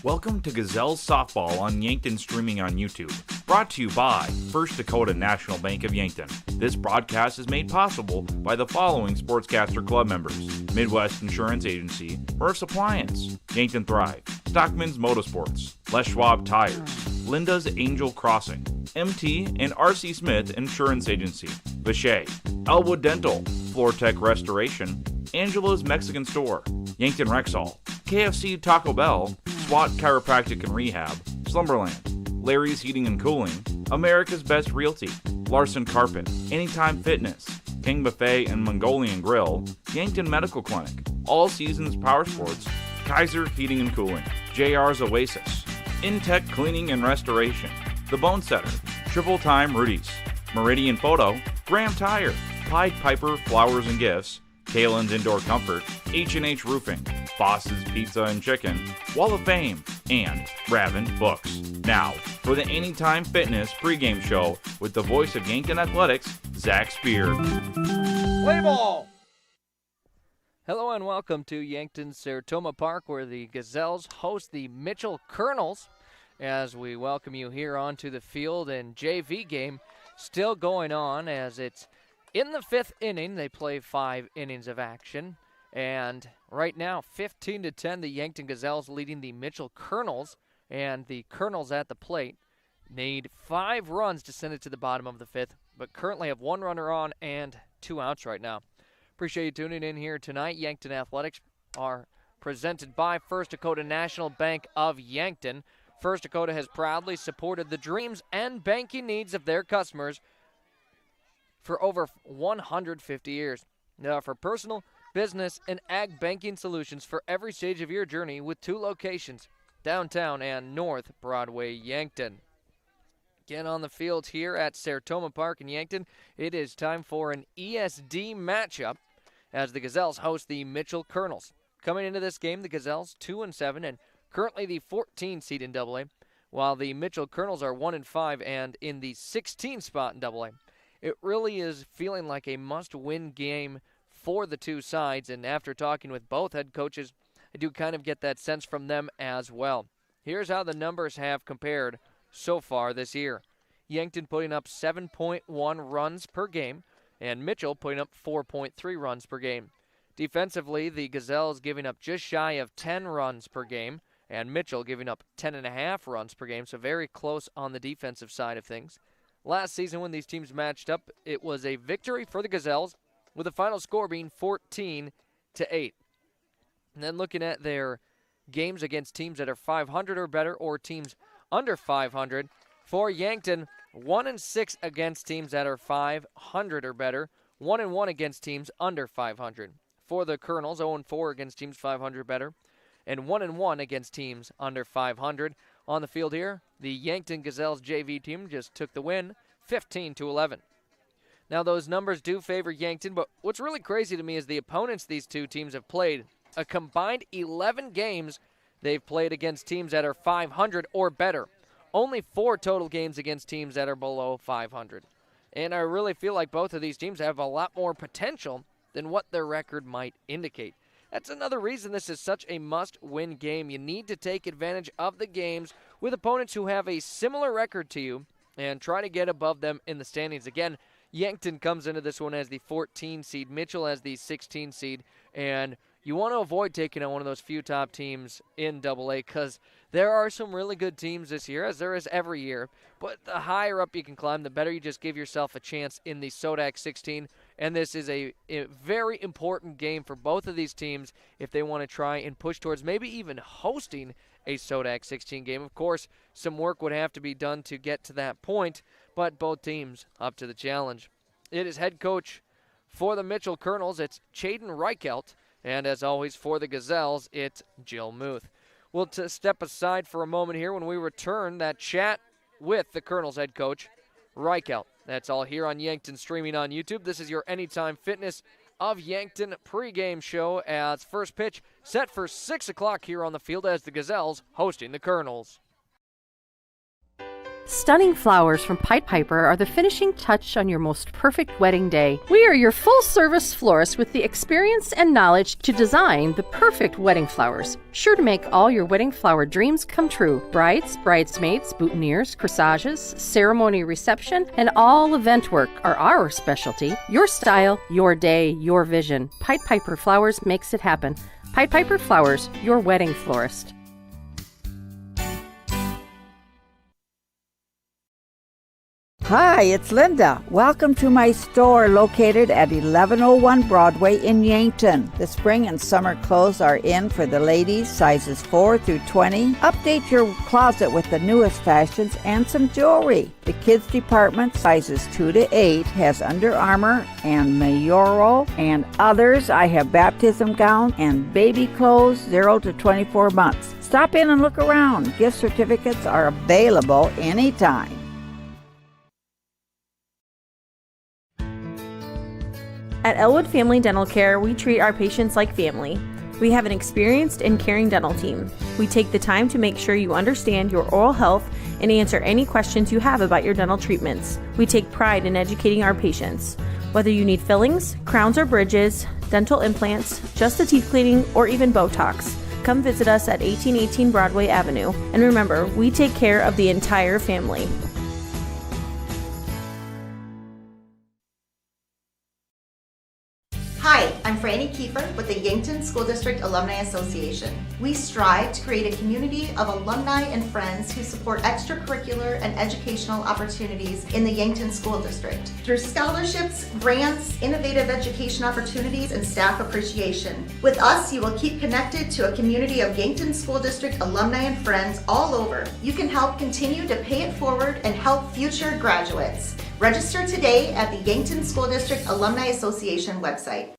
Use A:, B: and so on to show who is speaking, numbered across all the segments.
A: Welcome to Gazelles Softball on Yankton, streaming on YouTube. Brought to you by First Dakota National Bank of Yankton. This broadcast is made possible by the following Sportscaster Club members: Midwest Insurance Agency, Murph's Appliance, Yankton Thrive, Stockman's Motorsports, Les Schwab Tires, Linda's Angel Crossing, MT and RC Smith Insurance Agency, Vichay, Elwood Dental, Floor Tech Restoration, Angela's Mexican Store, Yankton Rexall, KFC Taco Bell, SWAT Chiropractic and Rehab, Slumberland, Larry's Heating and Cooling, America's Best Realty, Larson Carpet, Anytime Fitness, King Buffet and Mongolian Grill, Yankton Medical Clinic, All Seasons Power Sports, Kaiser Heating and Cooling, JR's Oasis, Intech Cleaning and Restoration, The Bone Setter, Triple Time Rudy's, Meridian Photo, Graham Tire, Pied Piper Flowers and Gifts, Kalen's Indoor Comfort, H&H Roofing, Boss's Pizza and Chicken, Wall of Fame, and Ravin Books. Now, for the Anytime Fitness pregame show with the voice of Yankton Athletics, Zach Spear.
B: Play ball! Hello and welcome to Yankton's Sertoma Park, where the Gazelles host the Mitchell Kernels, as we welcome you here onto the field. And JV game still going on as it's in the fifth inning. They play 5 innings of action. And right now, 15-10, the Yankton Gazelles leading the Mitchell Kernels. And the Kernels at the plate need 5 runs to send it to the bottom of the fifth, but currently have 1 runner on and 2 outs right now. Appreciate you tuning in here tonight. Yankton Athletics are presented by First Dakota National Bank of Yankton. First Dakota has proudly supported the dreams and banking needs of their customers for over 150 years. Now, for personal, business, and ag banking solutions for every stage of your journey, with 2 locations, downtown and North Broadway, Yankton. Again on the field here at Sertoma Park in Yankton, it is time for an ESD matchup as the Gazelles host the Mitchell Kernels. Coming into this game, the Gazelles 2-7 and currently the 14 seed in AA, while the Mitchell Kernels are 1-5 and in the 16 spot in AA. It really is feeling like a must-win game for the 2 sides, and after talking with both head coaches, I do kind of get that sense from them as well. Here's how the numbers have compared so far this year. Yankton putting up 7.1 runs per game, and Mitchell putting up 4.3 runs per game. Defensively, the Gazelles giving up just shy of 10 runs per game, and Mitchell giving up 10.5 runs per game, so very close on the defensive side of things. Last season when these teams matched up, it was a victory for the Gazelles, with the final score being 14-8. And then looking at their games against teams that are 500 or better, or teams under 500, for Yankton, 1-6 against teams that are 500 or better, 1-1 against teams under 500. For the Kernels, 0-4 against teams 500 or better, and 1-1 against teams under 500. On the field here, the Yankton Gazelles JV team just took the win, 15-11. Now, those numbers do favor Yankton, but what's really crazy to me is the opponents these 2 teams have played. A combined 11 games they've played against teams that are 500 or better. Only 4 total games against teams that are below 500. And I really feel like both of these teams have a lot more potential than what their record might indicate. That's another reason this is such a must-win game. You need to take advantage of the games with opponents who have a similar record to you and try to get above them in the standings. Again, Yankton comes into this one as the 14 seed, Mitchell as the 16 seed, and you want to avoid taking on one of those few top teams in AA because there are some really good teams this year, as there is every year. But the higher up you can climb, the better you just give yourself a chance in the SODAC 16. And this is a very important game for both of these teams if they want to try and push towards maybe even hosting a SODAC 16 game. Of course, some work would have to be done to get to that point, but both teams up to the challenge. It is head coach for the Mitchell Kernels. It's Chaden Reichelt. And as always, for the Gazelles, it's Jill Muth. We'll step aside for a moment here when we return that chat with the Kernels head coach, Reichelt. That's all here on Yankton streaming on YouTube. This is your Anytime Fitness of Yankton pregame show as first pitch set for 6 o'clock here on the field as the Gazelles hosting the Kernels.
C: Stunning flowers from Pied Piper are the finishing touch on your most perfect wedding day. We are your full-service florist with the experience and knowledge to design the perfect wedding flowers, sure to make all your wedding flower dreams come true. Brides, bridesmaids, boutonnieres, corsages, ceremony reception, and all event work are our specialty. Your style, your day, your vision. Pied Piper Flowers makes it happen. Pied Piper Flowers, your wedding florist.
D: Hi, it's Linda. Welcome to my store located at 1101 Broadway in Yankton. The spring and summer clothes are in for the ladies, sizes 4 through 20. Update your closet with the newest fashions and some jewelry. The kids department, sizes 2 to 8, has Under Armour and Mayoro and others. I have baptism gowns and baby clothes 0 to 24 months. Stop in and look around. Gift certificates are available anytime.
E: At Elwood Family Dental Care, we treat our patients like family. We have an experienced and caring dental team. We take the time to make sure you understand your oral health and answer any questions you have about your dental treatments. We take pride in educating our patients. Whether you need fillings, crowns or bridges, dental implants, just a teeth cleaning, or even Botox, come visit us at 1818 Broadway Avenue. And remember, we take care of the entire family.
F: Hi, I'm Franny Kiefer with the Yankton School District Alumni Association. We strive to create a community of alumni and friends who support extracurricular and educational opportunities in the Yankton School District. Through scholarships, grants, innovative education opportunities, and staff appreciation. With us, you will keep connected to a community of Yankton School District alumni and friends all over. You can help continue to pay it forward and help future graduates. Register today at the Yankton School District Alumni Association website.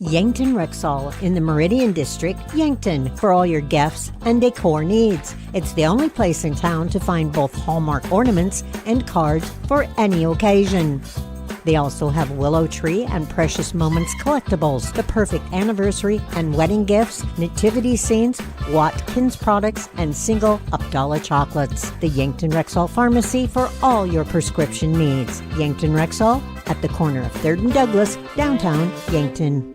G: Yankton Rexall in the Meridian District, Yankton, for all your gifts and decor needs. It's the only place in town to find both Hallmark ornaments and cards for any occasion. They also have Willow Tree and Precious Moments collectibles, the perfect anniversary and wedding gifts, nativity scenes, Watkins products, and single $1 chocolates. The Yankton Rexall Pharmacy for all your prescription needs. Yankton Rexall at the corner of 3rd and Douglas, downtown Yankton.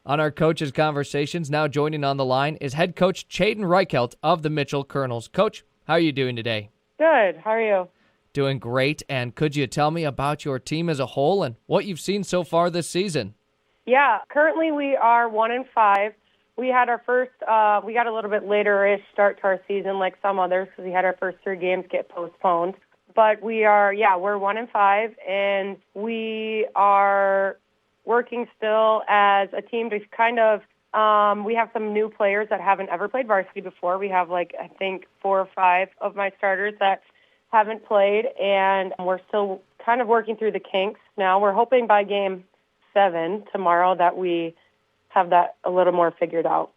B: On our Coaches Conversations, now joining on the line is head coach Chayden Reichelt of the Mitchell Kernels. Coach, how are you doing today?
H: Good. How are you?
B: Doing great. And could you tell me about your team as a whole and what you've seen so far this season?
H: Yeah, currently we are 1-5. We had our first, we got a little bit later-ish start to our season like some others because we had our first 3 games get postponed. But we are, we're 1-5, and we are working still as a team to kind of, we have some new players that haven't ever played varsity before. We have I think 4 or 5 of my starters that haven't played, and we're still kind of working through the kinks now. We're hoping by game 7 tomorrow that we have that a little more figured out.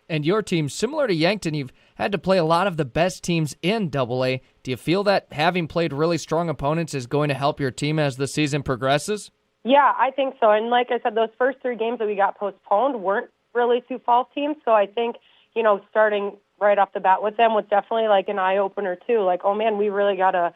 B: And your team, similar to Yankton, you've had to play a lot of the best teams in AA. Do you feel that having played really strong opponents is going to help your team as the season progresses?
H: Yeah, I think so. And like I said, those first 3 games that we got postponed weren't really Sioux Falls teams. So I think, starting right off the bat with them was definitely an eye-opener too. Oh man, we really got to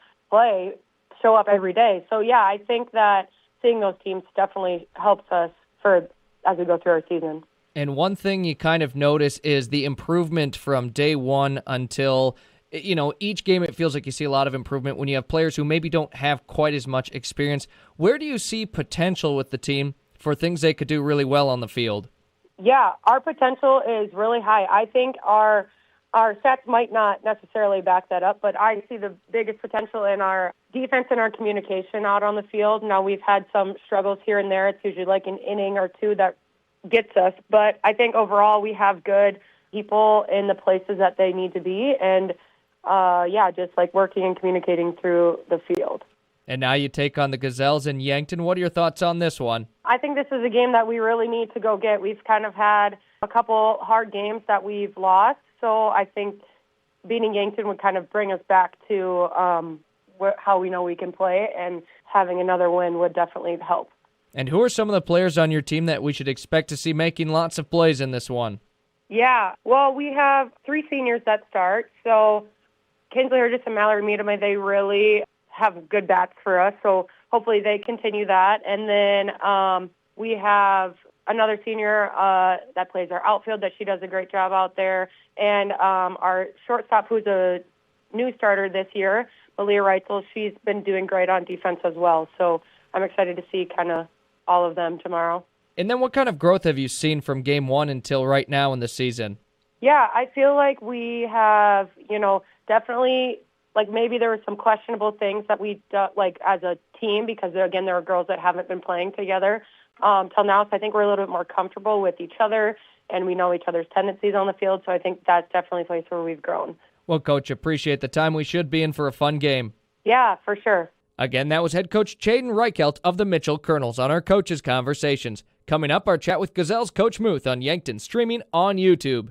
H: show up every day. So yeah, I think that seeing those teams definitely helps us as we go through our season.
B: And one thing you kind of notice is the improvement from day one until each game. It feels like you see a lot of improvement when you have players who maybe don't have quite as much experience. Where do you see potential with the team for things they could do really well on the field?
H: Yeah, our potential is really high. I think our stats might not necessarily back that up, but I see the biggest potential in our defense and our communication out on the field. Now, we've had some struggles here and there. It's usually an inning or 2 that gets us, but I think overall we have good people in the places that they need to be, and just working and communicating through the field.
B: And now you take on the Gazelles in Yankton. What are your thoughts on this one?
H: I think this is a game that we really need to go get. We've kind of had a couple hard games that we've lost, so I think beating Yankton would kind of bring us back to how we know we can play, and having another win would definitely help.
B: And who are some of the players on your team that we should expect to see making lots of plays in this one?
H: Yeah, well, we have 3 seniors that start. So Kinsley Hurgis and Mallory Miedema, they really have good bats for us. So hopefully they continue that. And then we have another senior that plays our outfield that she does a great job out there. And our shortstop, who's a new starter this year, Malia Reitzel, she's been doing great on defense as well. So I'm excited to see kind of all of them tomorrow.
B: And then what kind of growth have you seen from game one until right now in the season?
H: Yeah, I feel like we have, definitely, like maybe there were some questionable things that we like as a team because, again, there are girls that haven't been playing together till now. So I think we're a little bit more comfortable with each other, and we know each other's tendencies on the field. So I think that's definitely a place where we've grown.
B: Well, Coach, appreciate the time. We should be in for a fun game.
H: Yeah, for sure.
B: Again, that was head coach Jaden Reichelt of the Mitchell Kernels on our Coaches Conversations. Coming up, our chat with Gazelles Coach Muth on Yankton, streaming on YouTube.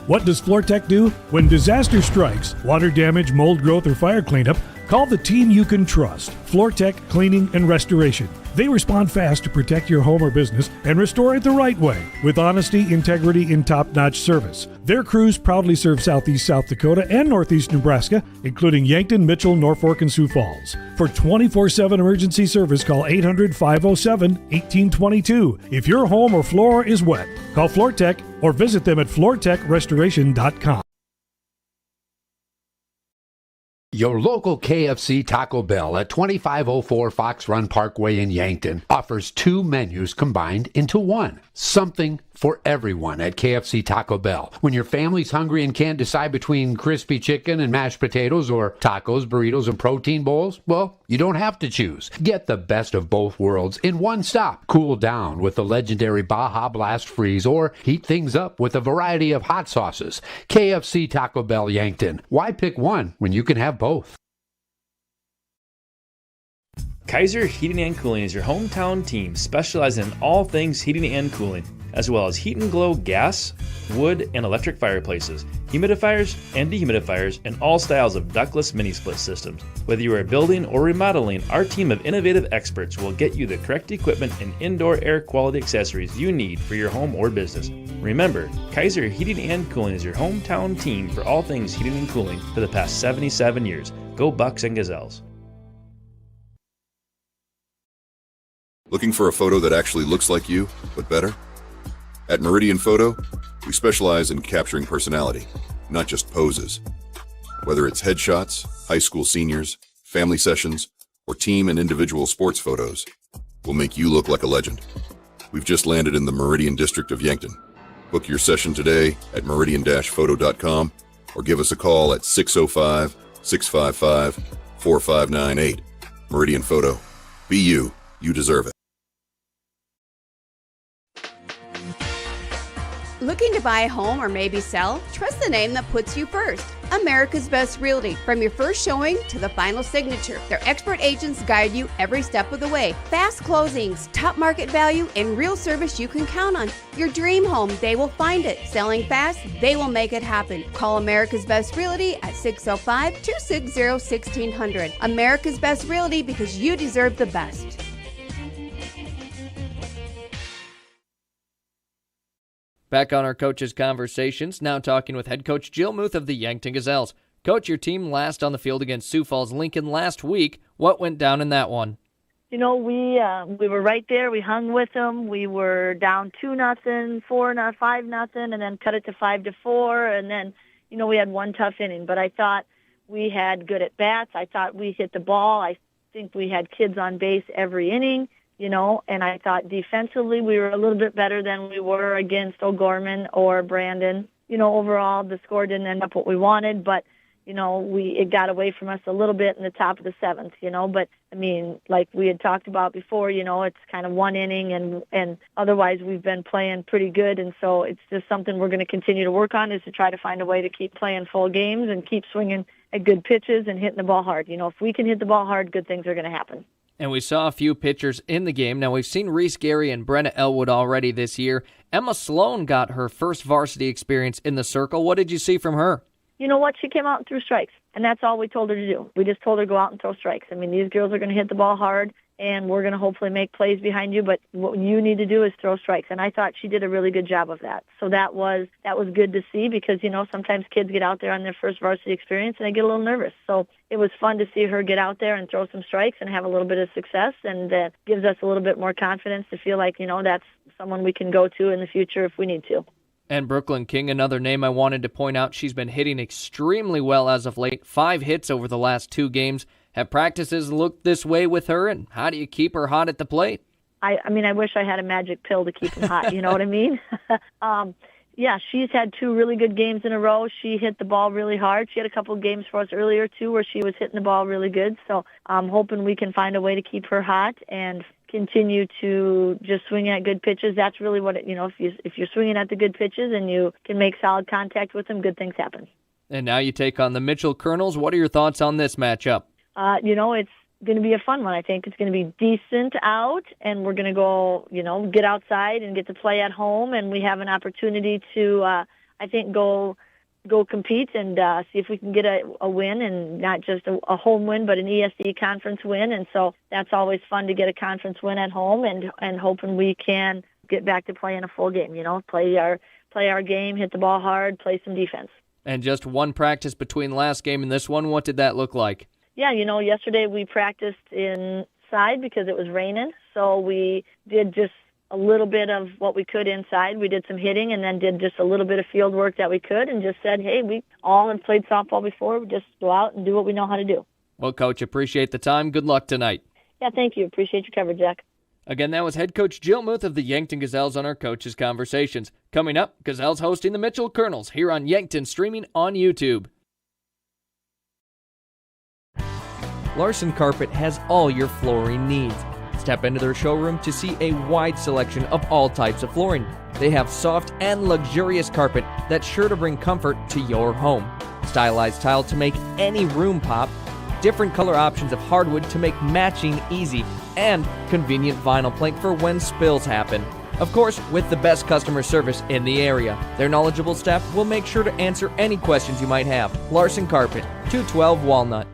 I: What does FloorTech do? When disaster strikes, water damage, mold growth, or fire cleanup, call the team you can trust. FloorTech Cleaning and Restoration. They respond fast to protect your home or business and restore it the right way with honesty, integrity, and top-notch service. Their crews proudly serve southeast South Dakota and northeast Nebraska, including Yankton, Mitchell, Norfolk, and Sioux Falls. For 24/7 emergency service, call 800-507-1822. If your home or floor is wet, call FloorTech or visit them at floortechrestoration.com.
J: Your local KFC Taco Bell at 2504 Fox Run Parkway in Yankton offers 2 menus combined into one. Something for everyone at KFC Taco Bell. When your family's hungry and can't decide between crispy chicken and mashed potatoes or tacos, burritos, and protein bowls, well, you don't have to choose. Get the best of both worlds in one stop. Cool down with the legendary Baja Blast Freeze or heat things up with a variety of hot sauces. KFC Taco Bell Yankton. Why pick one when you can have both?
K: Kaiser Heating and Cooling is your hometown team specializing in all things heating and cooling, as well as heat and glow gas, wood, and electric fireplaces, humidifiers and dehumidifiers, and all styles of ductless mini-split systems. Whether you are building or remodeling, our team of innovative experts will get you the correct equipment and indoor air quality accessories you need for your home or business. Remember, Kaiser Heating and Cooling is your hometown team for all things heating and cooling for the past 77 years. Go Bucks and Gazelles.
L: Looking for a photo that actually looks like you, but better? At Meridian Photo, we specialize in capturing personality, not just poses. Whether it's headshots, high school seniors, family sessions, or team and individual sports photos, we'll make you look like a legend. We've just landed in the Meridian District of Yankton. Book your session today at meridian-photo.com or give us a call at 605-655-4598. Meridian Photo. Be you. You deserve it.
M: Looking to buy a home or maybe sell? Trust the name that puts you first. America's Best Realty. From your first showing to the final signature, their expert agents guide you every step of the way. Fast closings, top market value, and real service you can count on. Your dream home, they will find it. Selling fast, they will make it happen. Call America's Best Realty at 605-260-1600. America's Best Realty, because you deserve the best.
B: Back on our Coaches Conversations, now talking with head coach Jill Muth of the Yankton Gazelles. Coach, your team last on the field against Sioux Falls Lincoln last week. What went down in that one?
N: We were right there. We hung with them. We were down 2-0, 5-0, and then cut it to 5-4. And then, we had one tough inning. But I thought we had good at bats. I thought we hit the ball. I think we had kids on base every inning. And I thought defensively we were a little bit better than we were against O'Gorman or Brandon. Overall the score didn't end up what we wanted, but, it got away from us a little bit in the top of the 7th, But, like we had talked about before, it's kind of one inning and otherwise we've been playing pretty good. And so it's just something we're going to continue to work on, is to try to find a way to keep playing full games and keep swinging at good pitches and hitting the ball hard. If we can hit the ball hard, good things are going to happen.
B: And we saw a few pitchers in the game. Now, we've seen Reese Gary and Brenna Elwood already this year. Emma Sloan got her first varsity experience in the circle. What did you see from her?
N: You know what? She came out and threw strikes, and that's all we told her to do. We just told her to go out and throw strikes. These girls are going to hit the ball hard, and we're going to hopefully make plays behind you, but what you need to do is throw strikes. And I thought she did a really good job of that. So that was good to see because, sometimes kids get out there on their first varsity experience and they get a little nervous. So it was fun to see her get out there and throw some strikes and have a little bit of success, and that gives us a little bit more confidence to feel like, that's someone we can go to in the future if we need to.
B: And Brooklyn King, another name I wanted to point out. She's been hitting extremely well as of late. 5 hits over the last 2 games. Have practices looked this way with her, and how do you keep her hot at the plate?
N: I wish I had a magic pill to keep them hot. You know what I mean? Yeah, she's had 2 really good games in a row. She hit the ball really hard. She had a couple of games for us earlier, too, where she was hitting the ball really good. So I'm hoping we can find a way to keep her hot and continue to just swing at good pitches. That's really what if you're swinging at the good pitches and you can make solid contact with them, good things happen.
B: And now you take on the Mitchell Kernels. What are your thoughts on this matchup?
N: It's going to be a fun one. I think it's going to be decent out, and we're going to go, get outside and get to play at home, and we have an opportunity to, I think, go compete and see if we can get a win, and not just a home win, but an ESD conference win. And so that's always fun to get a conference win at home, and hoping we can get back to playing a full game. Play our game, hit the ball hard, play some defense.
B: And just one practice between last game and this one. What did that look like?
N: Yeah, yesterday we practiced inside because it was raining, so we did just a little bit of what we could inside. We did some hitting and then did just a little bit of field work that we could, and just said, hey, we all have played softball before. We just go out and do what we know how to do.
B: Well, Coach, appreciate the time. Good luck tonight.
N: Yeah, thank you. Appreciate your coverage, Zach.
B: Again, that was head coach Jill Muth of the Yankton Gazelles on our Coaches Conversations. Coming up, Gazelles hosting the Mitchell Kernels here on Yankton, streaming on YouTube. Larson Carpet has all your flooring needs. Step into their showroom to see a wide selection of all types of flooring. They have soft and luxurious carpet that's sure to bring comfort to your home. Stylized tile to make any room pop. Different color options of hardwood to make matching easy. And convenient vinyl plank for when spills happen. Of course, with the best customer service in the area. Their knowledgeable staff will make sure to answer any questions you might have. Larson Carpet, 212 Walnut.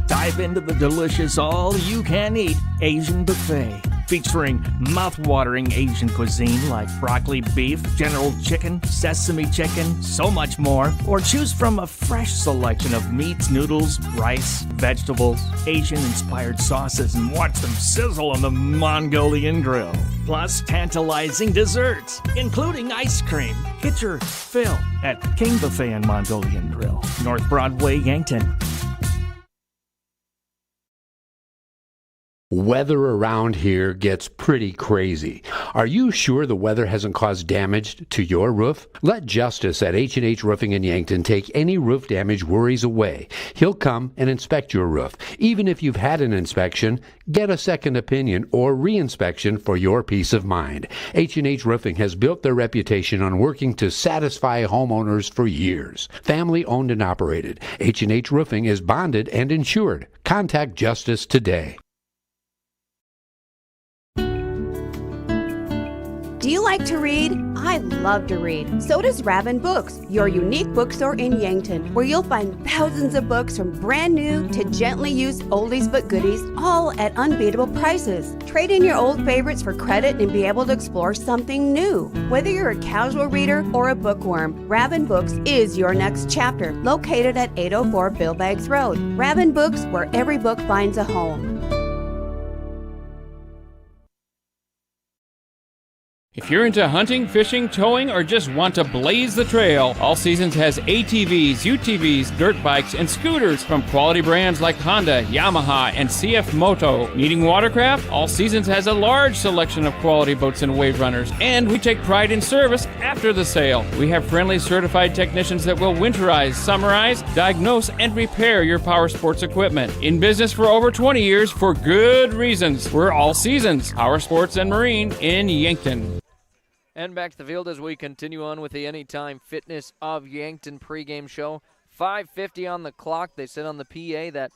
O: Dive into the delicious all-you-can-eat Asian buffet, featuring mouth-watering Asian cuisine like broccoli beef, General Chicken, sesame chicken, so much more. Or choose from a fresh selection of meats, noodles, rice, vegetables, Asian-inspired sauces, and watch them sizzle on the Mongolian grill. Plus tantalizing desserts, including ice cream. Get your fill at King Buffet and Mongolian Grill, North Broadway, Yankton.
J: Weather around here gets pretty crazy. Are you sure the weather hasn't caused damage to your roof? Let Justice at H&H Roofing in Yankton take any roof damage worries away. He'll come and inspect your roof. Even if you've had an inspection, get a second opinion or re-inspection for your peace of mind. H&H Roofing has built their reputation on working to satisfy homeowners for years. Family owned and operated. H&H Roofing is bonded and insured. Contact Justice today.
M: Do you like to read? I love to read. So does Rabin Books, your unique bookstore in Yankton, where you'll find thousands of books from brand new to gently used oldies but goodies, all at unbeatable prices. Trade in your old favorites for credit and be able to explore something new. Whether you're a casual reader or a bookworm, Rabin Books is your next chapter, located at 804 Bill Baggs Road. Rabin Books, where every book finds a home.
P: If you're into hunting, fishing, towing, or just want to blaze the trail, All Seasons has ATVs, UTVs, dirt bikes, and scooters from quality brands like Honda, Yamaha, and CF Moto. Needing watercraft? All Seasons has a large selection of quality boats and wave runners, and we take pride in service after the sale. We have friendly certified technicians that will winterize, summarize, diagnose, and repair your power sports equipment. In business for over 20 years for good reasons. We're All Seasons, Power Sports and Marine in Yankton.
B: And back to the field as we continue on with the Anytime Fitness of Yankton pregame show. 5:50 on the clock. They sit on the PA that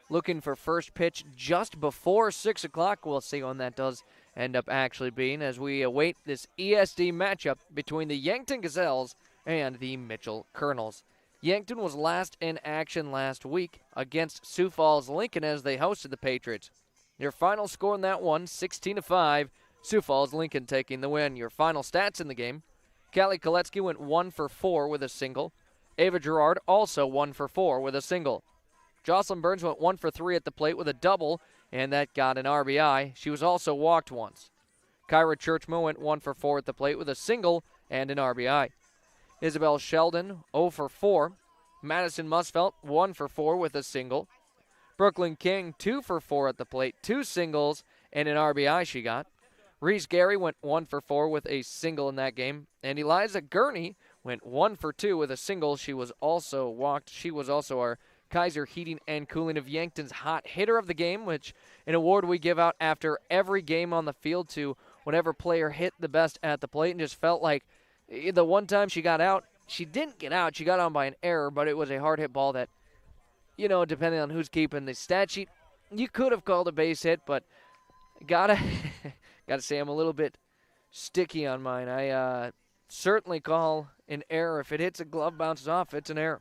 B: looking for first pitch just before 6 o'clock. We'll see when that does end up actually being as we await this ESD matchup between the Yankton Gazelles and the Mitchell Kernels. Yankton was last in action last week against Sioux Falls Lincoln as they hosted the Patriots. Your final score in that one, 16-5, Sioux Falls Lincoln taking the win. Your final stats in the game, Callie Koletsky went 1 for 4 with a single. Ava Gerard also 1 for 4 with a single. Jocelyn Burns went 1 for 3 at the plate with a double, and that got an RBI. She was also walked once. Kyra Churchma went 1 for 4 at the plate with a single and an RBI. Isabel Sheldon 0 for 4. Madison Musfelt 1 for 4 with a single. Brooklyn King 2 for 4 at the plate, 2 singles and an RBI she got. Reese Gary went 1 for 4 with a single in that game. And Eliza Gurney went 1 for 2 with a single. She was also walked. She was also our Kaiser Heating and Cooling of Yankton's hot hitter of the game, which an award we give out after every game on the field to whatever player hit the best at the plate, and just felt like the one time she got out, she didn't get out. She got on by an error, but it was a hard hit ball that, depending on who's keeping the stat sheet, you could have called a base hit, but gotta say I'm a little bit sticky on mine. I certainly call an error. If it hits a glove, bounces off, it's an error.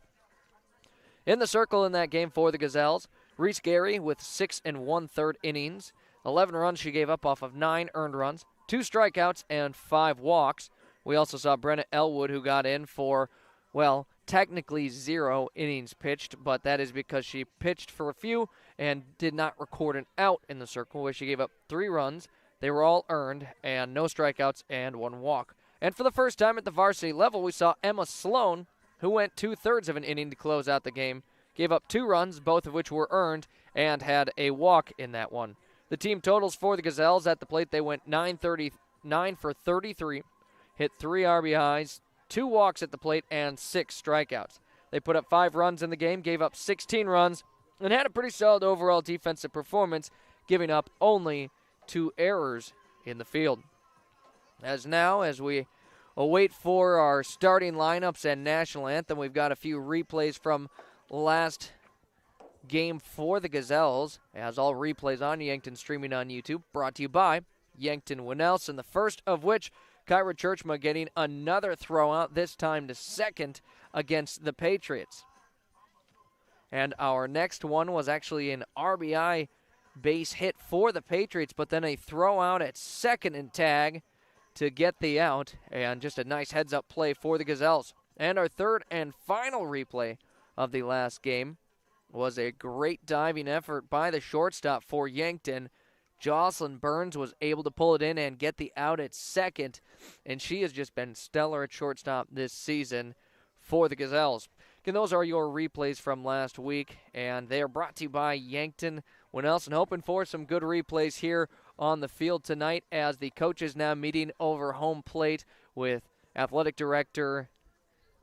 B: In the circle in that game for the Gazelles, Reese Gary with 6 1/3 innings. 11 runs she gave up off of 9 earned runs, 2 strikeouts, and 5 walks. We also saw Brenna Elwood, who got in for, technically 0 innings pitched, but that is because she pitched for a few and did not record an out in the circle, where she gave up 3 runs. They were all earned, and no strikeouts and 1 walk. And for the first time at the varsity level, we saw Emma Sloan, who went 2/3 of an inning to close out the game, gave up 2 runs, both of which were earned, and had a walk in that one. The team totals for the Gazelles at the plate, they went 9 for 33, hit 3 RBIs, 2 walks at the plate, and 6 strikeouts. They put up 5 runs in the game, gave up 16 runs, and had a pretty solid overall defensive performance, giving up only 2 errors in the field. As we await for our starting lineups and national anthem, we've got a few replays from last game for the Gazelles, as all replays on Yankton streaming on YouTube, brought to you by Yankton Winnells, and the first of which, Kyra Churchma getting another throw out, this time to second against the Patriots. And our next one was actually an RBI base hit for the Patriots, but then a throw out at second and tag to get the out, and just a nice heads-up play for the Gazelles. And our third and final replay of the last game was a great diving effort by the shortstop for Yankton. Jocelyn Burns was able to pull it in and get the out at second, and she has just been stellar at shortstop this season for the Gazelles. Again, those are your replays from last week, and they are brought to you by Yankton Winnells, and hoping for some good replays here on the field tonight as the coaches now meeting over home plate with athletic director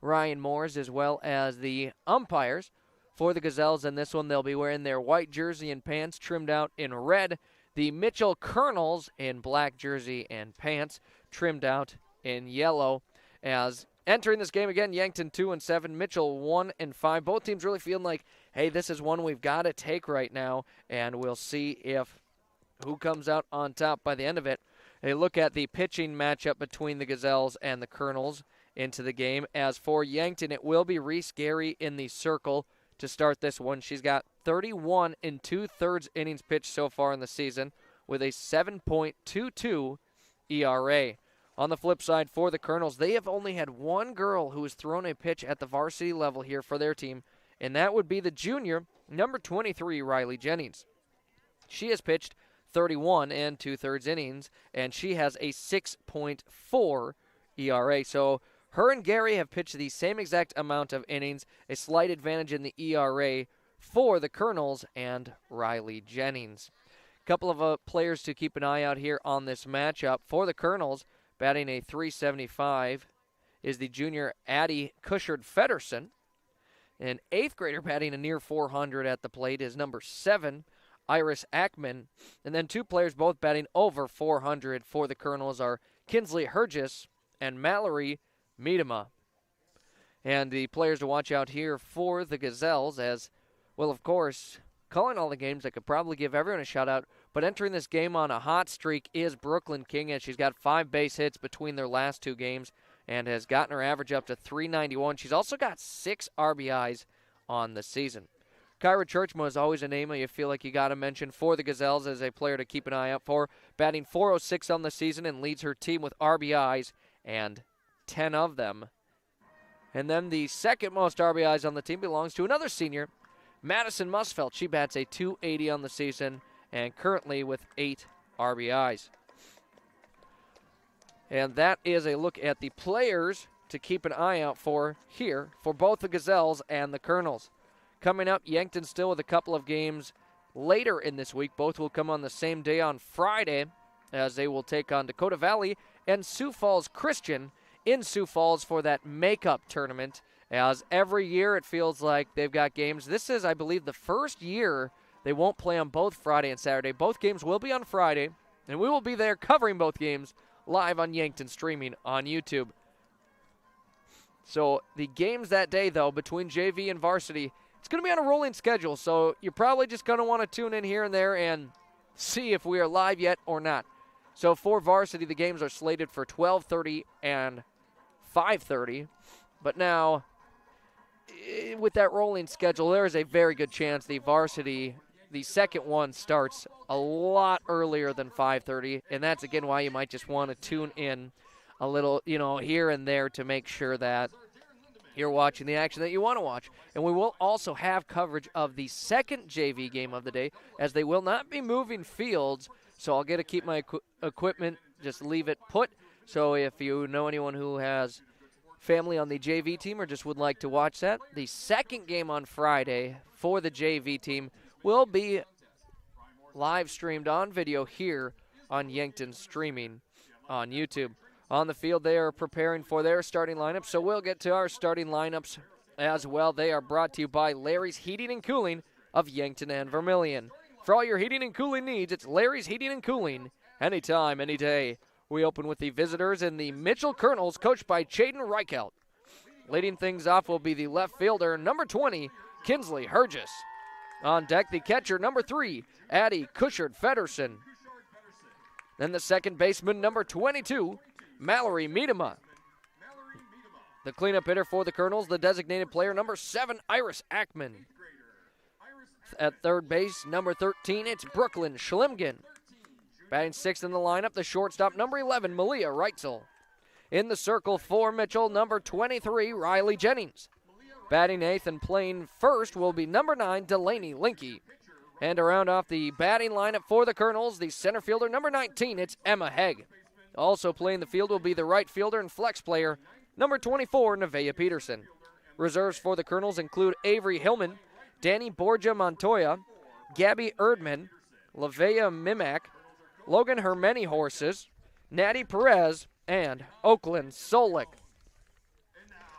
B: Ryan Moores, as well as the umpires for the Gazelles. In this one, they'll be wearing their white jersey and pants trimmed out in red. The Mitchell Kernels in black jersey and pants trimmed out in yellow. As entering this game again, Yankton 2-7, Mitchell 1-5. Both teams really feeling like, hey, this is one we've got to take right now, and we'll see if who comes out on top by the end of it. A look at the pitching matchup between the Gazelles and the Kernels into the game. As for Yankton, it will be Reese Gary in the circle to start this one. She's got 31 2/3 innings pitched so far in the season with a 7.22 ERA. On the flip side for the Kernels, they have only had one girl who has thrown a pitch at the varsity level here for their team, and that would be the junior, number 23, Riley Jennings. She has pitched 31 2/3 innings, and she has a 6.4 ERA. So her and Gary have pitched the same exact amount of innings, a slight advantage in the ERA for the Kernels and Riley Jennings. A couple of players to keep an eye out here on this matchup. For the Kernels, batting a .375 is the junior Addie Cushard-Feddersen. An 8th grader batting a near .400 at the plate is number 7, Iris Ackman. And then 2 players both batting over .400 for the Kernels are Kinsley Hergis and Mallory Miedema. And the players to watch out here for the Gazelles, as well, of course, calling all the games, I could probably give everyone a shout-out, but entering this game on a hot streak is Brooklyn King, as she's got 5 base hits between their last 2 games and has gotten her average up to 391. She's also got 6 RBIs on the season. Kyra Churchma is always a name you feel like you got to mention for the Gazelles as a player to keep an eye out for. Batting .406 on the season and leads her team with RBIs, and 10 of them. And then the second most RBIs on the team belongs to another senior, Madison Musfelt. She bats a .280 on the season and currently with 8 RBIs. And that is a look at the players to keep an eye out for here for both the Gazelles and the Kernels. Coming up, Yankton still with a couple of games later in this week. Both will come on the same day on Friday as they will take on Dakota Valley and Sioux Falls Christian in Sioux Falls for that makeup tournament. As every year it feels like they've got games. This is, I believe, the first year they won't play on both Friday and Saturday. Both games will be on Friday, and we will be there covering both games live on Yankton streaming on YouTube. So the games that day, though, between JV and varsity, it's going to be on a rolling schedule, so you're probably just going to want to tune in here and there and see if we are live yet or not. So for varsity, the games are slated for 12:30 and 5:30. But now, with that rolling schedule, there is a very good chance the varsity, the second one, starts a lot earlier than 5:30, and that's, again, why you might just want to tune in a little, here and there to make sure that you're watching the action that you want to watch. And we will also have coverage of the second JV game of the day, as they will not be moving fields, so I'll get to keep my equipment, just leave it put. So if you know anyone who has family on the JV team or just would like to watch that, the second game on Friday for the JV team will be live streamed on video here on Yankton streaming on YouTube. On the field, they are preparing for their starting lineup, so we'll get to our starting lineups as well. They are brought to you by Larry's Heating and Cooling of Yankton and Vermilion. For all your heating and cooling needs, it's Larry's Heating and Cooling, anytime, any day. We open with the visitors in the Mitchell Kernels, coached by Chaden Reichelt. Leading things off will be the left fielder, number 20, Kinsley Hergis. On deck, the catcher, number 3, Addie Cushard-Fedderson. Then the second baseman, number 22, Mallory Miedema. The cleanup hitter for the Kernels, the designated player, number 7, Iris Ackman. At third base, number 13, it's Brooklyn Schlimgen. Batting 6th in the lineup, the shortstop, number 11, Malia Reitzel. In the circle for Mitchell, number 23, Riley Jennings. Batting 8th and playing first will be number 9, Delaney Linky. And to round off the batting lineup for the Kernels, the center fielder, number 19, it's Emma Hegg. Also playing the field will be the right fielder and flex player, number 24, Nevaeh Peterson. Reserves for the Kernels include Avery Hillman, Danny Borgia Montoya, Gabby Erdman, Lavea Mimak, Logan Hermeni Horses, Natty Perez, and Oakland Solik.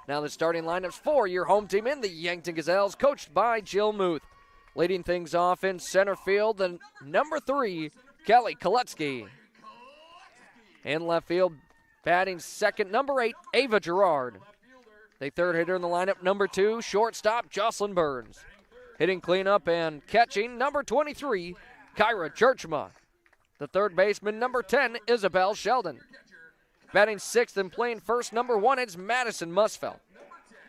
B: Now the starting lineups for your home team in the Yankton Gazelles, coached by Jill Muth. Leading things off in center field, the number 3, Kelly Koletsky. In left field, batting second, number 8, Ava Gerard. The third hitter in the lineup, number 2, shortstop, Jocelyn Burns. Hitting cleanup and catching, number 23, Kyra Churchma. The third baseman, number 10, Isabel Sheldon. Batting 6th and playing first, number 1, it's Madison Musfelt.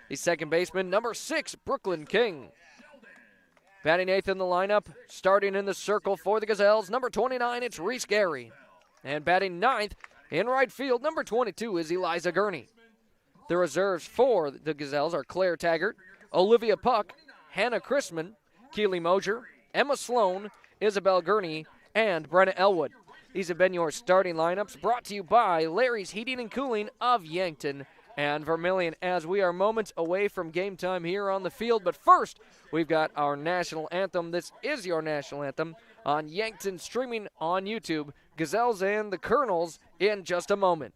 B: The second baseman, number 6, Brooklyn King. Batting 8th in the lineup, starting in the circle for the Gazelles, number 29, it's Reese Gary. And batting 9th in right field, number 22, is Eliza Gurney. The reserves for the Gazelles are Claire Taggart, Olivia Puck, Hannah Chrisman, Keely Mosier, Emma Sloan, Isabel Gurney, and Brenna Elwood. These have been your starting lineups, brought to you by Larry's Heating and Cooling of Yankton and Vermilion, as we are moments away from game time here on the field. But first, we've got our national anthem. This is your national anthem on Yankton streaming on YouTube. Gazelles and the Kernels in just a moment.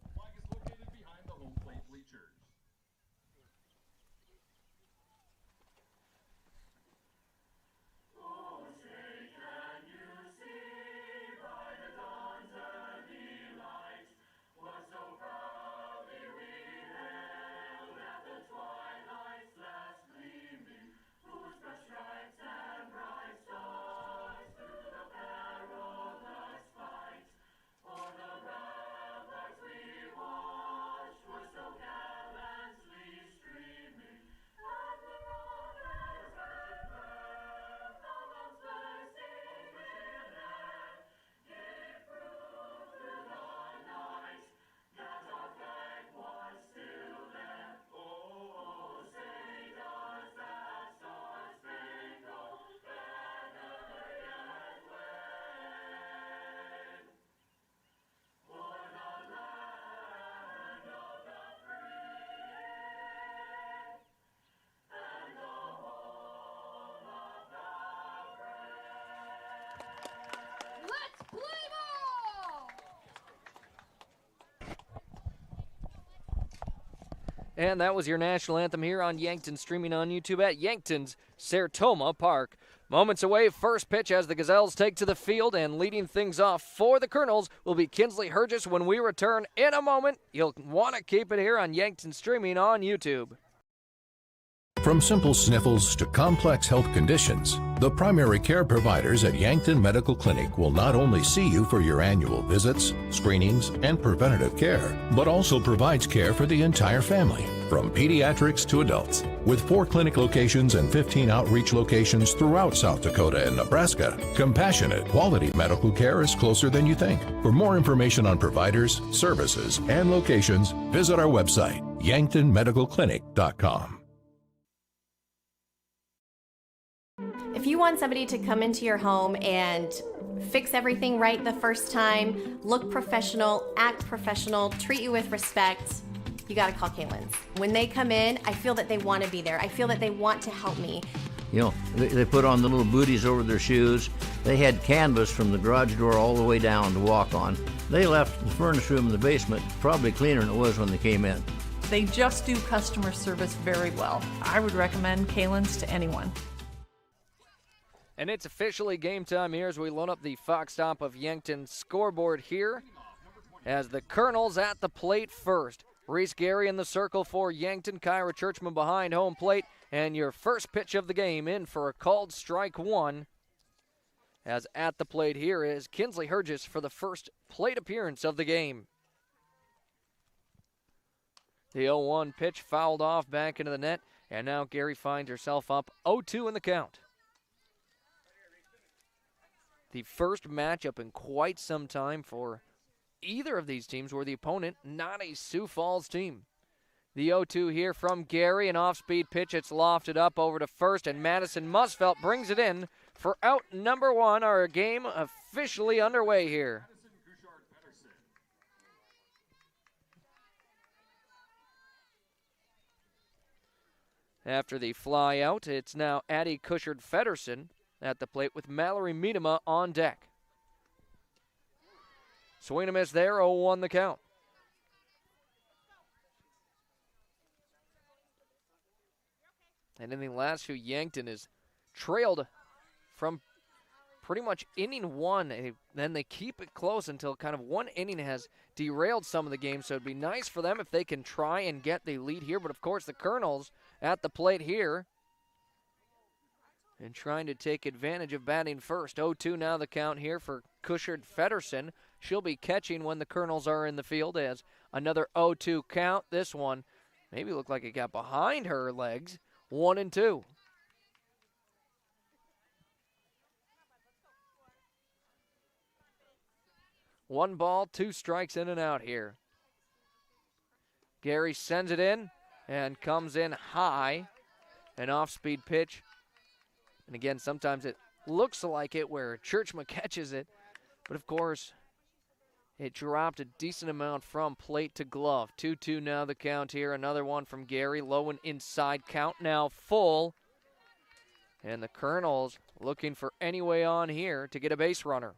B: And that was your national anthem here on Yankton, streaming on YouTube at Yankton's Sertoma Park. Moments away, first pitch as the Gazelles take to the field, and leading things off for the Kernels will be Kinsley Hergis when we return in a moment. You'll want to keep it here on Yankton, streaming on YouTube.
Q: From simple sniffles to complex health conditions, the primary care providers at Yankton Medical Clinic will not only see you for your annual visits, screenings, and preventative care, but also provides care for the entire family, from pediatrics to adults. With 4 clinic locations and 15 outreach locations throughout South Dakota and Nebraska, compassionate, quality medical care is closer than you think. For more information on providers, services, and locations, visit our website, yanktonmedicalclinic.com.
R: If you want somebody to come into your home and fix everything right the first time, look professional, act professional, treat you with respect, you gotta call Kaylin's. When they come in, I feel that they want to be there. I feel that they want to help me.
S: You know, they put on the little booties over their shoes. They had canvas from the garage door all the way down to walk on. They left the furnace room in the basement probably cleaner than it was when they came in.
T: They just do customer service very well. I would recommend Kaylin's to anyone.
B: And it's officially game time here as we load up the Fox Stop of Yankton scoreboard here as the Kernels at the plate first. Reese Gary in the circle for Yankton, Kyra Churchman behind home plate, and your first pitch of the game in for a called strike one. As at the plate here is Kinsley Hergis for the first plate appearance of the game. The 0-1 pitch fouled off back into the net, and now Gary finds herself up 0-2 in the count. The first matchup in quite some time for either of these teams where the opponent not a Sioux Falls team. The 0-2 here from Gary, an off-speed pitch. It's lofted up over to first, and Madison Musfelt brings it in for out number one. Our game officially underway here. After the fly out, it's now Addie Cushard-Feddersen at the plate with Mallory Miedema on deck. Swing and a miss there, 0-1 the count. And in the last few, Yankton is trailed from pretty much inning one. Then they keep it close until kind of one inning has derailed some of the game. So it'd be nice for them if they can try and get the lead here. But of course the Kernels at the plate here and trying to take advantage of batting first. 0-2 now the count here for Cushard-Feddersen. She'll be catching when the Kernels are in the field as another 0-2 count. This one maybe looked like it got behind her legs. 1-2. One ball, 2 strikes in and out here. Gary sends it in and comes in high. An off-speed pitch. And again, sometimes it looks like it where Churchman catches it. But of course, it dropped a decent amount from plate to glove. 2-2 now the count here. Another one from Gary. Low and inside. Count now full. And the Kernels looking for any way on here to get a base runner.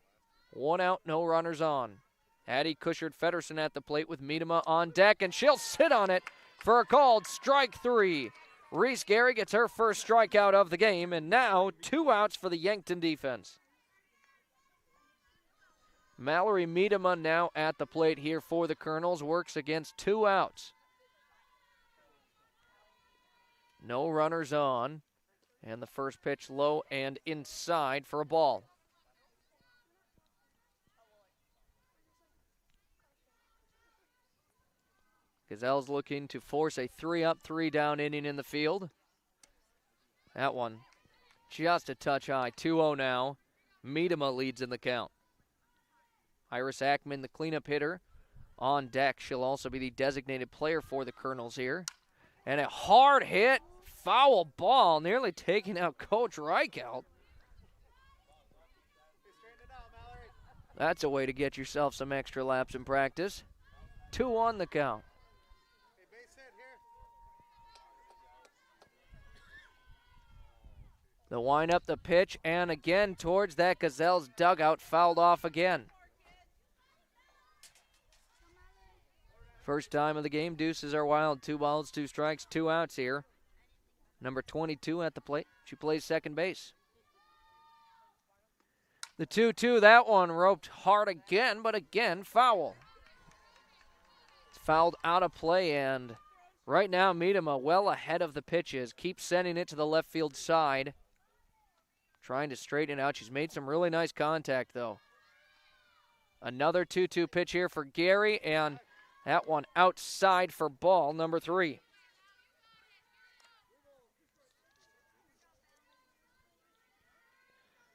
B: 1 out, no runners on. Addie Cushard-Feddersen at the plate with Miedema on deck, and she'll sit on it for a called strike 3. Reese Gary gets her first strikeout of the game, and now 2 outs for the Yankton defense. Mallory Miedema now at the plate here for the Kernels, works against 2 outs. No runners on, and the first pitch low and inside for a ball. Gazelles looking to force a 3-up, 3-down inning in the field. That one just a touch high. 2-0 now. Miedema leads in the count. Iris Ackman, the cleanup hitter, on deck. She'll also be the designated player for the Kernels here. And a hard hit, foul ball, nearly taking out Coach Reichelt. That's a way to get yourself some extra laps in practice. 2-1 the count. The wind up, the pitch, and again towards that Gazelles dugout, fouled off again. First time of the game, deuces are wild. 2 balls, 2 strikes, 2 outs here. Number 22 at the plate. She plays second base. The 2-2, that one roped hard again, but again, foul. It's fouled out of play, and right now, Miedema well ahead of the pitches. Keeps sending it to the left field side. Trying to straighten it out. She's made some really nice contact, though. Another 2-2 pitch here for Gary, and that one outside for ball number 3.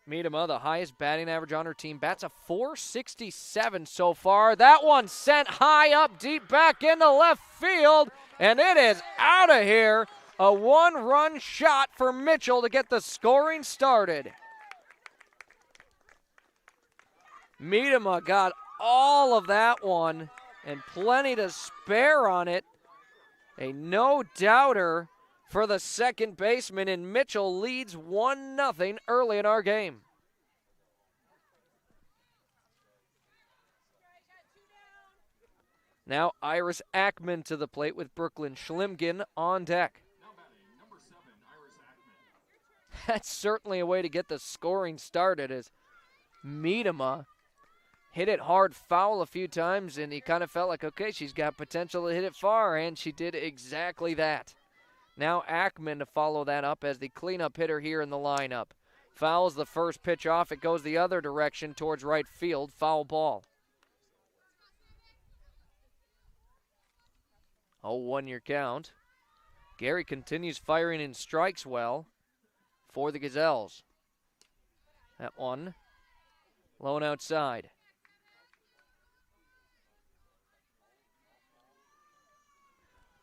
B: Miedema, the highest batting average on her team, bats a .467 so far. That one sent high up deep back into left field, and it is out of here. A 1-run shot for Mitchell to get the scoring started. Miedema got all of that one and plenty to spare on it. A no-doubter for the second baseman, and Mitchell leads 1-0 early in our game. Now Iris Ackman to the plate with Brooklyn Schlimgen on deck. That's certainly a way to get the scoring started, as Miedema hit it hard foul a few times, and he kind of felt like, okay, she's got potential to hit it far, and she did exactly that. Now Ackman to follow that up as the cleanup hitter here in the lineup. Fouls the first pitch off. It goes the other direction towards right field. Foul ball. 0-1 your count. Gary continues firing in strikes well for the Gazelles. That one low and outside.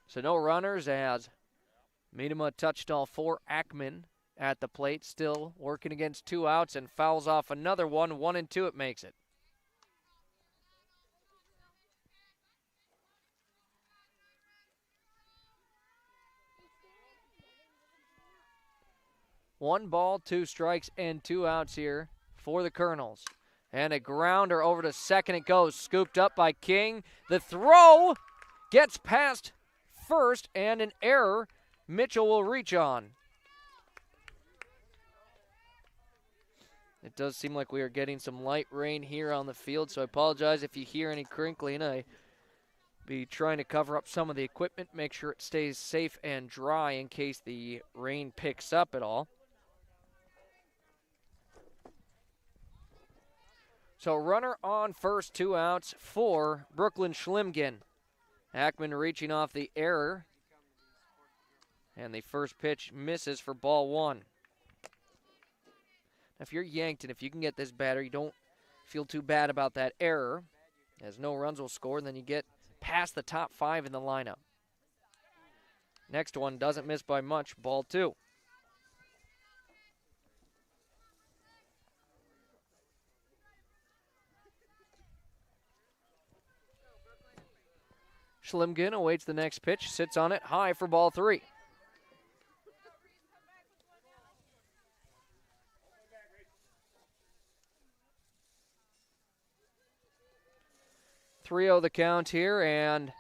B: So no runners as Miedema touched all 4. Ackman at the plate, still working against 2 outs, and fouls off another one. 1-2 it makes it. One ball, 2 strikes, and 2 outs here for the Kernels. And a grounder over to second it goes. Scooped up by King. The throw gets past first, and an error Mitchell will reach on. It does seem like we are getting some light rain here on the field, so I apologize if you hear any crinkling. I be trying to cover up some of the equipment, make sure it stays safe and dry in case the rain picks up at all. So runner on first, 2 outs for Brooklyn Schlimgen. Ackman reaching off the error. And the first pitch misses for ball 1. Now, if you're Yankton, if you can get this batter, you don't feel too bad about that error, as no runs will score, and then you get past the top 5 in the lineup. Next one doesn't miss by much, ball 2. Schlimgen awaits the next pitch, sits on it high for ball 3. .3-0 the count here, and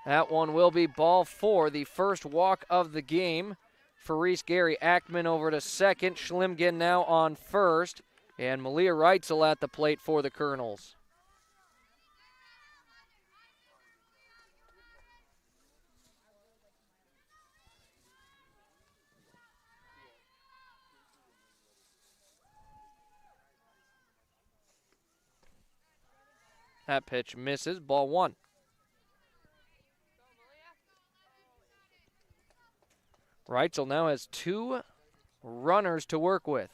B: that one will be ball 4, the first walk of the game for Reese Gary. Ackman over to second, Schlimgen now on first, and Malia Reitzel at the plate for the Kernels. That pitch misses, ball 1. Reitzel now has 2 runners to work with.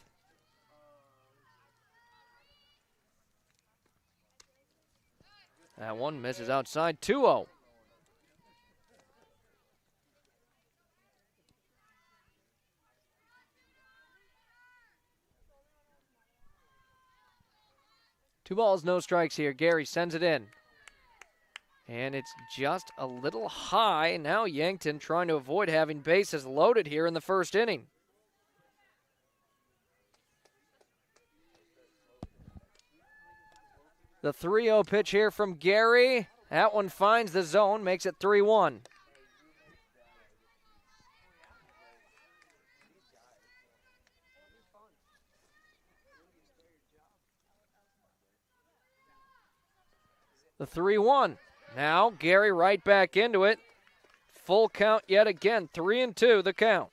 B: That one misses outside, 2-0. Two balls, no strikes here. Gary sends it in. And it's just a little high. Now Yankton trying to avoid having bases loaded here in the first inning. The 3-0 pitch here from Gary. That one finds the zone, makes it 3-1. The 3-1. Now Gary right back into it. Full count yet again. 3-2 the count.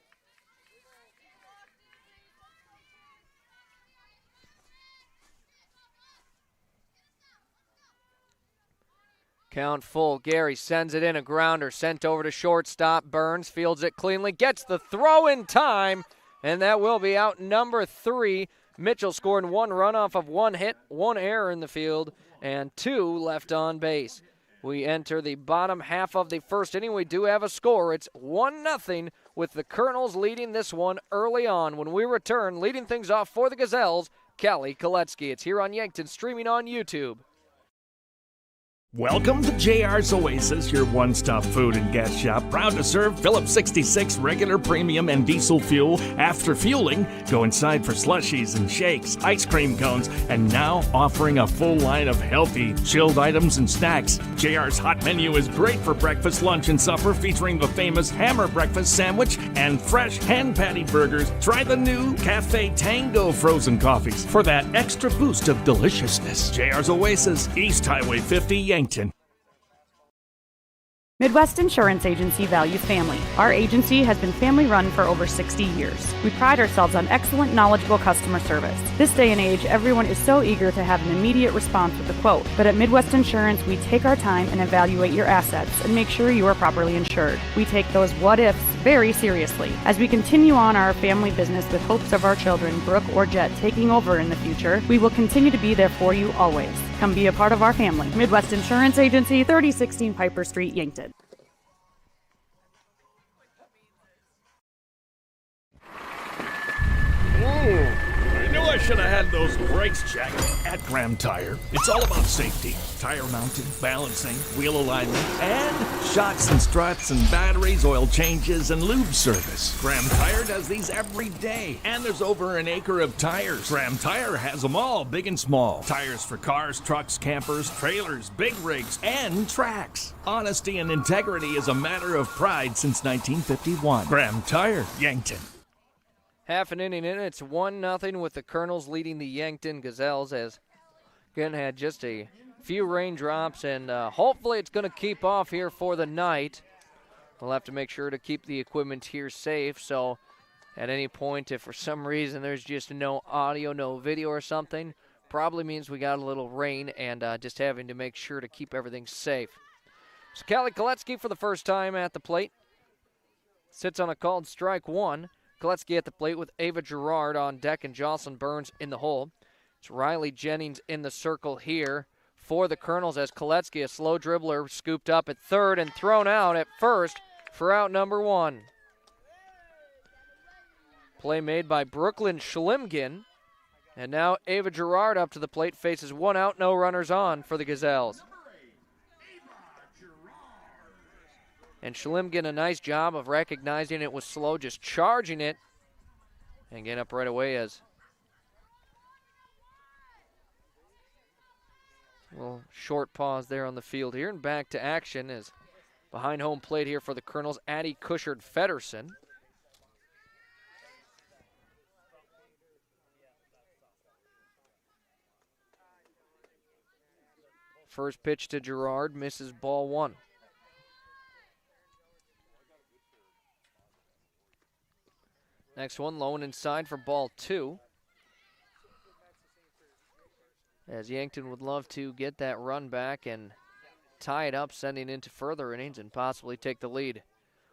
B: Count full. Gary sends it in, a grounder sent over to shortstop. Burns fields it cleanly, gets the throw in time, and that will be out number 3. Mitchell scoring 1 run off of 1 hit, 1 error in the field, and 2 left on base. We enter the bottom half of the first inning. We do have a score. It's 1-0 with the Kernels leading this one early on. When we return, leading things off for the Gazelles, Callie Koletsky. It's here on Yankton, streaming on YouTube.
O: Welcome to JR's Oasis, your one-stop food and gas shop. Proud to serve Phillips 66 regular, premium, and diesel fuel. After fueling, go inside for slushies and shakes, ice cream cones, and now offering a full line of healthy, chilled items and snacks. JR's hot menu is great for breakfast, lunch, and supper, featuring the famous Hammer Breakfast Sandwich and fresh hand patty burgers. Try the new Cafe Tango frozen coffees for that extra boost of deliciousness. JR's Oasis, East Highway 50, Yankton.
U: Midwest Insurance Agency values family. Our agency has been family-run for over 60 years. We pride ourselves on excellent, knowledgeable customer service. This day and age, everyone is so eager to have an immediate response with a quote. But at Midwest Insurance, we take our time and evaluate your assets and make sure you are properly insured. We take those what-ifs very seriously. As we continue on our family business with hopes of our children, Brooke or Jet, taking over in the future, we will continue to be there for you always. Come be a part of our family. Midwest Insurance Agency, 3016 Piper Street, Yankton.
O: I knew I should have had those brakes checked at Graham Tire. It's all about safety. Tire mounting, balancing, wheel alignment, and shocks and struts and batteries, oil changes, and lube service. Graham Tire does these every day. And there's over an acre of tires. Graham Tire has them all, big and small. Tires for cars, trucks, campers, trailers, big rigs, and tracks. Honesty and integrity is a matter of pride since 1951. Graham Tire, Yankton.
B: Half an inning in, it's 1-0 with the Kernels leading the Yankton Gazelles, as again had just a few raindrops, and hopefully it's going to keep off here for the night. We'll have to make sure to keep the equipment here safe, so at any point, if for some reason there's just no audio, no video or something, probably means we got a little rain and just having to make sure to keep everything safe. So Callie Koletsky for the first time at the plate. Sits on a called strike 1. Koletsky at the plate with Ava Gerard on deck and Jocelyn Burns in the hole. It's Riley Jennings in the circle here for the Kernels as Koletsky, a slow dribbler, scooped up at third and thrown out at first for out number 1. Play made by Brooklyn Schlimgin. And now Ava Gerard up to the plate, faces 1 out, no runners on for the Gazelles. And Schlimgin, a nice job of recognizing it was slow, just charging it and getting up right away as a little short pause there on the field here. And back to action as behind home plate here for the Kernels, Addie Cushard-Feddersen. First pitch to Gerard, misses ball 1. Next one, low and inside for ball 2. As Yankton would love to get that run back and tie it up, sending into further innings and possibly take the lead.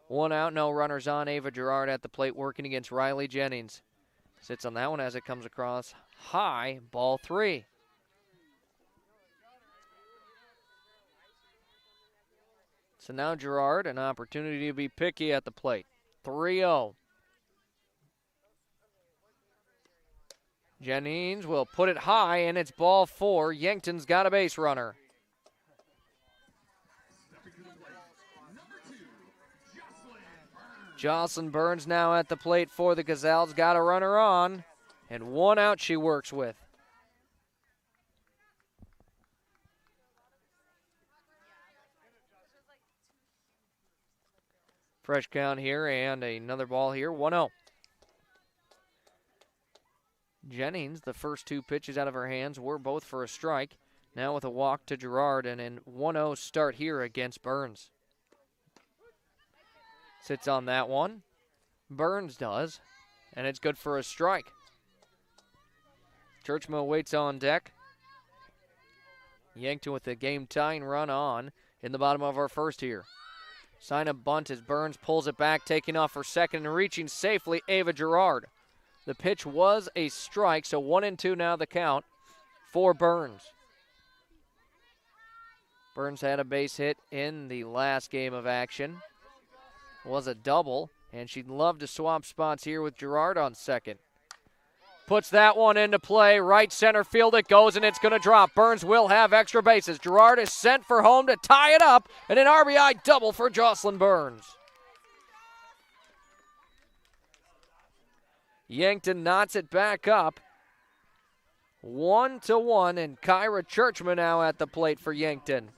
B: 1 out, no runners on. Ava Gerard at the plate working against Riley Jennings. Sits on that one as it comes across high, ball 3. So now Gerard, an opportunity to be picky at the plate. 3-0. Jennings will put it high, and it's ball 4. Yankton's got a base runner. Jocelyn Burns now at the plate for the Gazelles. Got a runner on, and 1 out she works with. Fresh count here and another ball here, 1-0. Jennings, the first two pitches out of her hands were both for a strike. Now with a walk to Gerard and a 1-0 start here against Burns. Sits on that one. Burns does, and it's good for a strike. Churchma waits on deck. Yankton with the game-tying run on in the bottom of our first here. Sign a bunt as Burns pulls it back, taking off for second and reaching safely, Ava Gerard. The pitch was a strike, so 1-2 now the count for Burns. Burns had a base hit in the last game of action. It was a double, and she'd love to swap spots here with Gerard on second. Puts that one into play. Right center field it goes, and it's going to drop. Burns will have extra bases. Gerard is sent for home to tie it up, and an RBI double for Jocelyn Burns. Yankton knots it back up. 1-1, and Kyra Churchman now at the plate for Yankton.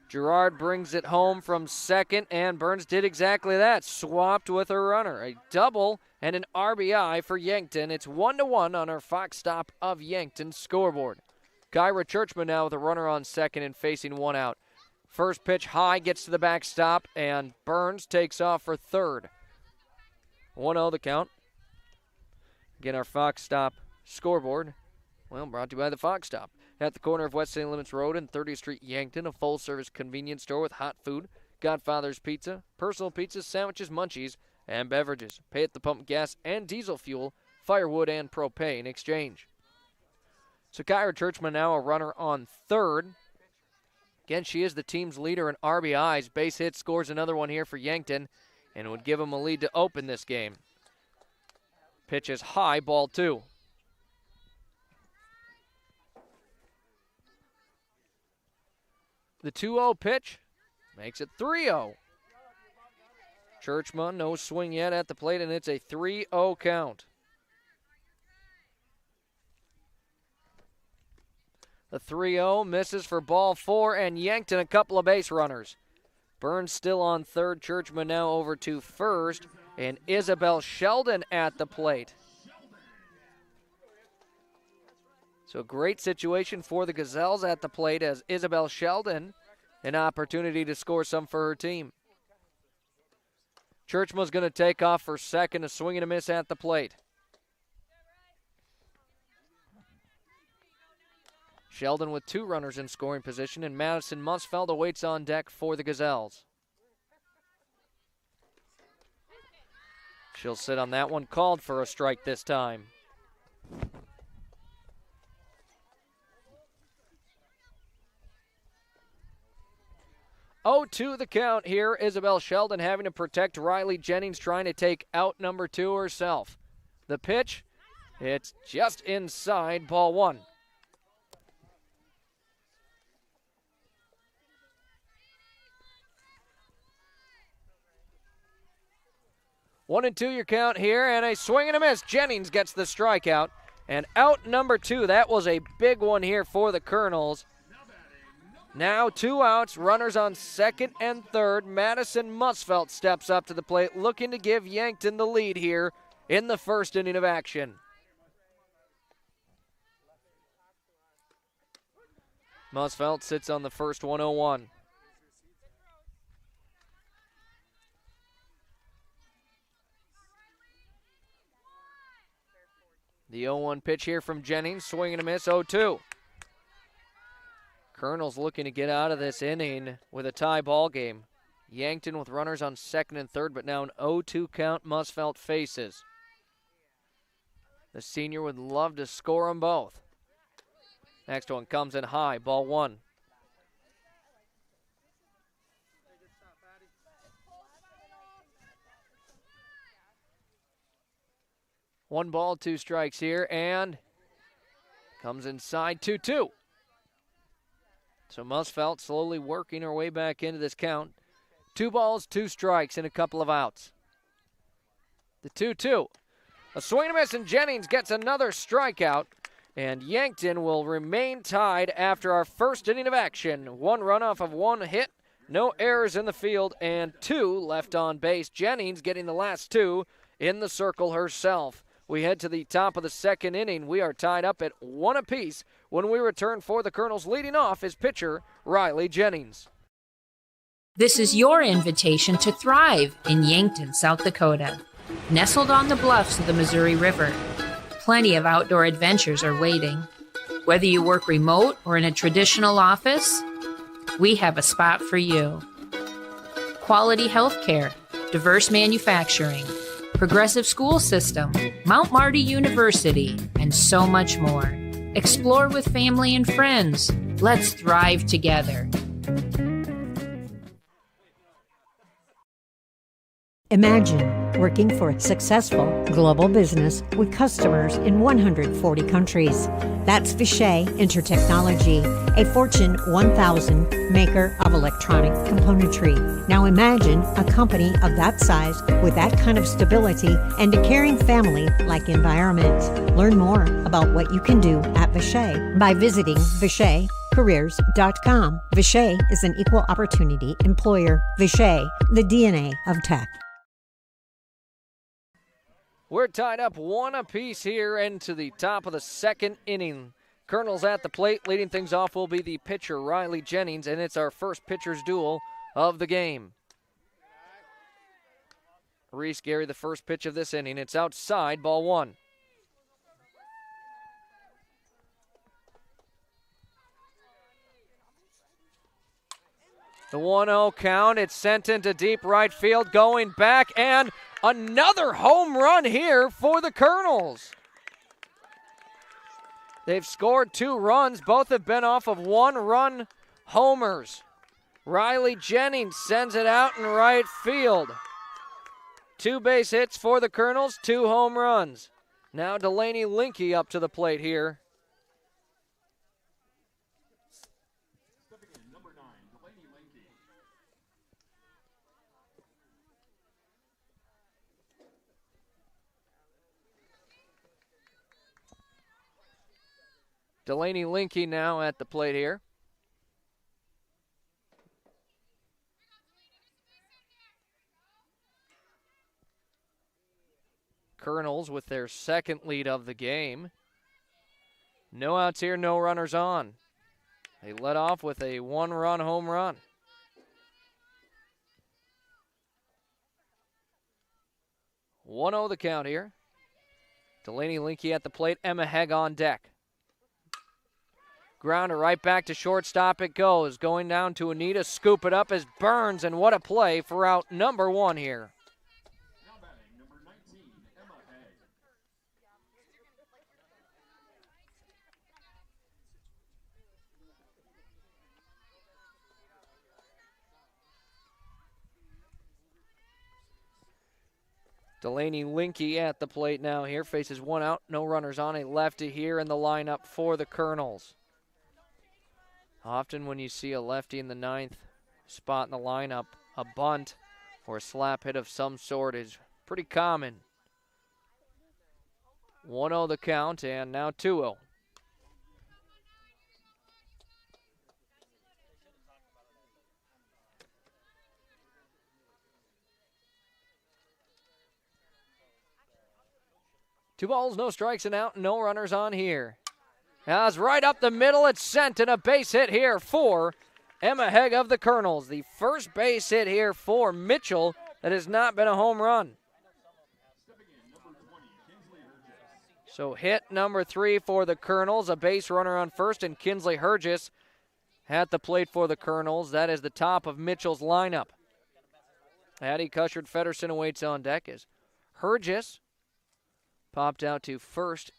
B: Gerard brings it home from second, and Burns did exactly that. Swapped with her runner. A double and an RBI for Yankton. It's 1-1 on our Fox Stop of Yankton scoreboard. Kyra Churchman now with a runner on second and facing one out. First pitch high, gets to the backstop, and Burns takes off for third. 1-0 the count. Again, our Fox Stop scoreboard, well, brought to you by the Fox Stop. At the corner of West St. Lemons Road and 30th Street, Yankton, a full-service convenience store with hot food, Godfather's Pizza, personal pizzas, sandwiches, munchies, and beverages. Pay at the pump gas and diesel fuel, firewood, and propane exchange. So Kyra Churchman now a runner on third. Again, she is the team's leader in RBIs. Base hit scores another one here for Yankton and would give them a lead to open this game. Pitch is high, ball two. The 2-0 pitch makes it 3-0. Churchman, no swing yet at the plate, and it's a 3-0 count. The 3-0 misses for ball four, and Yankton a couple of base runners. Burns still on third. Churchman now over to first, and Isabel Sheldon at the plate. So great situation for the Gazelles at the plate as Isabel Sheldon an opportunity to score some for her team. Churchman's going to take off for second, a swing and a miss at the plate. Sheldon with two runners in scoring position, and Madison Musfeld awaits on deck for the Gazelles. She'll sit on that one, called for a strike this time. Oh, 2 the count here. Isabel Sheldon having to protect Riley Jennings, trying to take out number 2 herself. The pitch, it's just inside, ball one. One and two your count here, and a swing and a miss. Jennings gets the strikeout, and out number 2. That was a big one here for the Kernels. Now 2 outs, runners on second and third. Madison Musfelt steps up to the plate, looking to give Yankton the lead here in the first inning of action. Musfelt sits on the first 1-0-1. The 0-1 pitch here from Jennings, swing and a miss, 0-2. Kernels looking to get out of this inning with a tie ball game. Yankton with runners on second and third, but now an 0-2 count Musfelt faces. The senior would love to score them both. Next one comes in high, ball one. One ball, 2 strikes here, and comes inside 2-2. So Musfelt slowly working her way back into this count. 2 balls, 2 strikes, and a couple of outs. The 2-2. A swing and a miss, and Jennings gets another strikeout. And Yankton will remain tied after our first inning of action. 1 run off of 1 hit, No errors in the field and 2 left on base. Jennings getting the last 2 in the circle herself. We head to the top of the second inning. We are tied up at 1 apiece. When we return for the Colonels, leading off is pitcher Riley Jennings.
A: This is your invitation to thrive in Yankton, South Dakota. Nestled on the bluffs of the Missouri River, plenty of outdoor adventures are waiting. Whether you work remote or in a traditional office, we have a spot for you. Quality health care, diverse manufacturing, progressive school system, Mount Marty University, and so much more. Explore with family and friends. Let's thrive together.
G: Imagine working for a successful global business with customers in 140 countries. That's Vishay Intertechnology, a Fortune 1000 maker of electronic componentry. Now imagine a company of that size with that kind of stability and a caring family-like environment. Learn more about what you can do at Vishay by visiting VishayCareers.com. Vishay is an equal opportunity employer. Vishay, the DNA of tech.
B: We're tied up 1 apiece here into the top of the second inning. Colonels at the plate. Leading things off will be the pitcher, Riley Jennings, and it's our first pitcher's duel of the game. Reese Gary, the first pitch of this inning. It's outside, ball 1. The 1-0 count. It's sent into deep right field, going back, and another home run here for the Colonels. They've scored 2 runs. Both have been off of 1-run homers. Riley Jennings sends it out in right field. 2 base hits for the Colonels, 2 home runs. Now Delaney Linke up to the plate here. Delaney Linke now at the plate here. Colonels with their second lead of the game. No outs here, no runners on. They led off with a 1-run home run. "1-0 the count here. Delaney Linke at the plate, Emma Hegg on deck. Grounder right back to shortstop it goes. Going down to Anita, scoop it up as Burns, and what a play for out number 1 here. Delaney Linke at the plate now here. Faces 1 out, no runners on. A lefty here in the lineup for the Colonels. Often when you see a lefty in the 9th spot in the lineup, a bunt or a slap hit of some sort is pretty common. 1-0 the count, and now 2-0. Two balls, no strikes, and out, no runners on here. As right up the middle, it's sent, and a base hit here for Emma Hegg of the Colonels. The first base hit here for Mitchell that has not been a home run. So hit number 3 for the Colonels, a base runner on first, and Kinsley Hergis at the plate for the Colonels. That is the top of Mitchell's lineup. Addie Cushard-Feddersen awaits on deck as Hergis popped out to first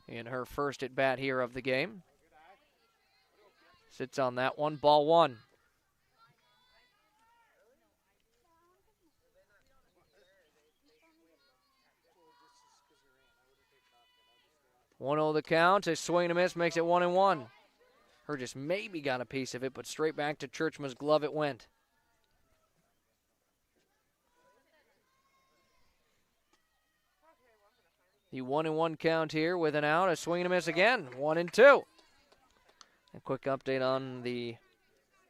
B: in her first at-bat here of the game. Sits on that one, ball 1. "1-0 the count, a swing and a miss makes it 1-1. Hergis maybe got a piece of it, but straight back to Churchman's glove it went. The 1-1 count here with an out, a swing and a miss again, 1-2. A quick update on the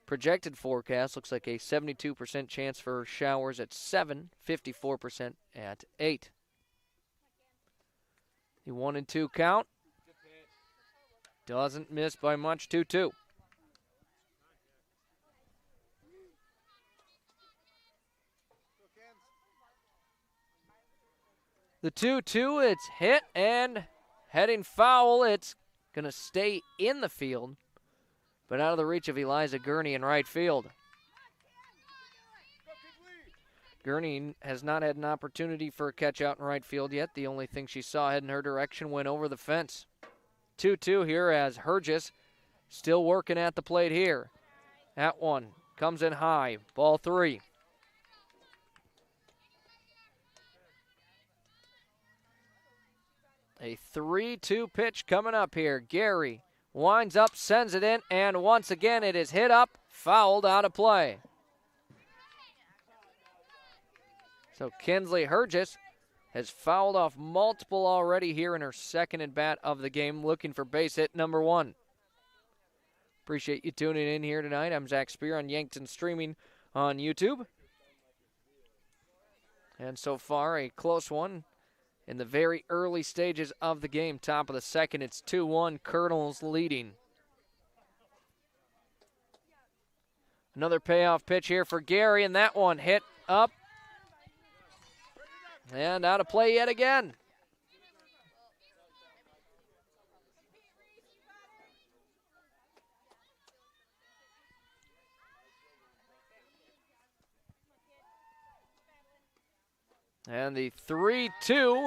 B: projected forecast looks like a 72% chance for showers at 7, 54% at 8. The 1-2 count. Doesn't miss by much, 2-2. The 2-2, it's hit and heading foul. It's going to stay in the field, but out of the reach of Eliza Gurney in right field. Gurney has not had an opportunity for a catch out in right field yet. The only thing she saw heading her direction went over the fence. 2-2 here as Hergis still working at the plate here. That one comes in high. Ball 3. A 3-2 pitch coming up here. Gary winds up, sends it in, and once again it is hit up, fouled out of play. So Kinsley Hergis has fouled off multiple already here in her second at bat of the game, looking for base hit number 1. Appreciate you tuning in here tonight. I'm Zach Spear on Yankton Streaming on YouTube. And so far, a close one in the very early stages of the game. Top of the second, it's 2-1, Kernels leading. Another payoff pitch here for Gary, and that one hit up and out of play yet again. And the 3-2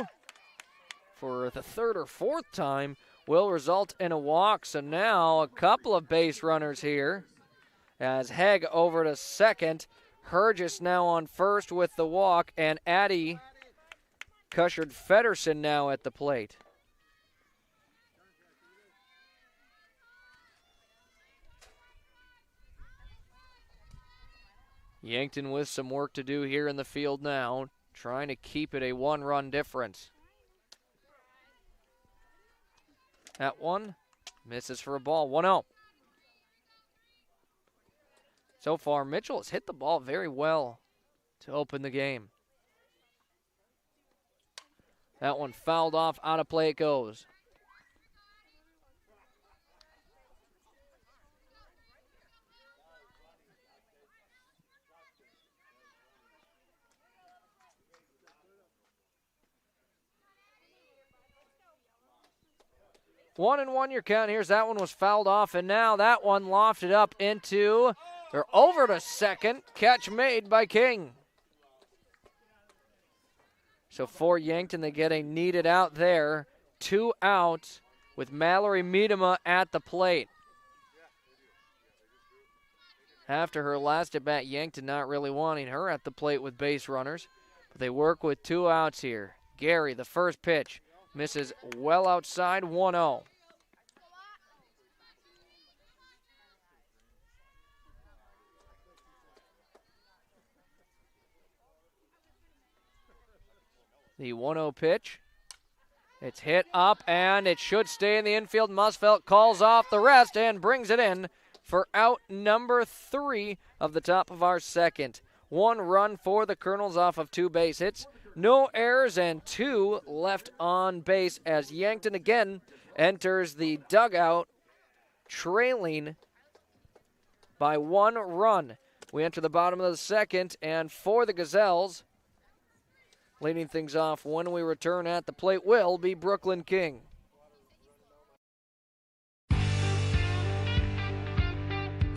B: for the third or fourth time will result in a walk. So now a couple of base runners here as Hegg over to second. Hergis now on first with the walk, and Addie Cushard-Feddersen now at the plate. Yankton with some work to do here in the field now, trying to keep it a one-run difference. That one misses for a ball, 1-0. So far, Mitchell has hit the ball very well to open the game. That one fouled off, out of play it goes. One and one your count. Here's that one was fouled off, and now that one lofted up into, or over to second. Catch made by King. So for Yankton, they get a needed out there. 2 outs with Mallory Miedema at the plate. After her last at bat, Yankton not really wanting her at the plate with base runners. But they work with 2 outs here. Gary, the first pitch, misses well outside, 1-0. The 1-0 pitch. It's hit up, and it should stay in the infield. Musfeldt calls off the rest and brings it in for out number 3 of the top of our second. 1 run for the Kernels off of 2 base hits. No errors and 2 left on base as Yankton again enters the dugout trailing by 1 run. We enter the bottom of the second, and for the Gazelles, leading things off when we return at the plate will be Brooklyn King.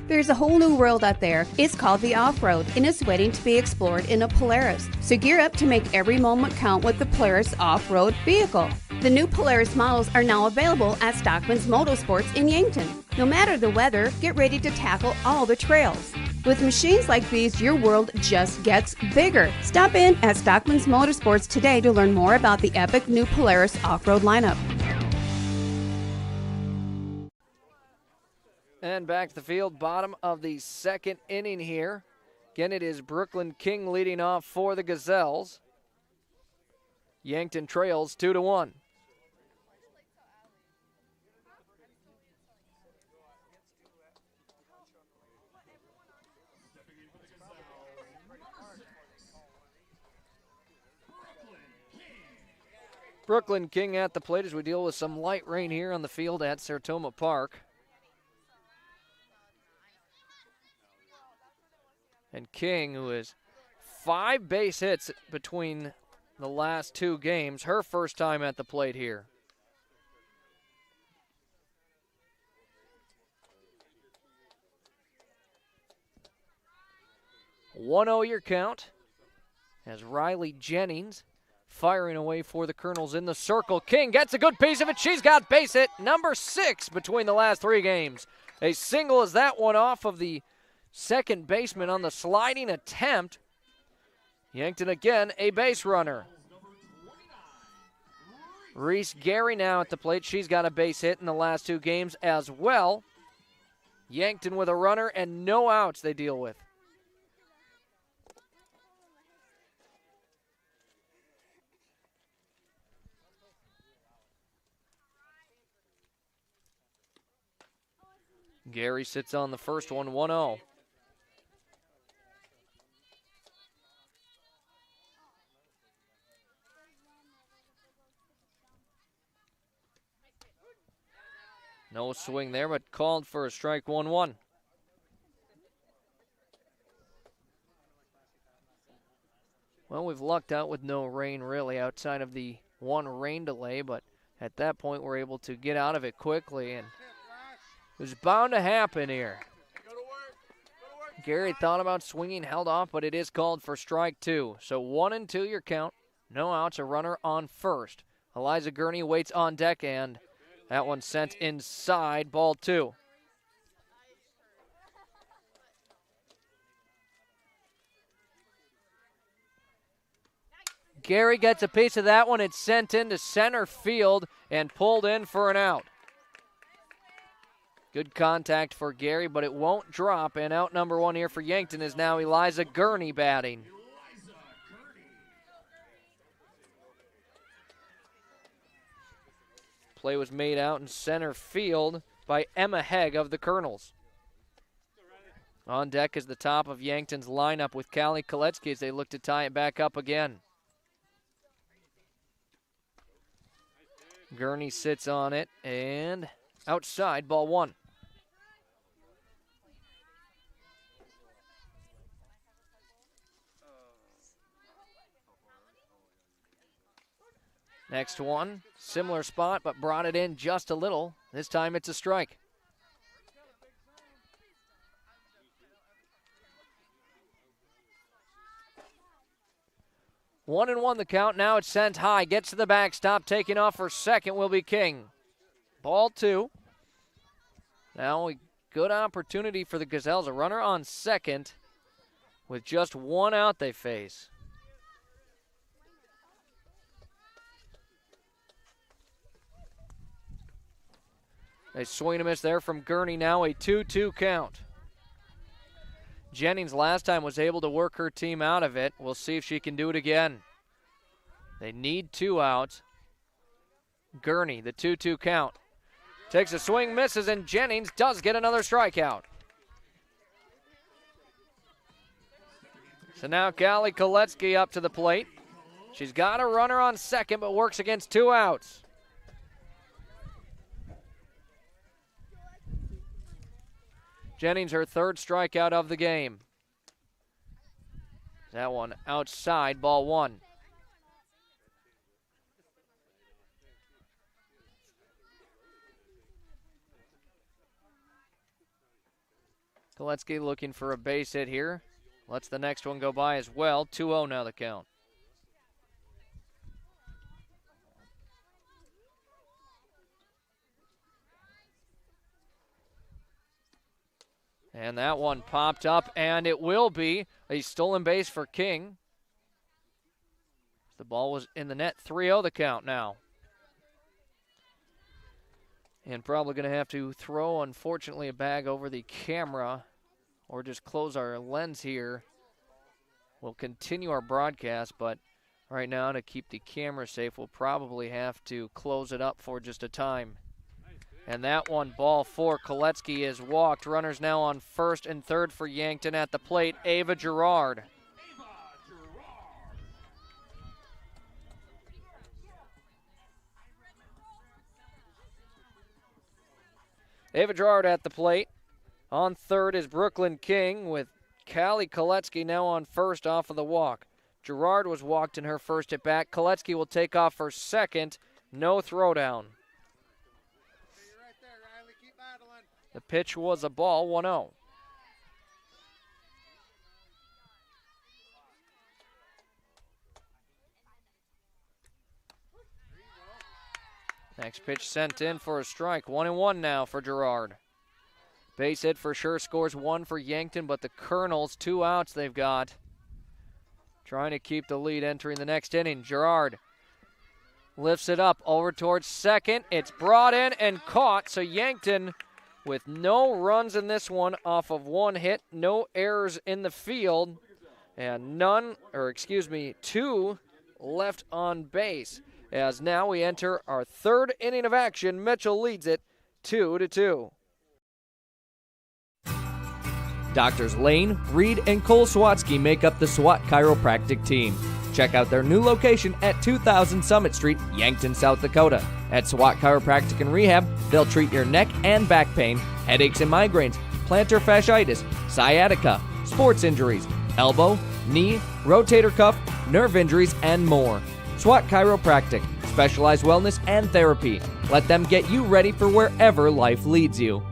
M: There's a whole new world out there. It's called the off-road, and it's waiting to be explored in a Polaris. So gear up to make every moment count with the Polaris off-road vehicle. The new Polaris models are now available at Stockman's Motorsports in Yankton. No matter the weather, get ready to tackle all the trails. With machines like these, your world just gets bigger. Stop in at Stockman's Motorsports today to learn more about the epic new Polaris off-road lineup.
B: And back to the field, bottom of the second inning here. Again, it is Brooklyn King leading off for the Gazelles. Yankton trails 2-1. Brooklyn King at the plate as we deal with some light rain here on the field at Sertoma Park. And King, who has 5 base hits between the last 2 games, her first time at the plate here. "1-0 your count as Riley Jennings firing away for the Kernels in the circle. King gets a good piece of it. She's got base hit number 6 between the last 3 games. A single is that one off of the second baseman on the sliding attempt. Yankton again, a base runner. Reese Gary now at the plate. She's got a base hit in the last 2 games as well. Yankton with a runner and no outs they deal with. Gary sits on the first one, 1-0. No swing there, but called for a strike, 1-1. Well, we've lucked out with no rain really outside of the 1 rain delay, but at that point we're able to get out of it quickly, and it was bound to happen here. Gary thought about swinging, held off, but it is called for strike 2. So 1-2 your count. No outs, a runner on first. Eliza Gurney waits on deck, and that one sent inside, ball 2. Gary gets a piece of that one. It's sent into center field and pulled in for an out. Good contact for Gary, but it won't drop, and out number 1 here for Yankton is now Eliza Gurney batting. Play was made out in center field by Emma Hegg of the Kernels. On deck is the top of Yankton's lineup with Callie Koletsky as they look to tie it back up again. Gurney sits on it, and outside, ball 1. Next one, similar spot, but brought it in just a little. This time it's a strike. One and one the count. Now it's sent high. Gets to the backstop. Taking off for second will be King. Ball 2. Now a good opportunity for the Gazelles. A runner on second with just 1 out they face. A swing and a miss there from Gurney. Now a 2-2 count. Jennings last time was able to work her team out of it. We'll see if she can do it again. They need 2 outs. Gurney, the 2-2 count. Takes a swing, misses, and Jennings does get another strikeout. So now Callie Koletsky up to the plate. She's got a runner on second, but works against 2 outs. Jennings, her 3rd strikeout of the game. That one outside, ball 1. Koletsky looking for a base hit here. Lets the next one go by as well. 2-0 now the count. And that one popped up, and it will be a stolen base for King. The ball was in the net. 3-0 the count now. And probably going to have to throw, unfortunately, a bag over the camera or just close our lens here. We'll continue our broadcast, but right now to keep the camera safe, we'll probably have to close it up for just a time. And that one, ball 4, Koletsky is walked. Runners now on first and third for Yankton at the plate, Ava Gerard. Ava Gerard at the plate. On third is Brooklyn King with Callie Koletsky now on first off of the walk. Gerard was walked in her first at bat. Koletsky will take off for second. No throwdown. The pitch was a ball, 1-0. Next pitch sent in for a strike. 1-1 now for Gerard. Base hit for sure, scores one for Yankton, but the Kernels, 2 outs they've got. Trying to keep the lead entering the next inning. Gerard lifts it up over towards second. It's brought in and caught, so Yankton with no runs in this one off of one hit, no errors in the field, and two left on base. As now we enter our third inning of action. Mitchell leads it 2-2. Doctors Lane, Reed, and Cole Swatsky make up the SWAT Chiropractic team. Check out their new location at 2000 Summit Street, Yankton, South Dakota. At SWAT Chiropractic and Rehab, they'll treat your neck and back pain, headaches and migraines, plantar fasciitis, sciatica, sports injuries, elbow, knee, rotator cuff, nerve injuries, and more. SWAT Chiropractic, specialized wellness and therapy. Let them get you ready for wherever life leads you.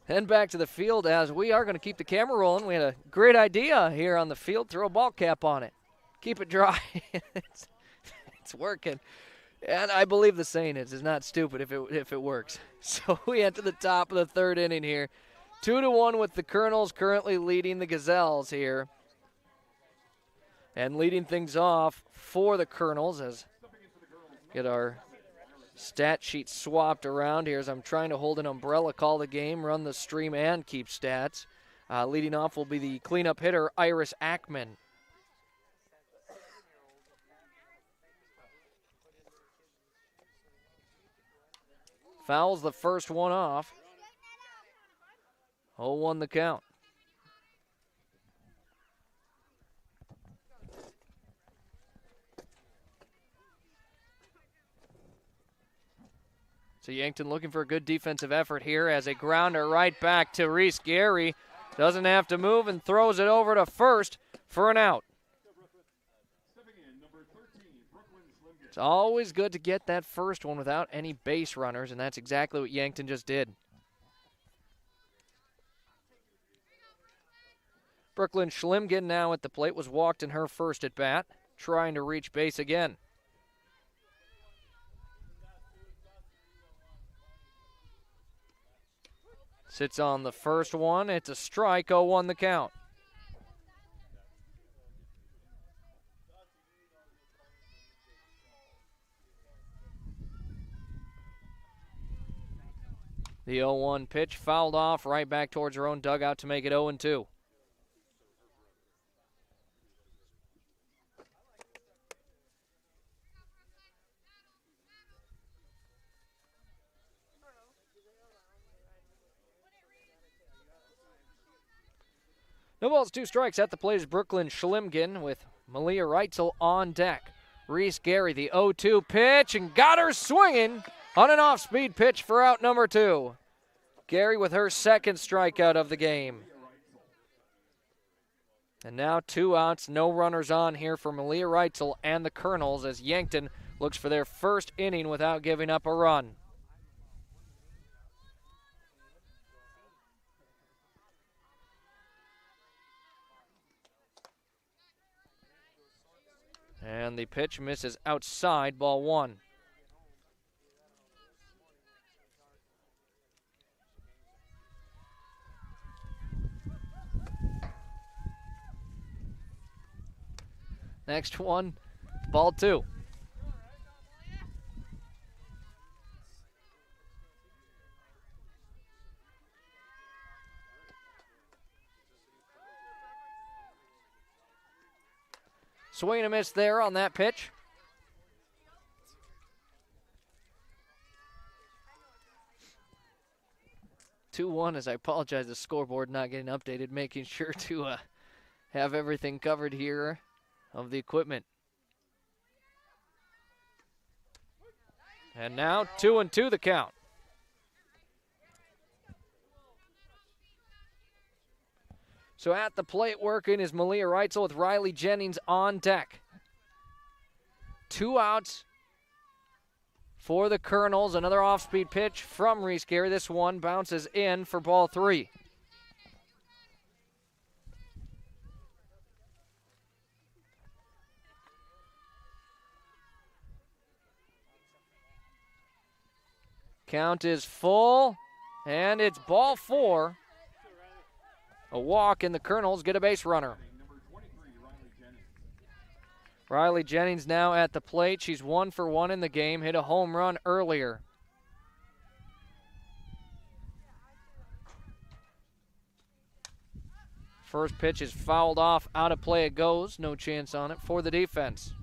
B: Head back to the field as we are going to keep the camera rolling. We had a great idea here on the field. Throw a ball cap on it. Keep it dry. It's working. And I believe the saying is, it's not stupid if it works. So we enter the top of the third inning here. 2-1 with the Kernels currently leading the Gazelles here. And leading things off for the Kernels as get our stat sheet swapped around here as I'm trying to hold an umbrella, call the game, run the stream, and keep stats. Leading off will be the cleanup hitter, Iris Ackman. Fouls the first one off. 0-1 the count. So Yankton looking for a good defensive effort here as a grounder right back to Reese Gary. Doesn't have to move and throws it over to first for an out. It's always good to get that first one without any base runners, and that's exactly what Yankton just did. Brooklyn Schlimgen now at the plate, was walked in her first at bat, trying to reach base again. Sits on the first one. It's a strike, 0-1 the count. The 0-1 pitch fouled off right back towards her own dugout to make it 0-2. No balls, 2 strikes. At the plate is Brooklyn Schlimgen with Malia Reitzel on deck. Reese Gary, the 0-2 pitch, and got her swinging on an off-speed pitch for out number 2. Gary with her second strikeout of the game. And now 2 outs, no runners on here for Malia Reitzel and the Kernels as Yankton looks for their first inning without giving up a run. And the pitch misses outside, ball 1. Next one, ball 2. Swing and a miss there on that pitch. (2-1) as I apologize, the scoreboard not getting updated, making sure to have everything covered here of the equipment. And now 2-2 the count. So at the plate working is Malia Reitzel with Riley Jennings on deck. 2 outs for the Kernels. Another off-speed pitch from Reese Gary. This one bounces in for ball 3. Count is full, and it's ball 4. A walk, and the Kernels get a base runner. Riley Jennings now at the plate. She's 1 for 1 in the game, hit a home run earlier. First pitch is fouled off, out of play it goes. No chance on it for the defense.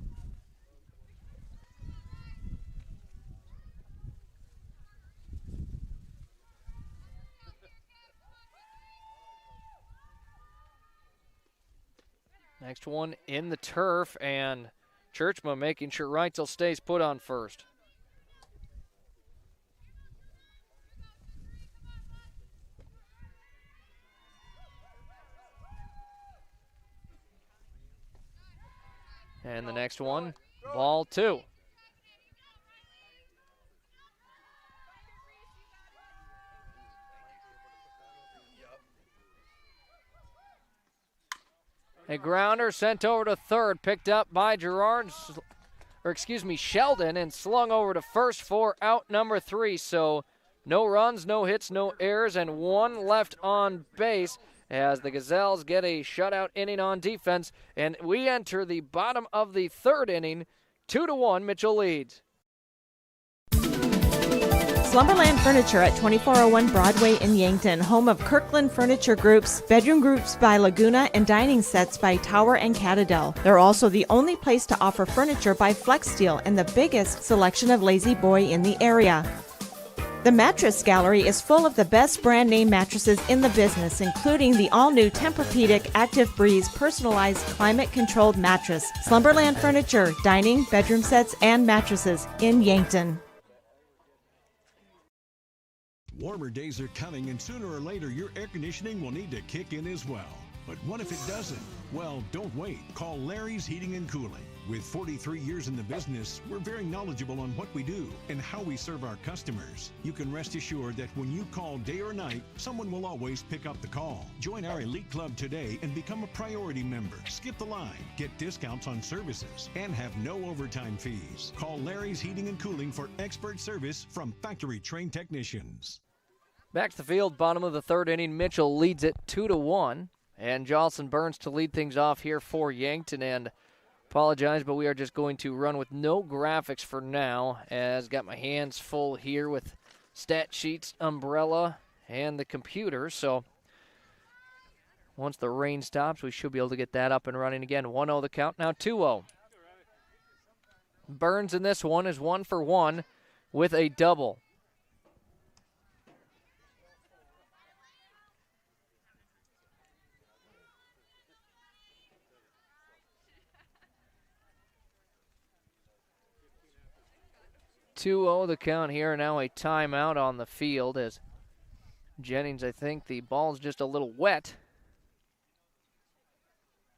B: Next one in the turf, and Churchma making sure Reitzel stays put on first. And the next one, ball 2. A grounder sent over to third, picked up by Sheldon, and slung over to first for out number 3. So no runs, no hits, no errors, and 1 left on base as the Gazelles get a shutout inning on defense. And we enter the bottom of the 3rd inning. 2-1, Mitchell leads.
E: Slumberland Furniture at 2401 Broadway in Yankton, home of Kirkland Furniture Group's, bedroom groups by Laguna, and dining sets by Tower and Catadel. They're also the only place to offer furniture by Flex Steel and the biggest selection of Lazy Boy in the area. The Mattress Gallery is full of the best brand name mattresses in the business, including the all-new Tempur-Pedic Active Breeze personalized climate-controlled mattress. Slumberland Furniture, dining, bedroom sets, and mattresses in Yankton.
C: Warmer days are coming, and sooner or later your air conditioning will need to kick in as well. But what if it doesn't? Well, don't wait. Call Larry's Heating and Cooling. With 43 years in the business, we're very knowledgeable on what we do and how we serve our customers. You can rest assured that when you call day or night, someone will always pick up the call. Join our elite club today and become a priority member. Skip the line, get discounts on services, and have no overtime fees. Call Larry's Heating and Cooling for expert service from factory-trained technicians.
B: Back to the field, bottom of the 3rd inning. Mitchell leads it 2-1. And Jocelyn Burns to lead things off here for Yankton. And apologize, but we are just going to run with no graphics for now, as got my hands full here with stat sheets, umbrella, and the computer. So once the rain stops, we should be able to get that up and running again. 1-0 the count, now 2-0. Burns in this one is 1 for 1 with a double. The count here. Now a timeout on the field as Jennings, I think the ball's just a little wet,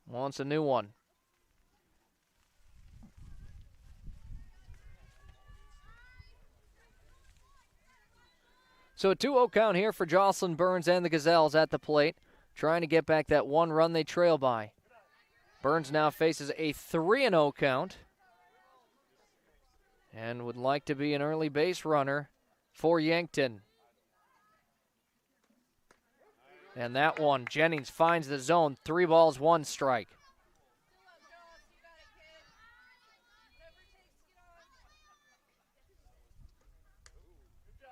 B: wants a new one. So a 2-0 count here for Jocelyn Burns and the Gazelles at the plate, trying to get back that 1 run they trail by. Burns now faces a 3-0 count and would like to be an early base runner for Yankton. And that one, Jennings finds the zone. 3 balls, 1 strike.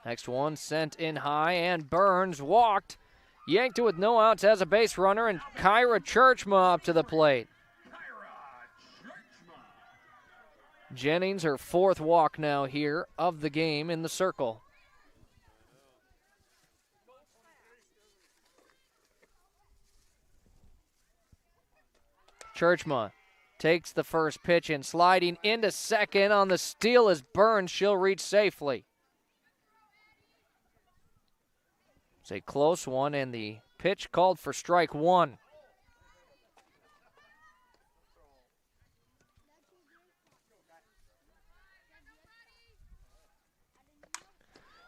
B: Next one sent in high, and Burns walked. Yankton with no outs as a base runner, and Kyra Churchma up to the plate. Jennings, her 4th walk now here of the game in the circle. Churchma takes the first pitch and sliding into second on the steal is Burns. She'll reach safely. It's a close one, and the pitch called for strike 1.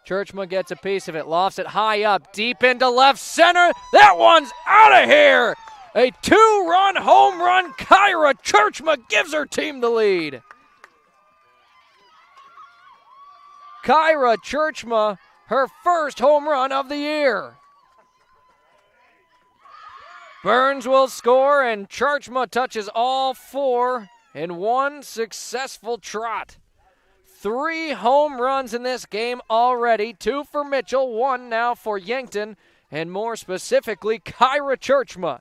B: Churchma gets a piece of it, lofts it high up, deep into left center. That one's out of here. A 2-run home run. Kyra Churchma gives her team the lead. Kyra Churchma, her first home run of the year. Burns will score, and Churchma touches all 4 in one successful trot. 3 home runs in this game already, 2 for Mitchell, 1 now for Yankton, and more specifically, Kyra Churchma.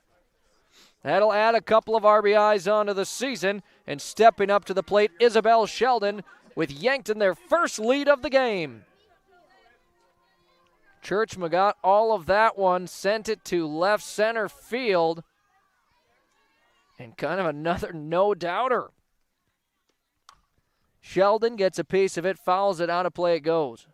B: That'll add a couple of RBIs onto the season, and stepping up to the plate, Isabel Sheldon, with Yankton their first lead of the game. Churchma got all of that one, sent it to left center field, and kind of another no-doubter. Sheldon gets a piece of it, fouls it, out of play it goes.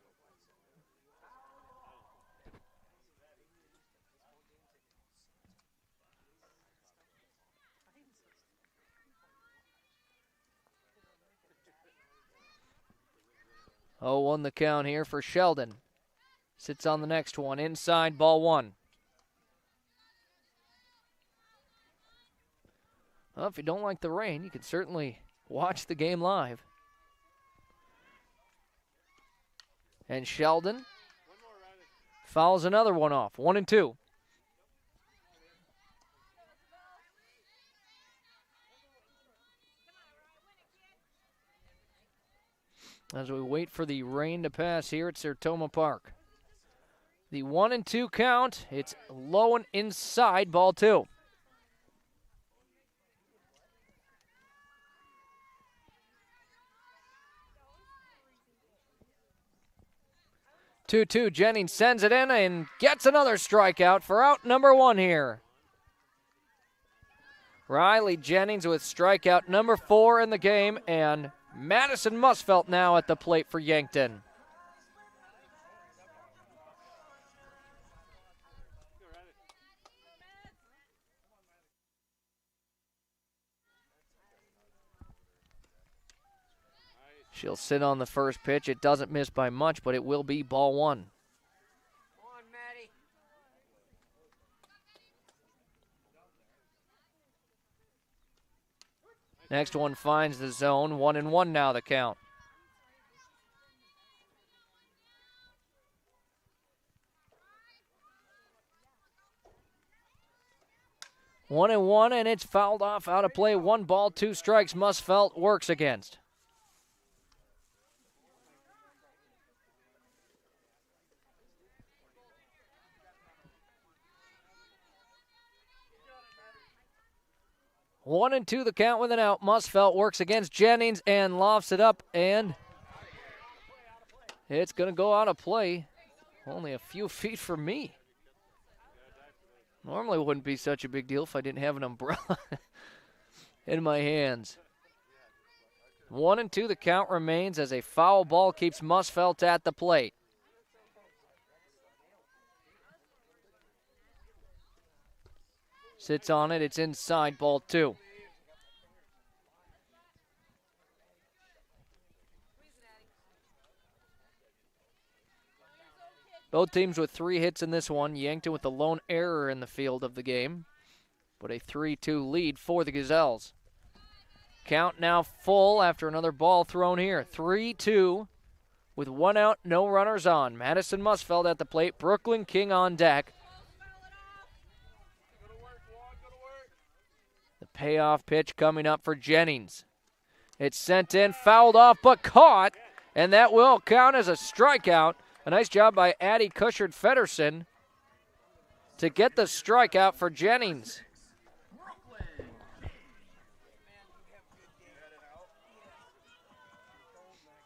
B: Oh, 1 the count here for Sheldon. Sits on the next one, inside, ball 1. Well, if you don't like the rain, you can certainly watch the game live. And Sheldon fouls another one off, 1-2. As we wait for the rain to pass here at Sertoma Park. The 1-2 count, it's low and inside, ball 2. Two. Jennings sends it in and gets another strikeout for out number 1 here. Riley Jennings with strikeout number 4 in the game, and Madison Musfelt now at the plate for Yankton. She'll sit on the first pitch. It doesn't miss by much, but it will be ball 1. Next one finds the zone. 1-1 now the count. One and it's fouled off, out of play. 1 ball, 2 strikes. Musfelt works against. One and two the count with an out. Musfelt works against Jennings and lofts it up, and it's going to go out of play. Only a few feet from me. Normally it wouldn't be such a big deal if I didn't have an umbrella in my hands. 1 and 2 the count remains as a foul ball keeps Musfelt at the plate. Sits on it, it's inside, ball 2. Both teams with 3 hits in this one. Yankton with the lone error in the field of the game, but a 3-2 lead for the Gazelles. Count now full after another ball thrown here. 3-2 with 1 out, no runners on. Madison Musfelt at the plate, Brooklyn King on deck. The payoff pitch coming up for Jennings. It's sent in, fouled off, but caught, and that will count as a strikeout. A nice job by Addie Cushard-Feddersen to get the strikeout for Jennings.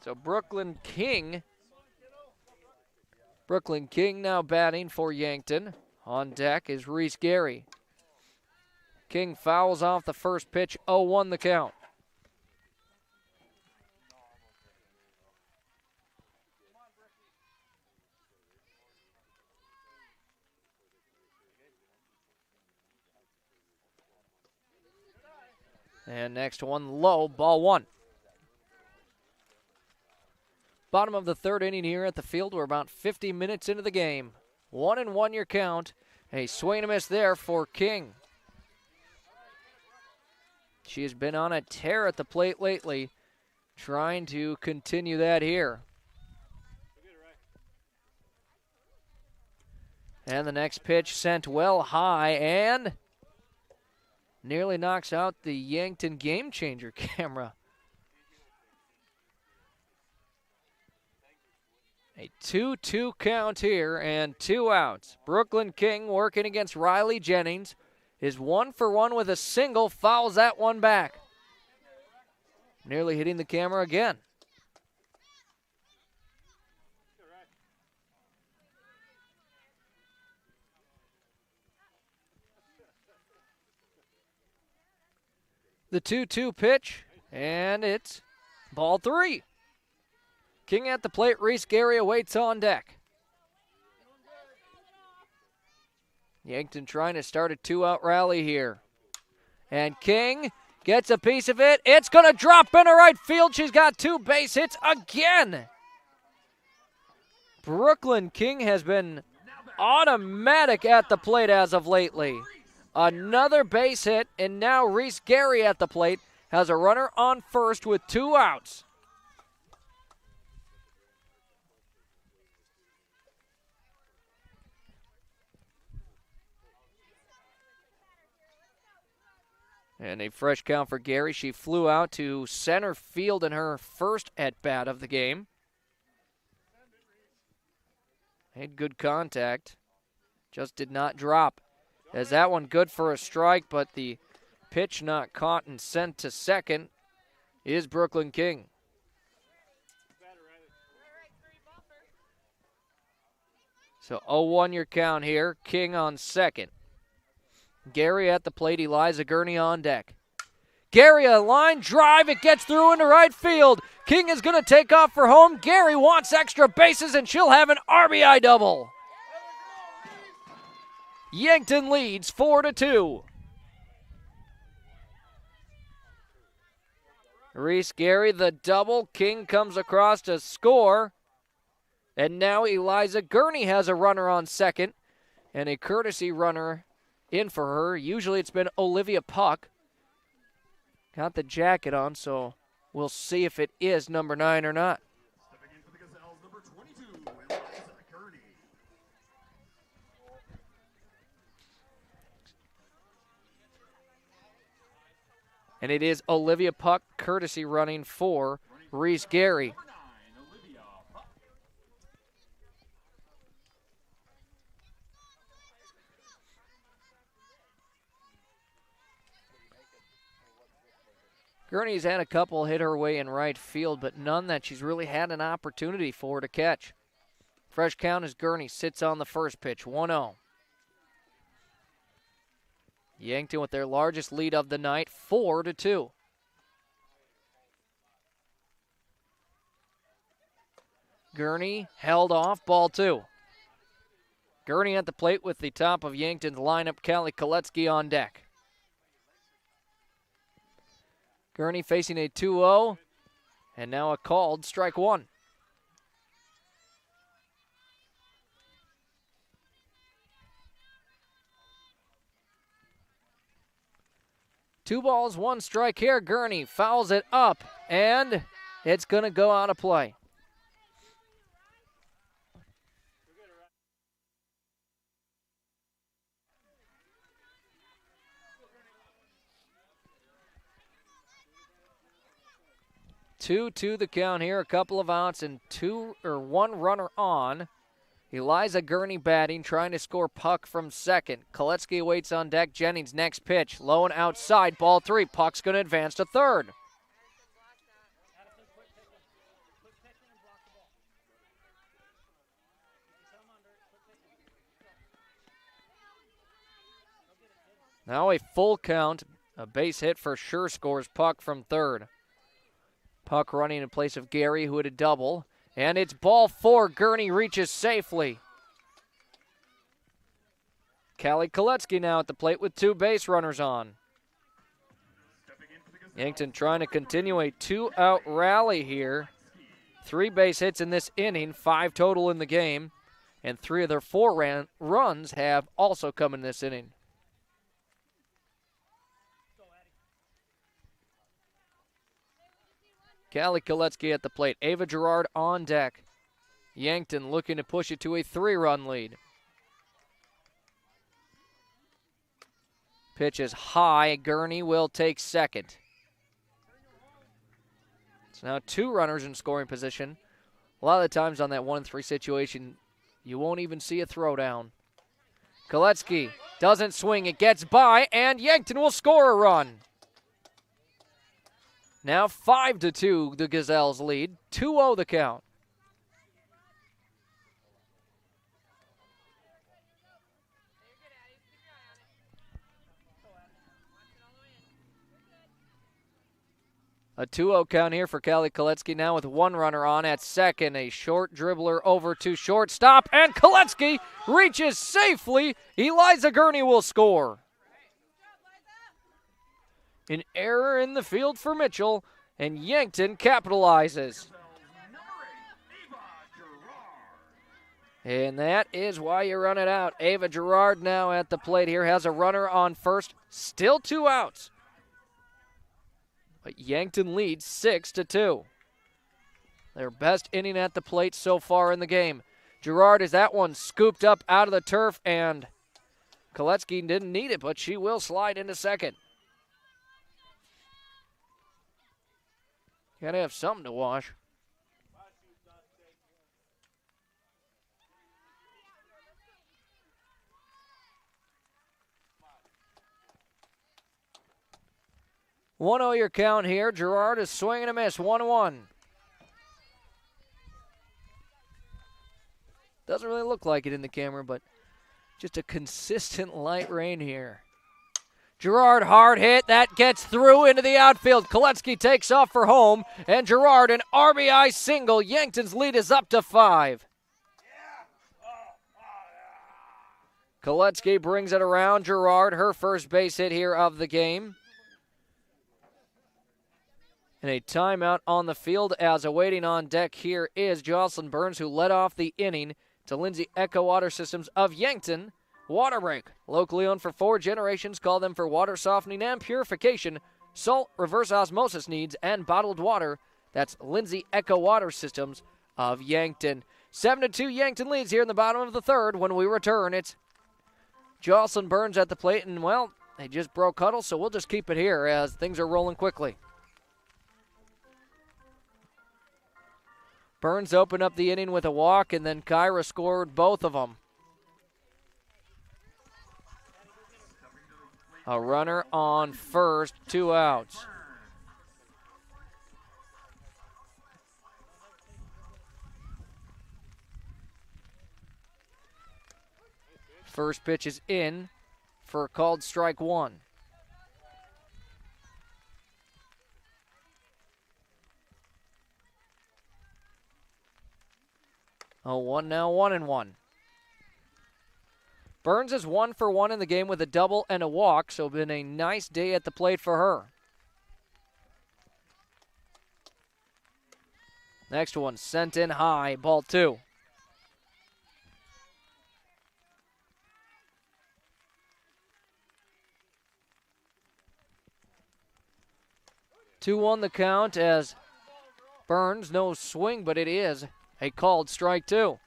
B: So Brooklyn King now batting for Yankton. On deck is Reese Gary. King fouls off the first pitch, 0-1 the count. And next one low, ball 1. Bottom of the third inning here at the field. We're about 50 minutes into the game. 1-1 your count. A swing and a miss there for King. She has been on a tear at the plate lately, trying to continue that here. And the next pitch sent well high and nearly knocks out the Yankton Game Changer camera. A 2-2 count here and 2 outs. Brooklyn King working against Riley Jennings is 1 for 1 with a single, fouls that one back. Nearly hitting the camera again. The 2-2 pitch, and it's ball 3. King at the plate, Reese Gary awaits on deck. Yankton trying to start a 2-out rally here. And King gets a piece of it. It's going to drop into right field. She's got 2 base hits again. Brooklyn King has been automatic at the plate as of lately. Another base hit, and now Reese Gary at the plate has a runner on first with 2 outs. And a fresh count for Gary. She flew out to center field in her first at-bat of the game. Made good contact. Just did not drop. As that one good for a strike, but the pitch not caught and sent to second is Brooklyn King. So 0-1 your count here. King on second. Gary at the plate, Eliza Gurney on deck. Gary, a line drive, it gets through into right field. King is going to take off for home. Gary wants extra bases, and she'll have an RBI double. Yankton leads 4-2. Reese Gary, the double. King comes across to score. And now Eliza Gurney has a runner on second, and a courtesy runner in for her. Usually it's been Olivia Puck. Got the jacket on, so we'll see if it is number 9 or not. And it is Olivia Puck, courtesy running for Reese Gary. Gurney's had a couple hit her way in right field, but none that she's really had an opportunity for to catch. Fresh count as Gurney sits on the first pitch, 1-0. Yankton with their largest lead of the night, 4-2. Gurney held off, ball 2. Gurney at the plate with the top of Yankton's lineup, Callie Koletsky on deck. Gurney facing a 2-0, and now a called strike 1. Two balls, 1 strike here. Gurney fouls it up, and it's going to go out of play. Two to the count here, a couple of outs and 1 runner on. Eliza Gurney batting, trying to score Puck from second. Koletsky waits on deck. Jennings next pitch, low and outside, ball 3. Puck's going to advance to third. Now a full count, a base hit for sure scores Puck from third. Puck running in place of Gary, who had a double. And it's ball 4. Gurney reaches safely. Callie Koletsky now at the plate with 2 base runners on. Yankton trying to continue a 2-out rally here. 3 base hits in this inning, 5 total in the game, and 3 of their 4 runs have also come in this inning. Callie Koletsky at the plate. Ava Gerard on deck. Yankton looking to push it to a 3-run lead. Pitch is high. Gurney will take second. It's now 2 runners in scoring position. A lot of the times on that 1-3 situation, you won't even see a throwdown. Koletsky doesn't swing. It gets by, and Yankton will score a run. Now 5-2, the Gazelles lead. 2-0 the count. A 2-0 count here for Callie Koletsky now with 1 runner on at second. A short dribbler over to shortstop, and Koletsky reaches safely. Eliza Gurney will score. An error in the field for Mitchell, and Yankton capitalizes. And that is why you run it out. Ava Gerard now at the plate here has a runner on first. Still 2 outs. But Yankton leads 6-2. Their best inning at the plate so far in the game. Gerard is that one scooped up out of the turf, and Koletsky didn't need it, but she will slide into second. Gotta have something to wash. One 0 your count here. Gerard is swinging a miss. 1-1. Doesn't really look like it in the camera, but just a consistent light rain here. Gerard, hard hit. That gets through into the outfield. Koletsky takes off for home, and Gerard an RBI single. Yankton's lead is up to 5. Koletsky brings it around. Gerard, her first base hit here of the game. And a timeout on the field as awaiting on deck here is Jocelyn Burns, who led off the inning to Lindsay Echo Water Systems of Yankton. Water Break, locally owned for 4 generations. Call them for water softening and purification, salt, reverse osmosis needs, and bottled water. That's Lindsay Echo Water Systems of Yankton. 7-2 Yankton leads here in the bottom of the third. When we return, it's Jocelyn Burns at the plate, and, well, they just broke huddle, so we'll just keep it here as things are rolling quickly. Burns opened up the inning with a walk, and then Kyra scored both of them. A runner on first, 2 outs. First pitch is in for a called strike 1. Oh, 1 now, 1-1. Burns is 1 for 1 in the game with a double and a walk, so been a nice day at the plate for her. Next one sent in high, ball 2. Two on the count as Burns, no swing, but it is a called strike 2.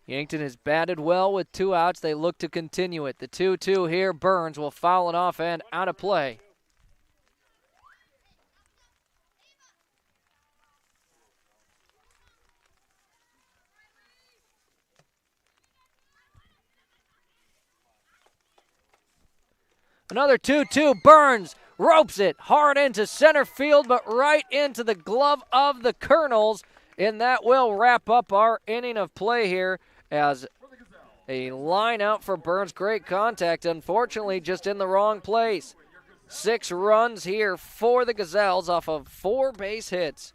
B: Yankton has batted well with 2 outs. They look to continue it. The 2-2 here. Burns will foul it off and out of play. Another 2-2. Burns ropes it hard into center field, but right into the glove of the Kernels. And that will wrap up our inning of play here as a line out for Burns. Great contact, unfortunately just in the wrong place. 6 runs here for the Gazelles off of 4 base hits.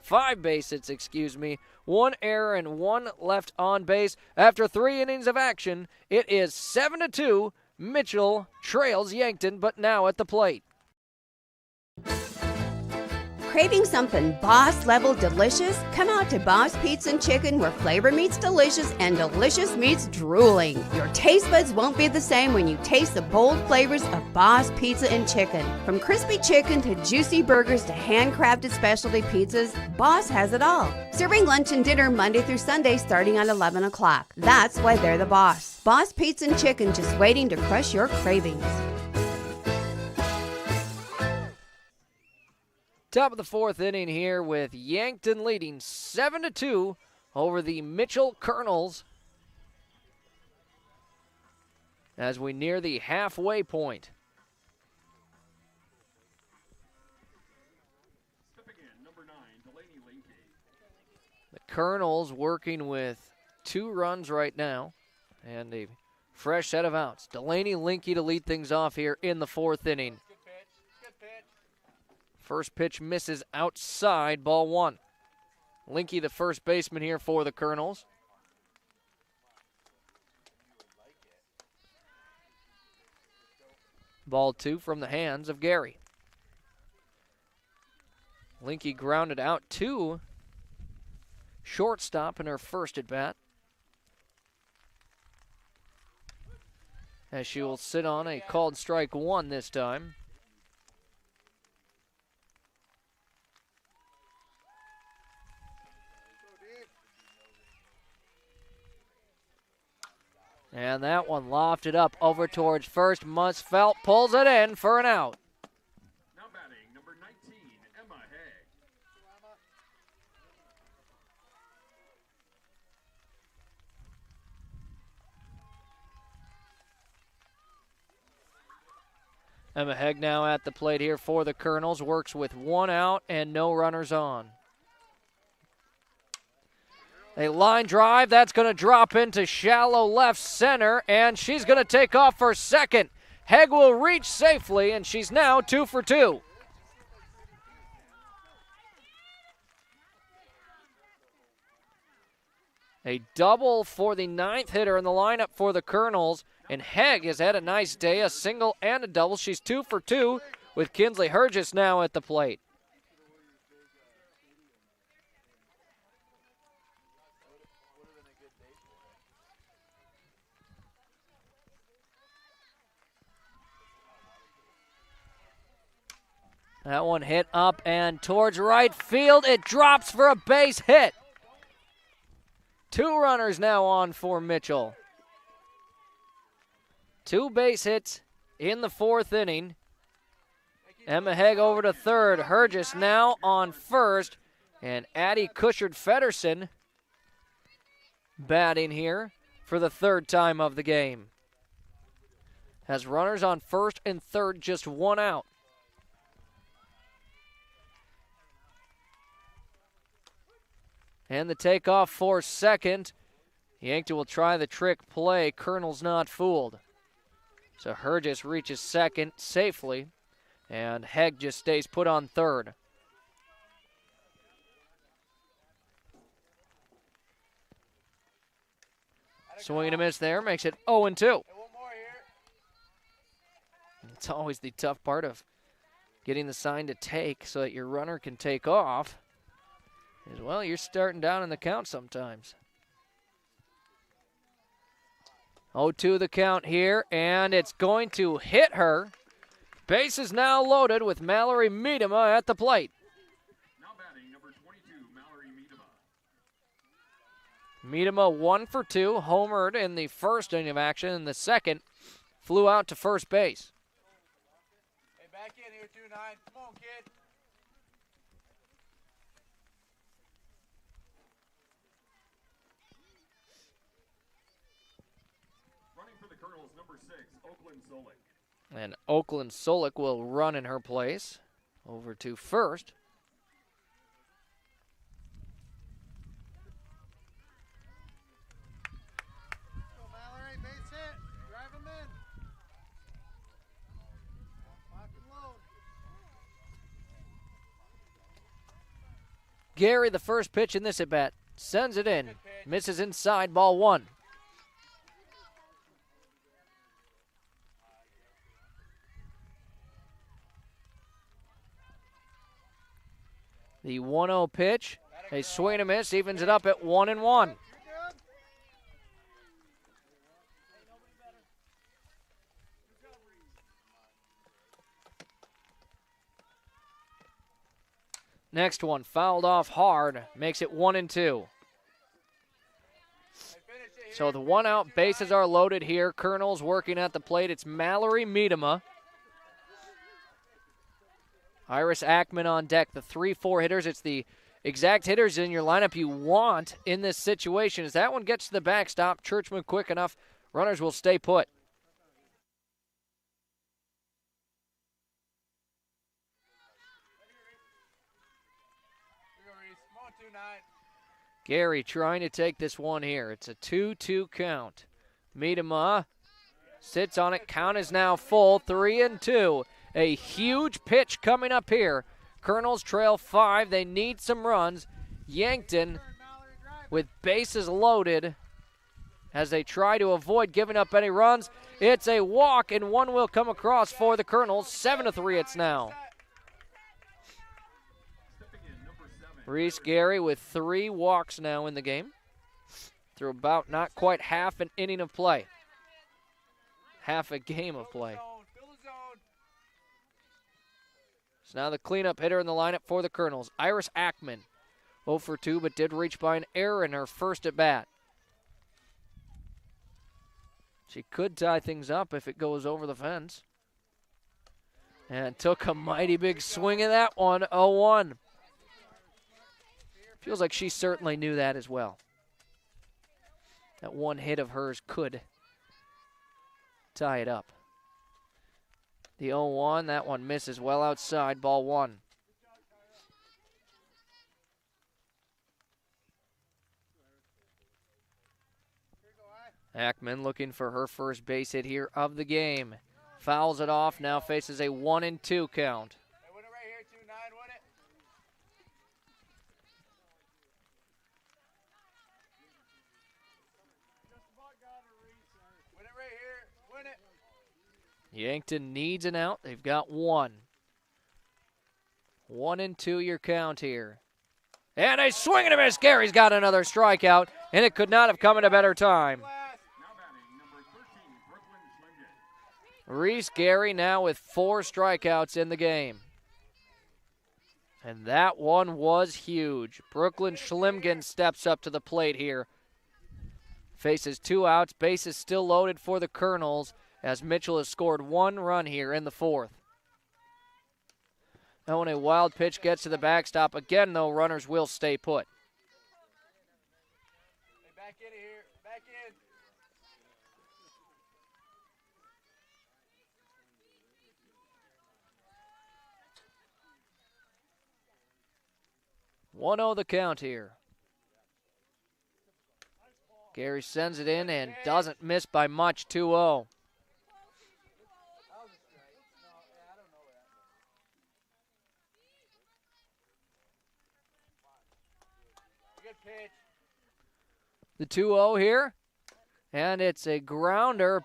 B: 5 base hits, excuse me. 1 error and 1 left on base. After 3 innings of action, it is 7-2. Mitchell trails Yankton, but now at the plate.
M: Craving something boss-level delicious? Come out to Boss Pizza and Chicken, where flavor meets delicious and delicious meets drooling. Your taste buds won't be the same when you taste the bold flavors of Boss Pizza and Chicken. From crispy chicken to juicy burgers to handcrafted specialty pizzas, Boss has it all. Serving lunch and dinner Monday through Sunday starting at 11 o'clock. That's why they're the boss. Boss Pizza and Chicken, just waiting to crush your cravings.
B: Top of the fourth inning here with Yankton leading 7-2 over the Mitchell Kernels as we near the halfway point. The Kernels working with 2 runs right now and a fresh set of outs. Delaney Linky to lead things off here in the fourth inning. First pitch misses outside, ball 1. Linky, the first baseman here for the Kernels. Ball 2 from the hands of Gary. Linky grounded out to shortstop in her first at bat, as she will sit on a called strike 1 this time. And that one lofted up over towards first. Musfeldt pulls it in for an out.
D: Now batting, number 19, Emma Haig.
B: Emma Haig now at the plate here for the Kernels. Works with 1 out and no runners on. A line drive, that's going to drop into shallow left center, and she's going to take off for second. Haig will reach safely, and she's now 2 for 2. A double for the 9th hitter in the lineup for the Kernels, and Haig has had a nice day, a single and a double. She's 2 for 2 with Kinsley Hergis now at the plate. That one hit up and towards right field. It drops for a base hit. 2 runners now on for Mitchell. 2 base hits in the 4th inning. Emma Haig over to third. Hergis now on first. And Addie Cushard-Feddersen batting here for the 3rd time of the game. Has runners on first and third, just 1 out. And the takeoff for second. Yankton will try the trick play. Kernels not fooled. So Hergis reaches second safely, and Haig just stays put on third. Swing and a miss there, makes it 0-2. It's always the tough part of getting the sign to take so that your runner can take off. As well, you're starting down in the count sometimes. 0-2 the count here, and it's going to hit her. Base is now loaded with Mallory Miedema at the plate.
D: Now batting, number 22, Mallory Miedema.
B: Miedema 1 for 2, homered in the first inning of action, and the second flew out to first base.
D: Hey, back in here, 2-9. Come on, kid. Number 6, Oakland Solik.
B: And Oakland Solik will run in her place over to first.
D: Go, Mallory, base hit. Drive him in. Lock and load.
B: Gary, the first pitch in this at bat, sends it in. Misses inside, ball 1. The 1-0 pitch, a swing and a miss, evens it up at 1-1. Next one fouled off hard, makes it 1-2. So the 1 out, bases are loaded here. Kernels working at the plate. It's Mallory Miedema. Iris Ackman on deck, the 3-4 hitters. It's the exact hitters in your lineup you want in this situation. As that one gets to the backstop, Churchman quick enough, runners will stay put. Gary trying to take this one here. It's a 2-2 count. Miedema sits on it. Count is now full, 3-2. A huge pitch coming up here. Kernels trail 5. They need some runs. Yankton with bases loaded as they try to avoid giving up any runs. It's a walk, and one will come across for the Kernels. 7-3 it's now. Reese Gary with 3 walks now in the game through about not quite half an inning of play. Half a game of play. So now the cleanup hitter in the lineup for the Kernels, Iris Ackman. 0 for 2, but did reach by an error in her first at bat. She could tie things up if it goes over the fence. And took a mighty big swing at that one, 0-1. Feels like she certainly knew that as well. That one hit of hers could tie it up. The 0-1, that one misses well outside, ball 1. Ackman looking for her first base hit here of the game. Fouls it off, now faces a 1-2 count. Yankton needs an out. They've got 1. 1-2 your count here. And a swing and a miss. Gary's got another strikeout, and it could not have come at a better time. Reese Gary now with 4 strikeouts in the game. And that one was huge. Brooklyn Schlimgen steps up to the plate here. Faces 2 outs. Bases still loaded for the Kernels, as Mitchell has scored 1 run here in the 4th. Now when a wild pitch gets to the backstop, again, though, runners will stay put.
F: Hey, back in here. Back in.
B: 1-0 the count here. Gary sends it in and doesn't miss by much, 2-0. The 2-0 here, and it's a grounder.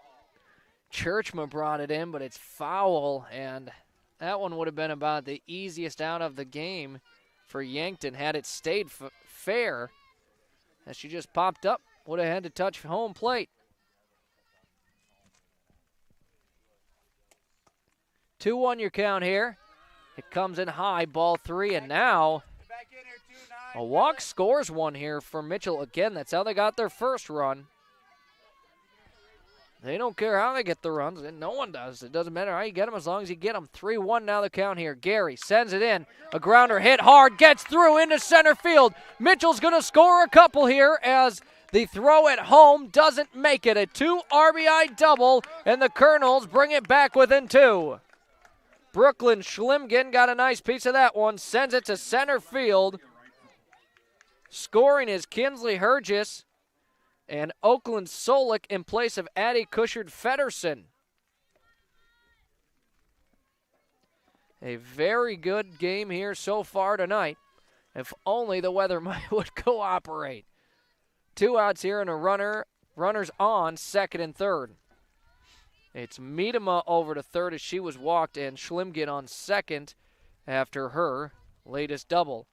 B: Churchman brought it in, but it's foul, and that one would have been about the easiest out of the game for Yankton had it stayed fair. As she just popped up, would have had to touch home plate. 2-1 your count here. It comes in high, ball 3, and now a walk scores one here for Mitchell. Again, that's how they got their first run. They don't care how they get the runs, and no one does. It doesn't matter how you get them as long as you get them. 3-1 now the count here. Gary sends it in. A grounder hit hard, gets through into center field. Mitchell's going to score a couple here as the throw at home doesn't make it. A 2 RBI double, and the Kernels bring it back within 2. Brooklyn Schlimgen got a nice piece of that one, sends it to center field. Scoring is Kinsley Hergis and Oakland Solik in place of Addie Cushard-Feddersen. A very good game here so far tonight. If only the weather would cooperate. 2 outs here and a runners on second and third. It's Miedema over to third as she was walked, and Schlimgen on second after her latest double.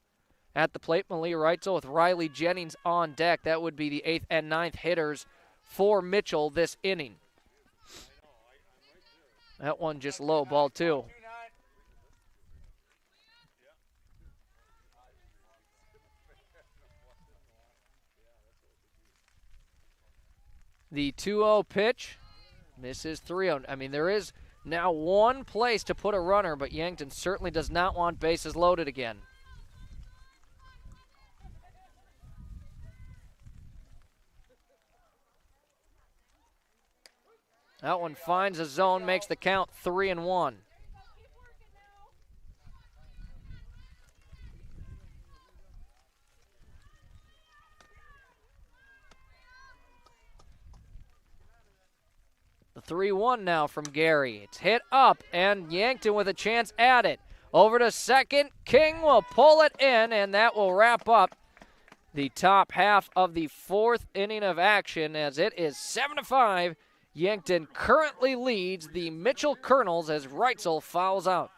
B: at the plate. Malia Reitzel with Riley Jennings on deck. That would be the 8th and 9th hitters for Mitchell this inning. That one just low, ball 2. The 2-0 pitch misses 3-0. I mean, there is now one place to put a runner, but Yankton certainly does not want bases loaded again. That one finds a zone, makes the count 3-1. The 3-1 now from Gary. It's hit up, and Yankton with a chance at it. Over to second. King will pull it in, and that will wrap up the top half of the 4th inning of action, as it is 7-5. Yankton currently leads the Mitchell Kernels as Reitzel fouls out.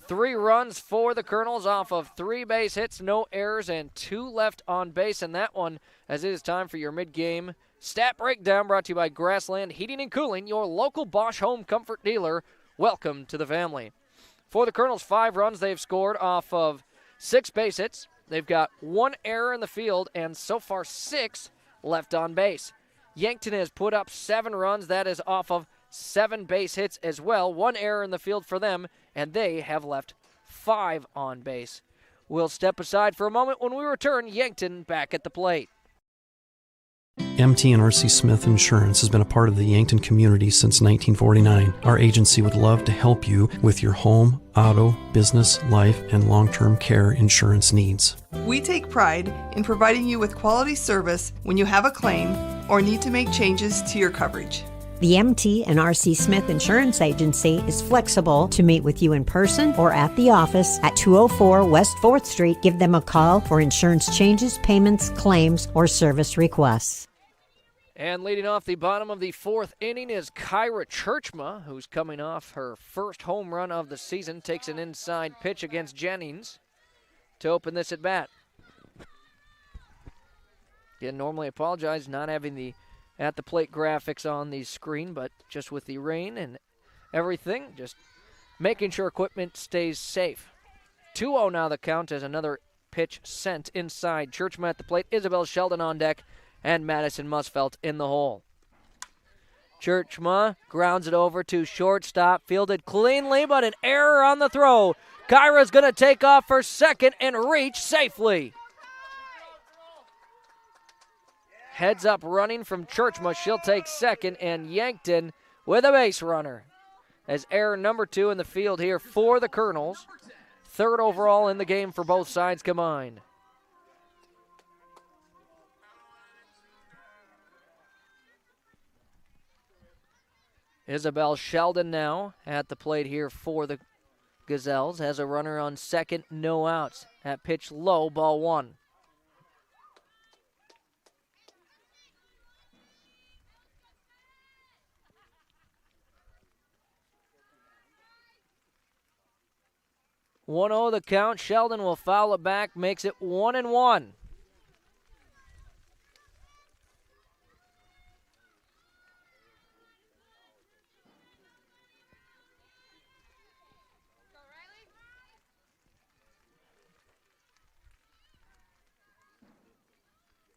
B: 3 runs for the Kernels off of 3 base hits, no errors, and 2 left on base. And that one, as it is time for your mid-game stat breakdown, brought to you by Grassland Heating and Cooling, your local Bosch home comfort dealer. Welcome to the family. For the Kernels, 5 runs they've scored off of 6 base hits. They've got 1 error in the field and so far 6 left on base. Yankton has put up 7 runs. That is off of 7 base hits as well. 1 error in the field for them, and they have left 5 on base. We'll step aside for a moment. When we return, Yankton back at the plate.
H: MT and RC Smith Insurance has been a part of the Yankton community since 1949. Our agency would love to help you with your home, auto, business, life, and long-term care insurance needs.
V: We take pride in providing you with quality service when you have a claim or need to make changes to your coverage.
G: The MT and RC Smith Insurance Agency is flexible to meet with you in person or at the office at 204 West 4th Street. Give them a call for insurance changes, payments, claims, or service requests.
B: And leading off the bottom of the 4th inning is Kyra Churchma, who's coming off her first home run of the season. Takes an inside pitch against Jennings to open this at bat. Again, normally apologize not having the at the plate graphics on the screen, but just with the rain and everything, just making sure equipment stays safe. 2-0 now the count as another pitch sent inside. Churchma at the plate, Isabel Sheldon on deck, and Madison Musfelt in the hole. Churchma grounds it over to shortstop, fielded cleanly, but an error on the throw. Kyra's going to take off for second and reach safely. Heads up running from Churchma. She'll take second, and Yankton with a base runner as error number 2 in the field here for the Kernels. 3rd overall in the game for both sides combined. Isabel Sheldon now at the plate here for the Gazelles. Has a runner on second, no outs. That pitch low, ball 1. One-0 the count. Sheldon will foul it back, makes it 1-1.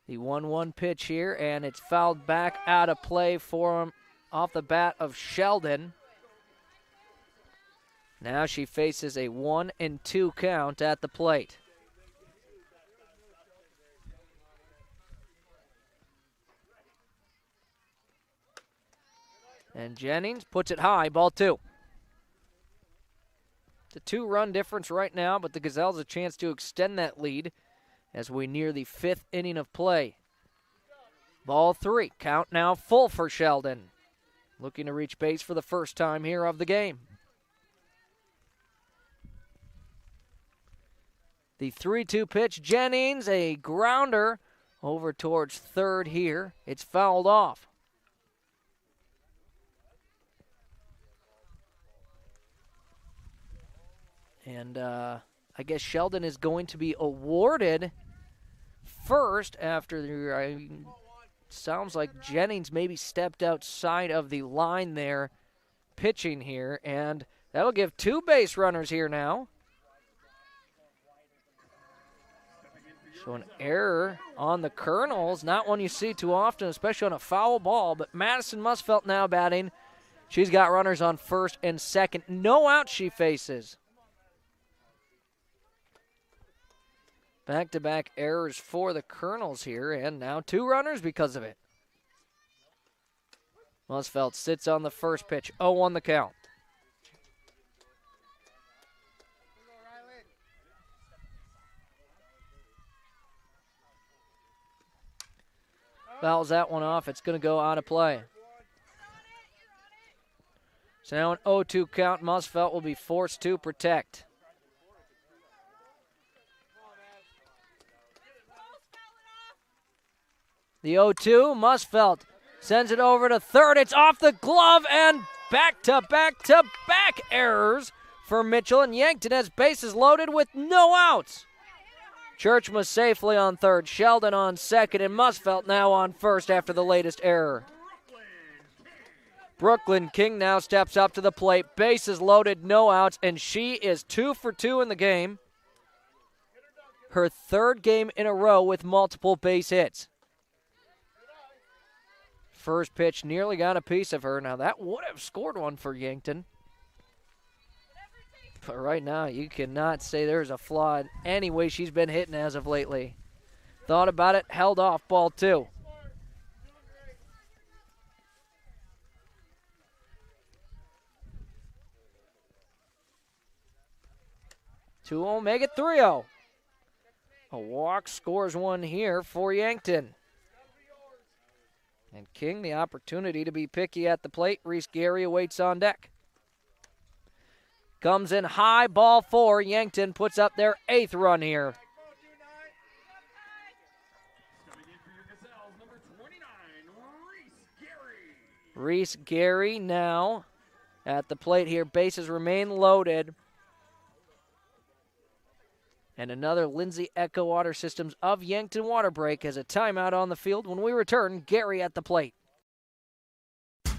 B: The 1-1 pitch here, and it's fouled back out of play for him off the bat of Sheldon. Now she faces a 1-2 count at the plate. And Jennings puts it high, ball 2. It's a 2-run difference right now, but the Gazelles a chance to extend that lead as we near the 5th inning of play. Ball 3, count now full for Sheldon. Looking to reach base for the first time here of the game. The 3-2 pitch, Jennings, a grounder over towards third here. It's fouled off. And I guess Sheldon is going to be awarded first after the, sounds like Jennings maybe stepped outside of the line there pitching here, and that'll give 2 base runners here now. So an error on the Kernels, not one you see too often, especially on a foul ball, but Madison Musfelt now batting. She's got runners on first and second. No out she faces. Back-to-back errors for the Kernels here, and now 2 runners because of it. Musfelt sits on the first pitch, 0-1 the count. Fouls that one off. It's going to go out of play. So now an 0-2 count. Musfelt will be forced to protect. The 0-2, Musfelt sends it over to third. It's off the glove and back-to-back-to-back errors for Mitchell. And Yankton has bases loaded with no outs. Churchma safely on third, Sheldon on second, and Musfelt now on first after the latest error. Brooklyn King now steps up to the plate. Bases loaded, no outs, and she is 2 for 2 in the game. Her 3rd game in a row with multiple base hits. First pitch nearly got a piece of her. Now that would have scored one for Yankton. But right now, you cannot say there's a flaw in any way she's been hitting as of lately. Thought about it, held off, ball 2. Two make it 3-0. A walk scores one here for Yankton. And King, the opportunity to be picky at the plate. Reese Gary awaits on deck. Comes in high, ball 4. Yankton puts up their 8th run here. Reese Gary now at the plate here. Bases remain loaded. And another Lindsay Echo Water Systems of Yankton water break has a timeout on the field. When we return, Gary at the plate.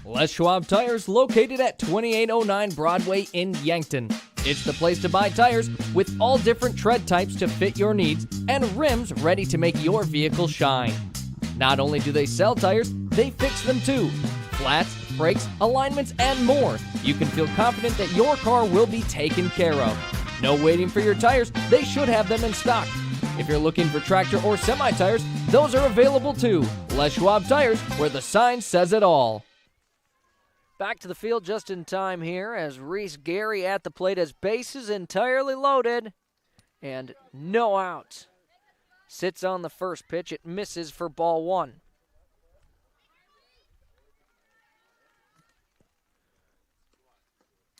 B: Les Schwab Tires, located at 2809 Broadway in Yankton. It's the place to buy tires with all different tread types to fit your needs and rims ready to make your vehicle shine. Not only do they sell tires, they fix them too. Flats, brakes, alignments, and more. You can feel confident that your car will be taken care of. No waiting for your tires, they should have them in stock. If you're looking for tractor or semi-tires, those are available too. Les Schwab Tires, where the sign says it all. Back to the field just in time here as Reese Gary at the plate as bases entirely loaded and no outs. Sits on the first pitch. It misses for ball 1.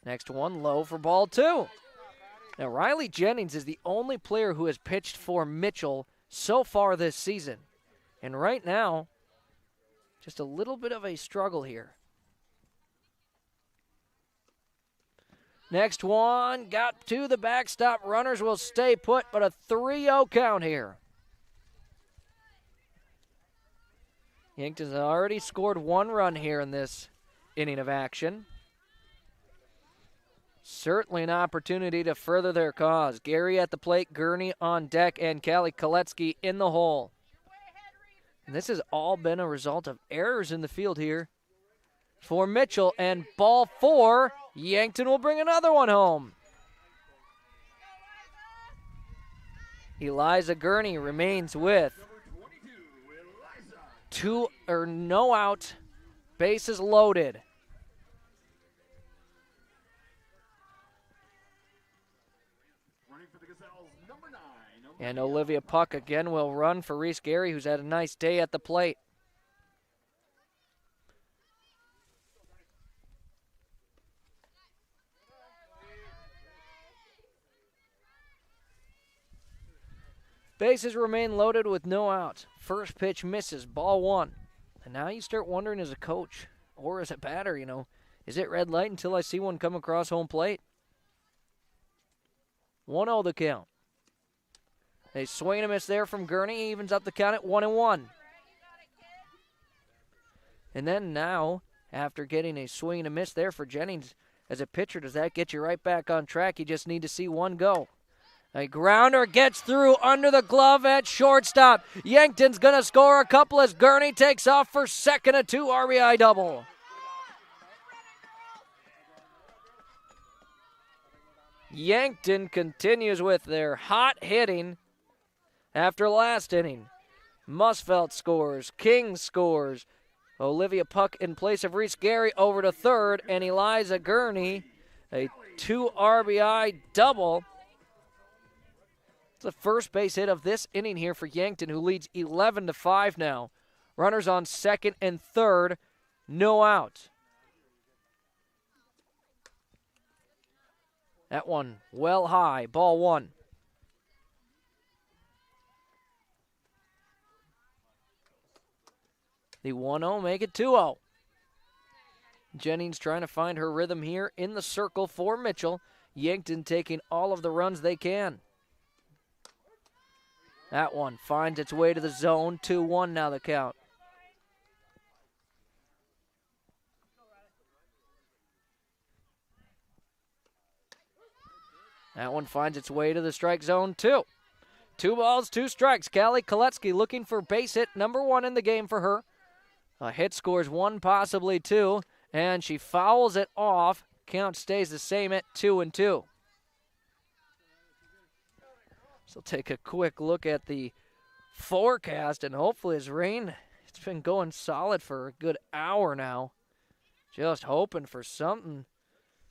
B: Next one low for ball 2. Now Riley Jennings is the only player who has pitched for Mitchell so far this season. And right now, just a little bit of a struggle here. Next one, got to the backstop. Runners will stay put, but a 3-0 count here. Yankton's already scored 1 run here in this inning of action. Certainly an opportunity to further their cause. Gary at the plate, Gurney on deck, and Callie Koletsky in the hole. And this has all been a result of errors in the field here for Mitchell, and ball 4, Yankton will bring another one home. Eliza Gurney remains with no out, bases loaded. And Olivia Puck again will run for Reese Gary, who's had a nice day at the plate. Bases remain loaded with no outs. First pitch misses, ball 1. And now you start wondering as a coach or as a batter, is it red light until I see one come across home plate? 1-0 the count. A swing and a miss there from Gurney. Evens up the count at 1-1. And then now, after getting a swing and a miss there for Jennings, as a pitcher, does that get you right back on track? You just need to see one go. A grounder gets through under the glove at shortstop. Yankton's going to score a couple as Gurney takes off for second, a 2 RBI double. Yankton continues with their hot hitting after last inning. Musfelt scores. King scores. Olivia Puck in place of Reese Gary over to third, and Eliza Gurney, a 2 RBI double. It's the first base hit of this inning here for Yankton, who leads 11-5 now. Runners on second and third, no out. That one well high, ball 1. The 1-0 make it 2-0. Jennings trying to find her rhythm here in the circle for Mitchell. Yankton taking all of the runs they can. That one finds its way to the zone. 2-1 now the count. That one finds its way to the strike zone, too. 2 balls, 2 strikes. Callie Koletsky looking for base hit number 1 in the game for her. A hit scores 1, possibly 2, and she fouls it off. Count stays the same at 2-2. So take a quick look at the forecast, and hopefully it's rain. It's been going solid for a good hour now. Just hoping for something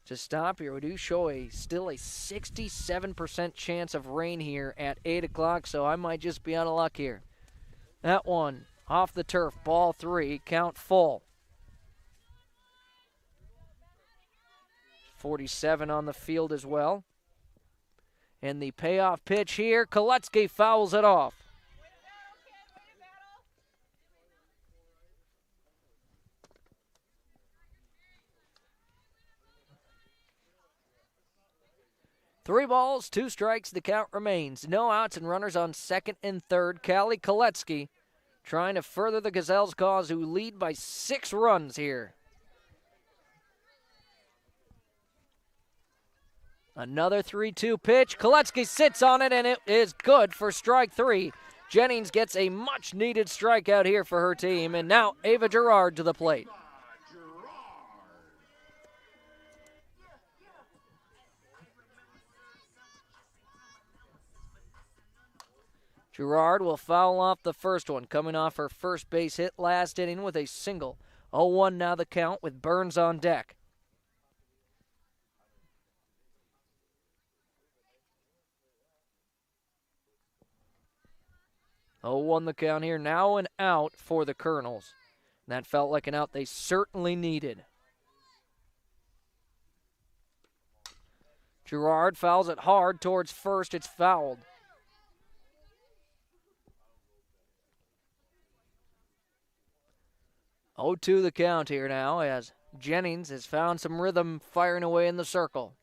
B: to stop here. We do show still a 67% chance of rain here at 8 o'clock, so I might just be out of luck here. That one off the turf, ball 3, count full. 47 on the field as well. And the payoff pitch here, Koletsky fouls it off. Three balls, 2 strikes, the count remains. No outs and runners on second and third. Callie Koletsky trying to further the Gazelles' cause, who lead by 6 runs here. Another 3-2 pitch. Koletsky sits on it, and it is good for strike 3. Jennings gets a much-needed strikeout here for her team, and now Ava Gerard to the plate. Gerard will foul off the first one, coming off her first base hit last inning with a single. 0-1 now the count with Burns on deck. Oh, 1 the count here, now an out for the Kernels. And that felt like an out they certainly needed. Gerard fouls it hard towards first, it's fouled. Oh, 2 the count here now as Jennings has found some rhythm firing away in the circle.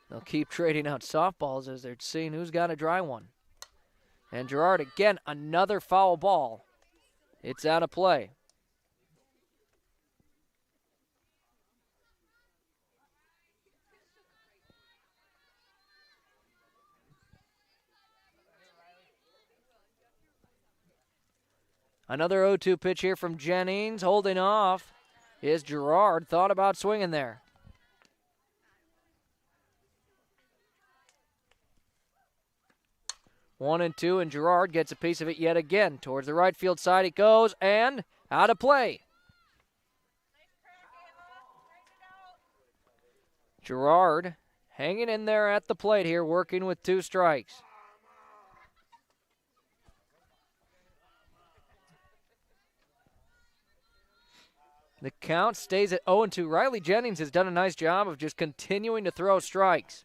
B: They'll keep trading out softballs as they're seeing who's got a dry one. And Gerard again, another foul ball. It's out of play. Another 0-2 pitch here from Jennings. Holding off is Gerard. Thought about swinging there. One and 2, and Gerard gets a piece of it yet again. Towards the right field side it goes, and out of play. Gerard hanging in there at the plate here, working with 2 strikes. The count stays at 0-2. Riley Jennings has done a nice job of just continuing to throw strikes.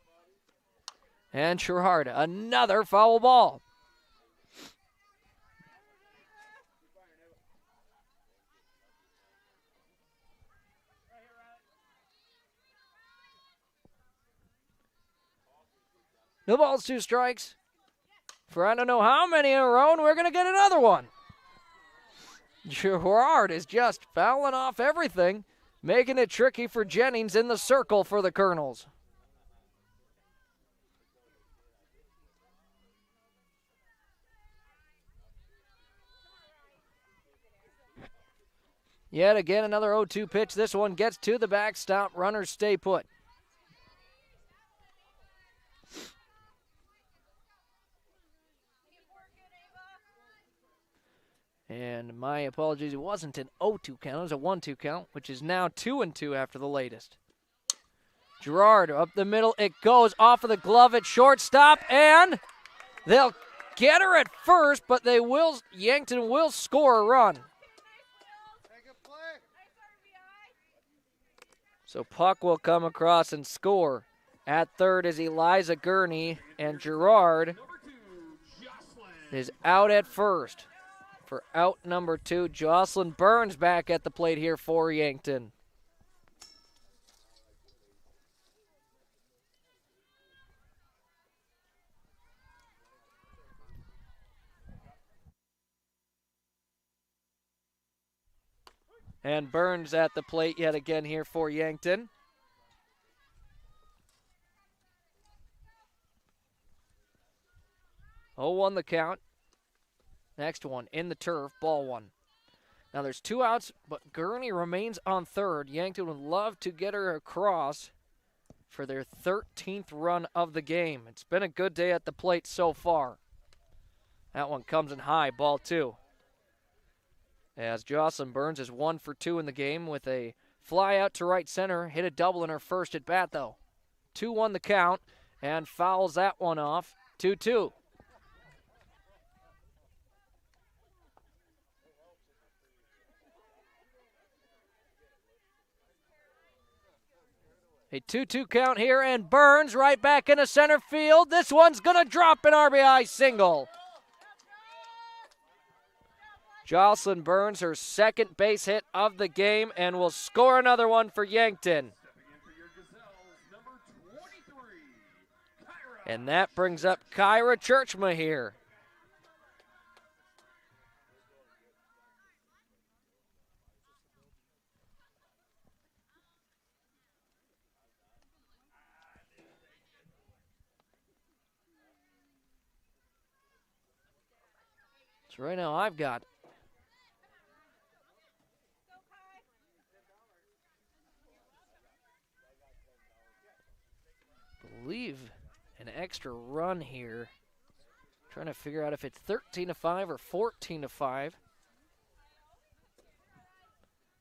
B: And Gerard, another foul ball. No balls, 2 strikes. For I don't know how many in a row, and we're going to get another one. Gerard is just fouling off everything, making it tricky for Jennings in the circle for the Kernels. Yet again, another 0-2 pitch. This one gets to the backstop. Runners stay put. And my apologies, it wasn't an 0-2 count. It was a 1-2 count, which is now 2-2 after the latest. Gerard up the middle. It goes off of the glove at shortstop, and they'll get her at first, but Yankton will score a run. So puck will come across and score. At third is Eliza Gurney, and Gerard is out at first. For out number 2, Jocelyn Burns back at the plate here for Yankton. And Burns at the plate yet again here for Yankton. Oh, 1 the count. Next one in the turf, ball 1. Now there's 2 outs, but Gurney remains on third. Yankton would love to get her across for their 13th run of the game. It's been a good day at the plate so far. That one comes in high, ball 2. As Jocelyn Burns is 1 for 2 in the game with a fly out to right center. Hit a double in her first at bat, though. 2-1 the count, and fouls that one off. 2-2. A 2-2 count here, and Burns right back into center field. This one's going to drop an RBI single. Jocelyn Burns, her second base hit of the game, and will score another one for Yankton. And that brings up Kyra Churchma here. So right now I've got an extra run here. Trying to figure out if it's 13-5 or 14-5.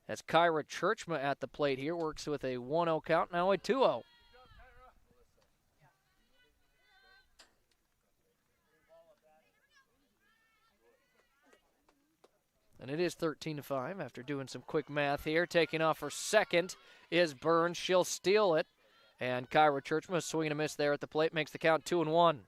B: As Kyra Churchma at the plate here works with a 1-0 count, now a 2-0. And it is 13-5 after doing some quick math here. Taking off her second is Burns. She'll steal it. And Kyra Churchma swinging a miss there at the plate makes the count 2-1.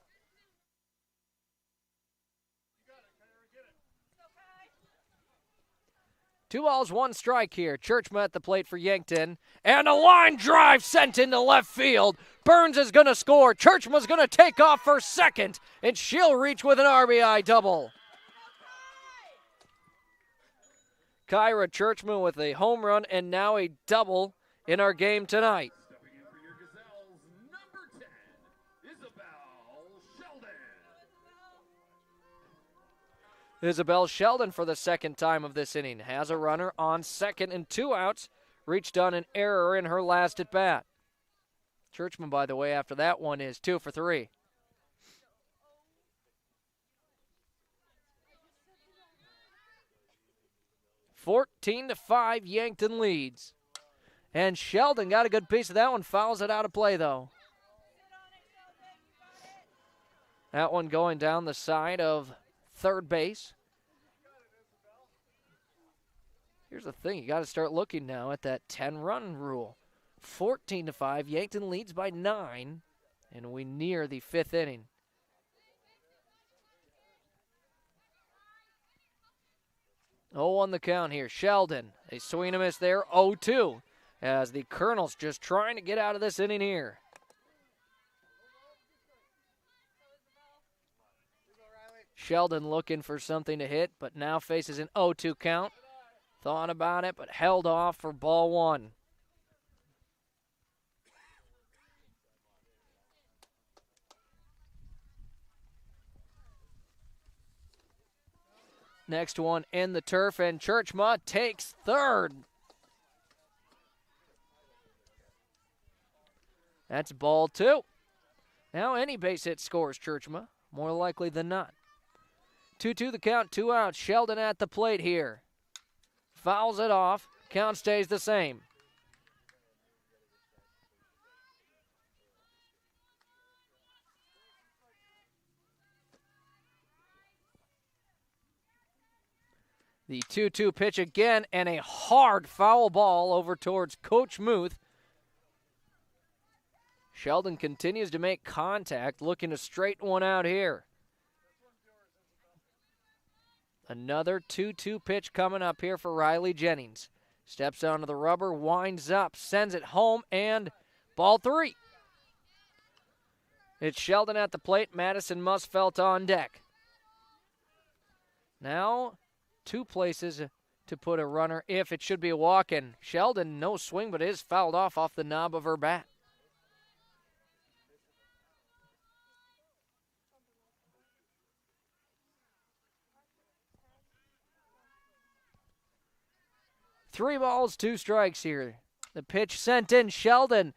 B: Two balls, 1 strike here. Churchma at the plate for Yankton. And a line drive sent into left field. Burns is going to score. Churchma's going to take off for second. And she'll reach with an RBI double. Kyra Churchma with a home run and now a double in our game tonight. Isabel Sheldon for the second time of this inning has a runner on second and 2 outs. Reached on an error in her last at bat. Churchman, by the way, after that one is 2 for 3. (14-5) Yankton leads. And Sheldon got a good piece of that one. Fouls it out of play, though. That one going down the side of third base. Here's the thing. You got to start looking now at that 10-run rule. 14-5. Yankton leads by 9. And we near the 5th inning. Oh, on the count here. Sheldon. A swing and a miss there. 0-2. As the Kernels just trying to get out of this inning here. Sheldon looking for something to hit, but now faces an 0-2 count. Thought about it, but held off for ball one. Next one in the turf, and Churchma takes third. That's ball two. Now any base hit scores Churchma, more likely than not. 2-2 the count, 2 outs. Sheldon at the plate here. Fouls it off. Count stays the same. The 2-2 pitch again, and a hard foul ball over towards Coach Muth. Sheldon continues to make contact, looking to straighten one out here. Another 2-2 pitch coming up here for Riley Jennings. Steps onto the rubber, winds up, sends it home, and ball three. It's Sheldon at the plate, Madison Musfelt on deck. Now, 2 places to put a runner if it should be a walk, and Sheldon, no swing, but is fouled off the knob of her bat. Three balls, 2 strikes here. The pitch sent in. Sheldon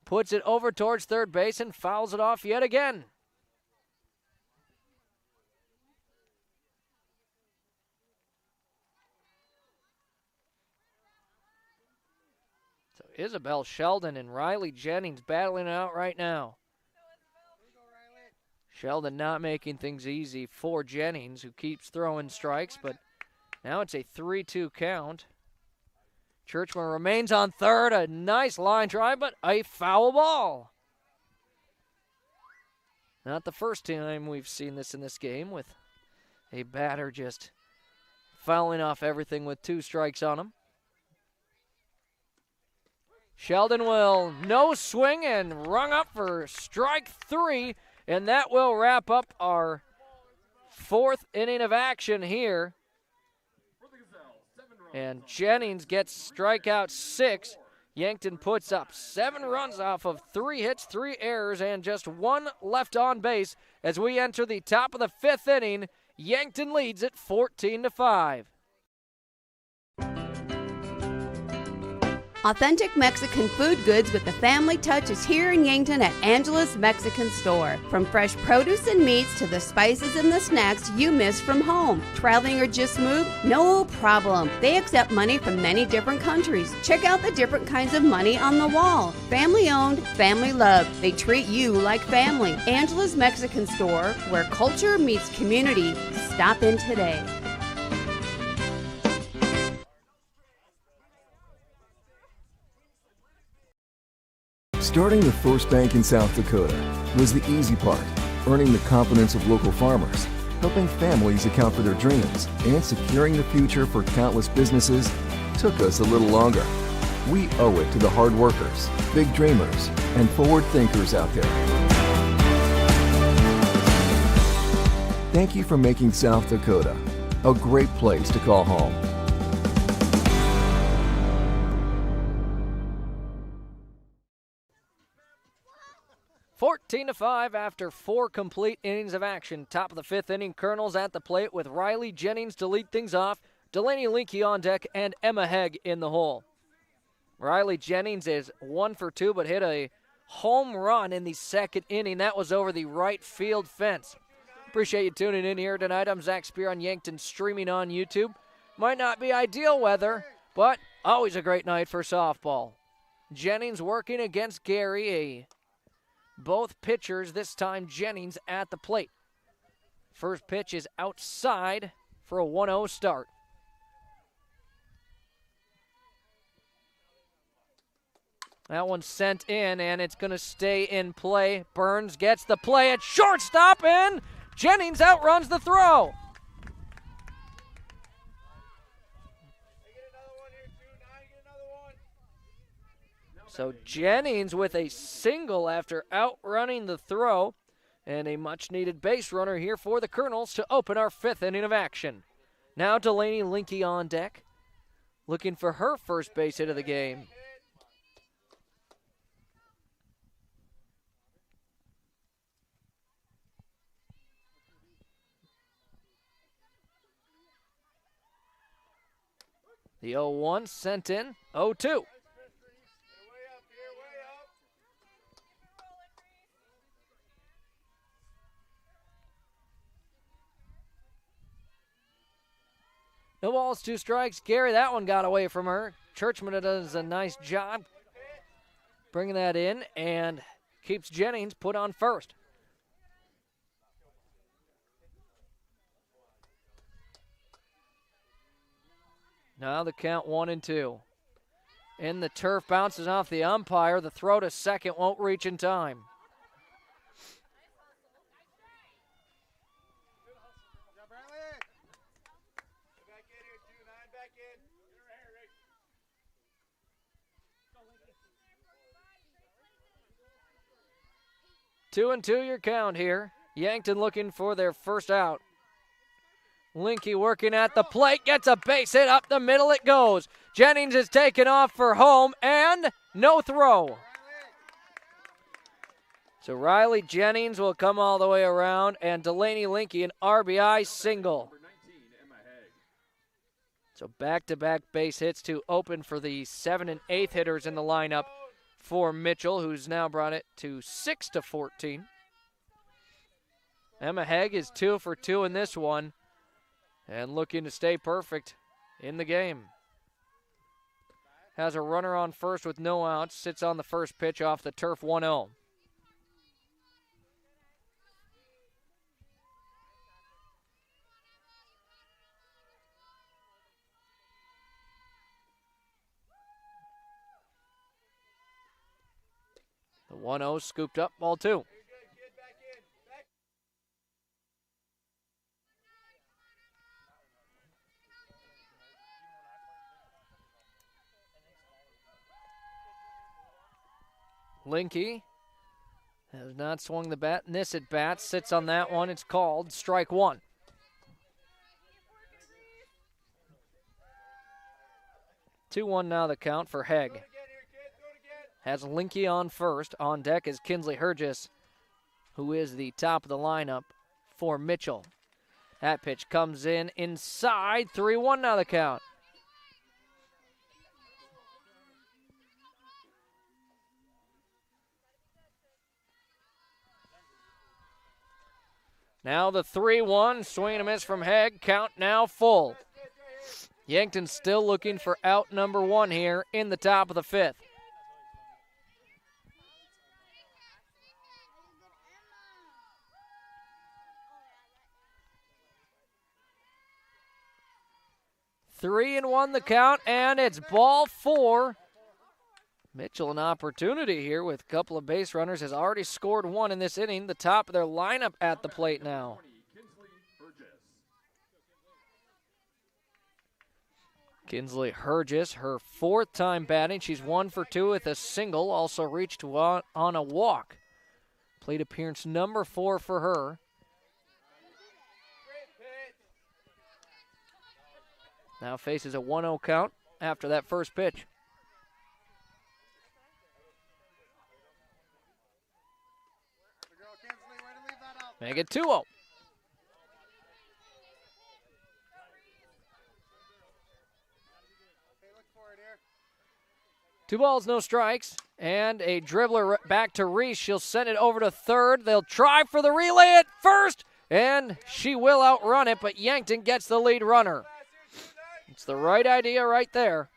B: puts it over towards third base and fouls it off yet again. So Isabel Sheldon and Riley Jennings battling it out right now. Sheldon not making things easy for Jennings, who keeps throwing strikes, but now it's a 3-2 count. Churchman remains on third. A nice line drive, but a foul ball. Not the first time we've seen this in this game, with a batter just fouling off everything with 2 strikes on him. Sheldon will no swing and rung up for strike 3, and that will wrap up our 4th inning of action here. And Jennings gets strikeout 6. Yankton puts up 7 runs off of 3 hits, 3 errors, and just 1 left on base as we enter the top of the 5th inning. Yankton leads it 14-5.
M: Authentic Mexican food goods with the family touch is here in Yankton at Angela's Mexican Store. From fresh produce and meats to the spices and the snacks you miss from home. Traveling or just moved? No problem. They accept money from many different countries. Check out the different kinds of money on the wall. Family owned, family loved. They treat you like family. Angela's Mexican Store, where culture meets community. Stop in today.
I: Starting the first bank in South Dakota was the easy part, earning the confidence of local farmers, helping families account for their dreams, and securing the future for countless businesses took us a little longer. We owe it to the hard workers, big dreamers, and forward thinkers out there. Thank you for making South Dakota a great place to call home.
B: 14-5 after 4 complete innings of action. Top of the 5th inning, Kernels at the plate with Riley Jennings to lead things off, Delaney Linke on deck, and Emma Hegg in the hole. Riley Jennings is 1 for 2, but hit a home run in the 2nd inning. That was over the right field fence. Appreciate you tuning in here tonight. I'm Zach Spear on Yankton, streaming on YouTube. Might not be ideal weather, but always a great night for softball. Jennings working against Gary, both pitchers, this time Jennings at the plate. First pitch is outside for a 1-0 start. That one's sent in, and it's going to stay in play. Burns gets the play at shortstop, and Jennings outruns the throw. So Jennings with a single after outrunning the throw, And a much-needed base runner here for the Kernels to open our 5th inning of action. Now Delaney Linke on deck, looking for her first base hit of the game. The 0-1 sent in, 0-2. No balls, 2 strikes. Gary, that one got away from her. Churchman does a nice job bringing that in and keeps Jennings put on first. Now the count 1-2. In the turf, bounces off the umpire. The throw to second won't reach in time. Two and two your count here. Yankton looking for their first out. Linke working at the plate, gets a base hit up the middle it goes. Jennings is taken off for home and no throw. So Riley Jennings will come all the way around and Delaney Linke an RBI single. So back-to-back base hits to open for the 7th and 8th hitters in the lineup for Mitchell, who's now brought it to 6-14. Emma Haig is 2 for 2 in this one and looking to stay perfect in the game. Has a runner on first with no outs, sits on the first pitch off the turf 1-0. The 1-0 scooped up, ball 2. Linke has not swung the bat in this at bat, sits on that one, it's called strike 1. Two 2-1 now the count for Haig. Has Linke on first. On deck is Kinsley Hergis, who is the top of the lineup for Mitchell. That pitch comes in inside. 3-1 now the count. Now the 3-1, swing and a miss from Haig. Count now full. Yankton still looking for out number 1 here in the top of the 5th. Three and 1 the count, and it's ball 4. Mitchell an opportunity here with a couple of base runners, has already scored 1 in this inning. The top of their lineup at the plate now. Kinsley Hergis, her 4th time batting. She's 1 for 2 with a single, also reached on a walk. Plate appearance number 4 for her. Now faces a 1-0 count after that first pitch. Make it 2-0. Two balls, no strikes, and a dribbler back to Reese. She'll send it over to third. They'll try for the relay at first, and she will outrun it, but Yankton gets the lead runner. It's the right idea right there.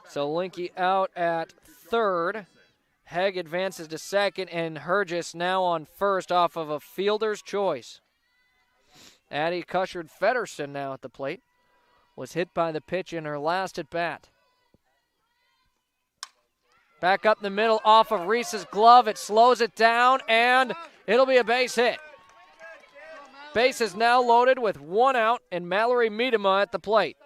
B: So Linke out at third. Haig advances to second, and Hergis now on first off of a fielder's choice. Addie Cushard-Feddersen now at the plate. Was hit by the pitch in her last at bat. Back up the middle off of Reese's glove. It slows it down, and it'll be a base hit. Base is now loaded with 1 out, and Mallory Miedema at the plate.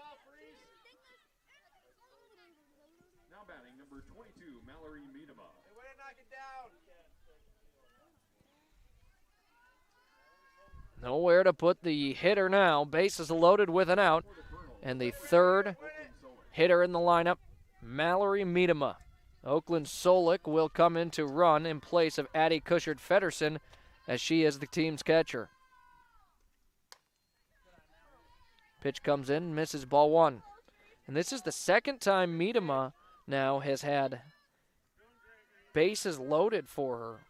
D: Now batting number 22, Mallory Miedema.
B: Nowhere to put the hitter now. Bases loaded with an out. And the third hitter in the lineup, Mallory Miedema. Oakland Solik will come in to run in place of Addie Kushert-Feddersen, as she is the team's catcher. Pitch comes in, misses, ball one. And this is the second time Miedema now has had bases loaded for her.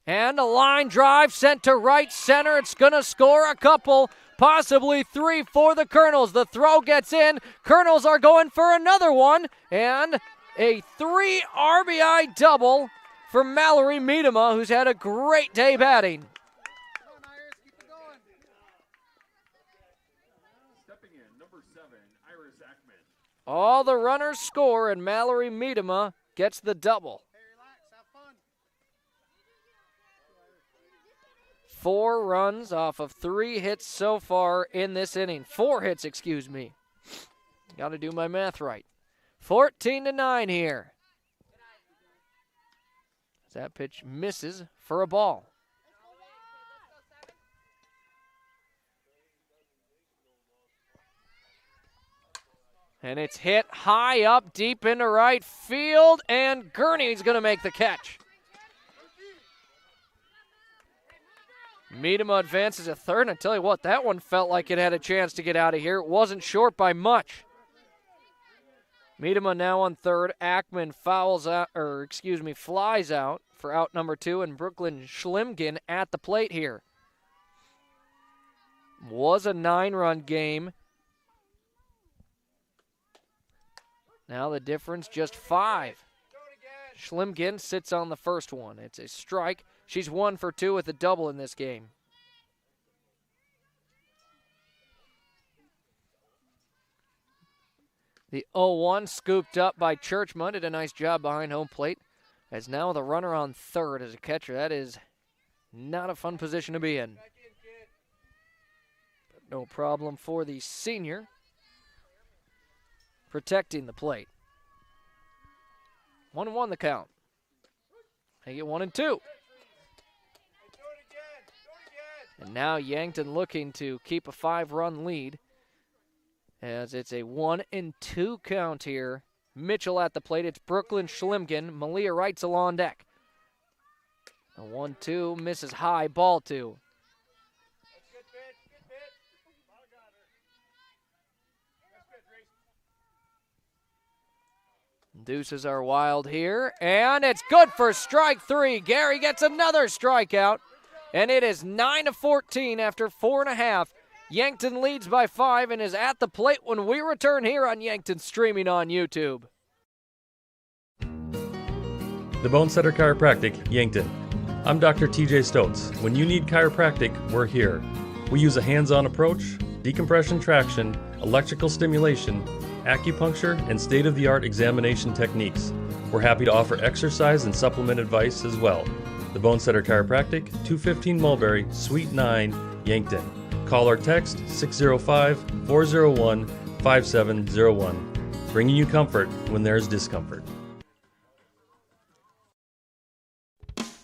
B: And a line drive sent to right center. It's going to score a couple, possibly three for the Kernels. The throw gets in. Kernels are going for another one. And a 3 RBI double for Mallory Miedema, who's had a great day batting. All the runners score, and Mallory Miedema gets the double. 4 runs off of 3 hits so far in this inning. 4 hits, excuse me. Got to do my math right. 14-9 here. That pitch misses for a ball. And it's hit high up deep into right field, and Gurney's going to make the catch. Miedema advances a third, and I tell you what, that one felt like it had a chance to get out of here. It wasn't short by much. Miedema now on third. Ackman flies out for out number 2, and Brooklyn Schlimgen at the plate here. Was a 9-run game. Now the difference just 5. Schlimgen sits on the first one. It's a strike. She's 1 for 2 with a double in this game. The 0-1 scooped up by Churchman. Did a nice job behind home plate. As now the runner on third as a catcher. That is not a fun position to be in. But no problem for the senior. Protecting the plate. 1-1 the count. They get 1-2. And now Yankton looking to keep a 5-run lead, as it's a 1-2 count here. Mitchell at the plate. It's Brooklyn Schlimgen. Malia Reitzel on deck. A 1-2 misses high, ball 2. Deuces are wild here, and it's good for strike 3. Gary gets another strikeout, and it is 9-14 after 4.5. Yankton leads by 5 and is at the plate when we return here on Yankton, streaming on YouTube.
K: The Bonesetter Chiropractic, Yankton. I'm Dr. TJ Stotz. When you need chiropractic, we're here. We use a hands-on approach, decompression traction, electrical stimulation, acupuncture, and state-of-the-art examination techniques. We're happy to offer exercise and supplement advice as well. The Bonesetter Chiropractic, 215 Mulberry, Suite 9, Yankton. Call or text 605-401-5701. Bringing you comfort when there's discomfort.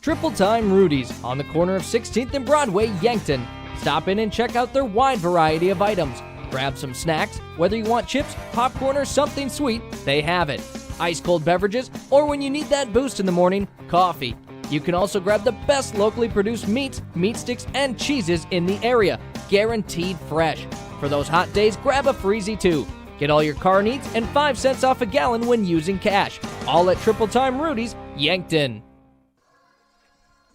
B: Triple Time Rudy's on the corner of 16th and Broadway, Yankton. Stop in and check out their wide variety of items. Grab some snacks. Whether you want chips, popcorn, or something sweet, they have it. Ice cold beverages, or when you need that boost in the morning, coffee. You can also grab the best locally produced meats, meat sticks, and cheeses in the area. Guaranteed fresh. For those hot days, grab a Freezy too. Get all your car needs and 5 cents off a gallon when using cash. All at Triple Time Rudy's, Yankton.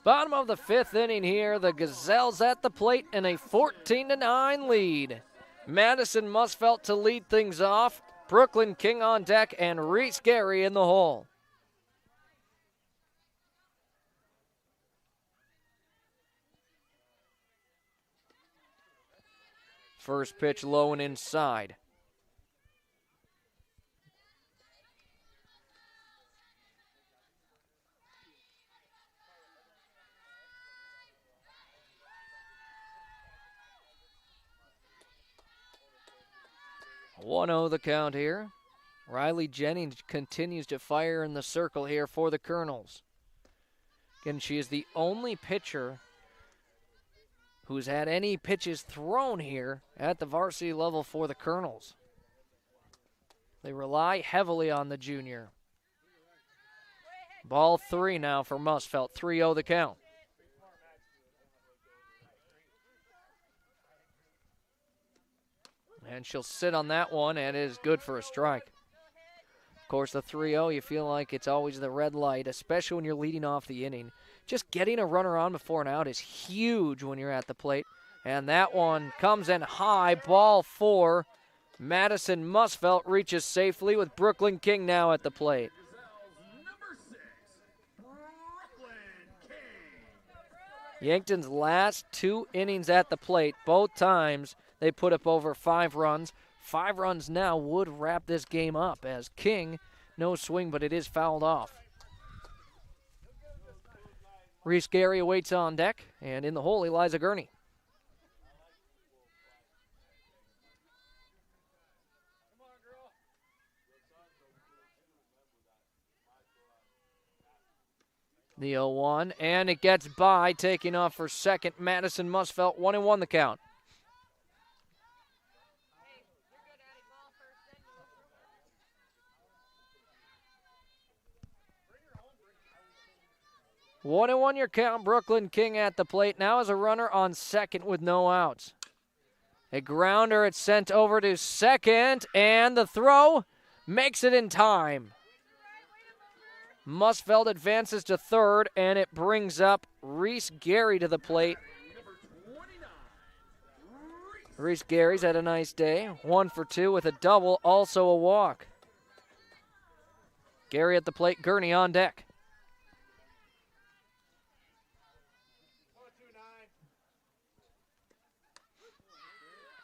B: Bottom of the 5th inning here. The Gazelles at the plate in a 14-9 lead. Madison Musfelt to lead things off. Brooklyn King on deck, and Reese Gary in the hole. First pitch low and inside. One-0 the count here. Riley Jennings continues to fire in the circle here for the Kernels. Again, she is the only pitcher who's had any pitches thrown here at the varsity level for the Kernels. They rely heavily on the junior. Ball 3 now for Musfelt, 3-0 the count. And she'll sit on that one, and it is good for a strike. Of course, the 3-0, you feel like it's always the red light, especially when you're leading off the inning. Just getting a runner on before an out is huge when you're at the plate. And that one comes in high, ball 4. Madison Musfelt reaches safely with Brooklyn King now at the plate. Yankton's last 2 innings at the plate, both times they put up over 5 runs. 5 runs now would wrap this game up as King, no swing, but it is fouled off. Reese Gary awaits on deck, and in the hole, Eliza Gurney. The 0-1, and it gets by, taking off for second. Madison Musfelt, 1-1 the count. One and 1 your count. Brooklyn King at the plate. Now as a runner on second with no outs. A grounder, it's sent over to second, and the throw makes it in time. Musfelt advances to third, and it brings up Reese Gary to the plate. Reese Gary's had a nice day. 1 for 2 with a double, also a walk. Gary at the plate, Gurney on deck.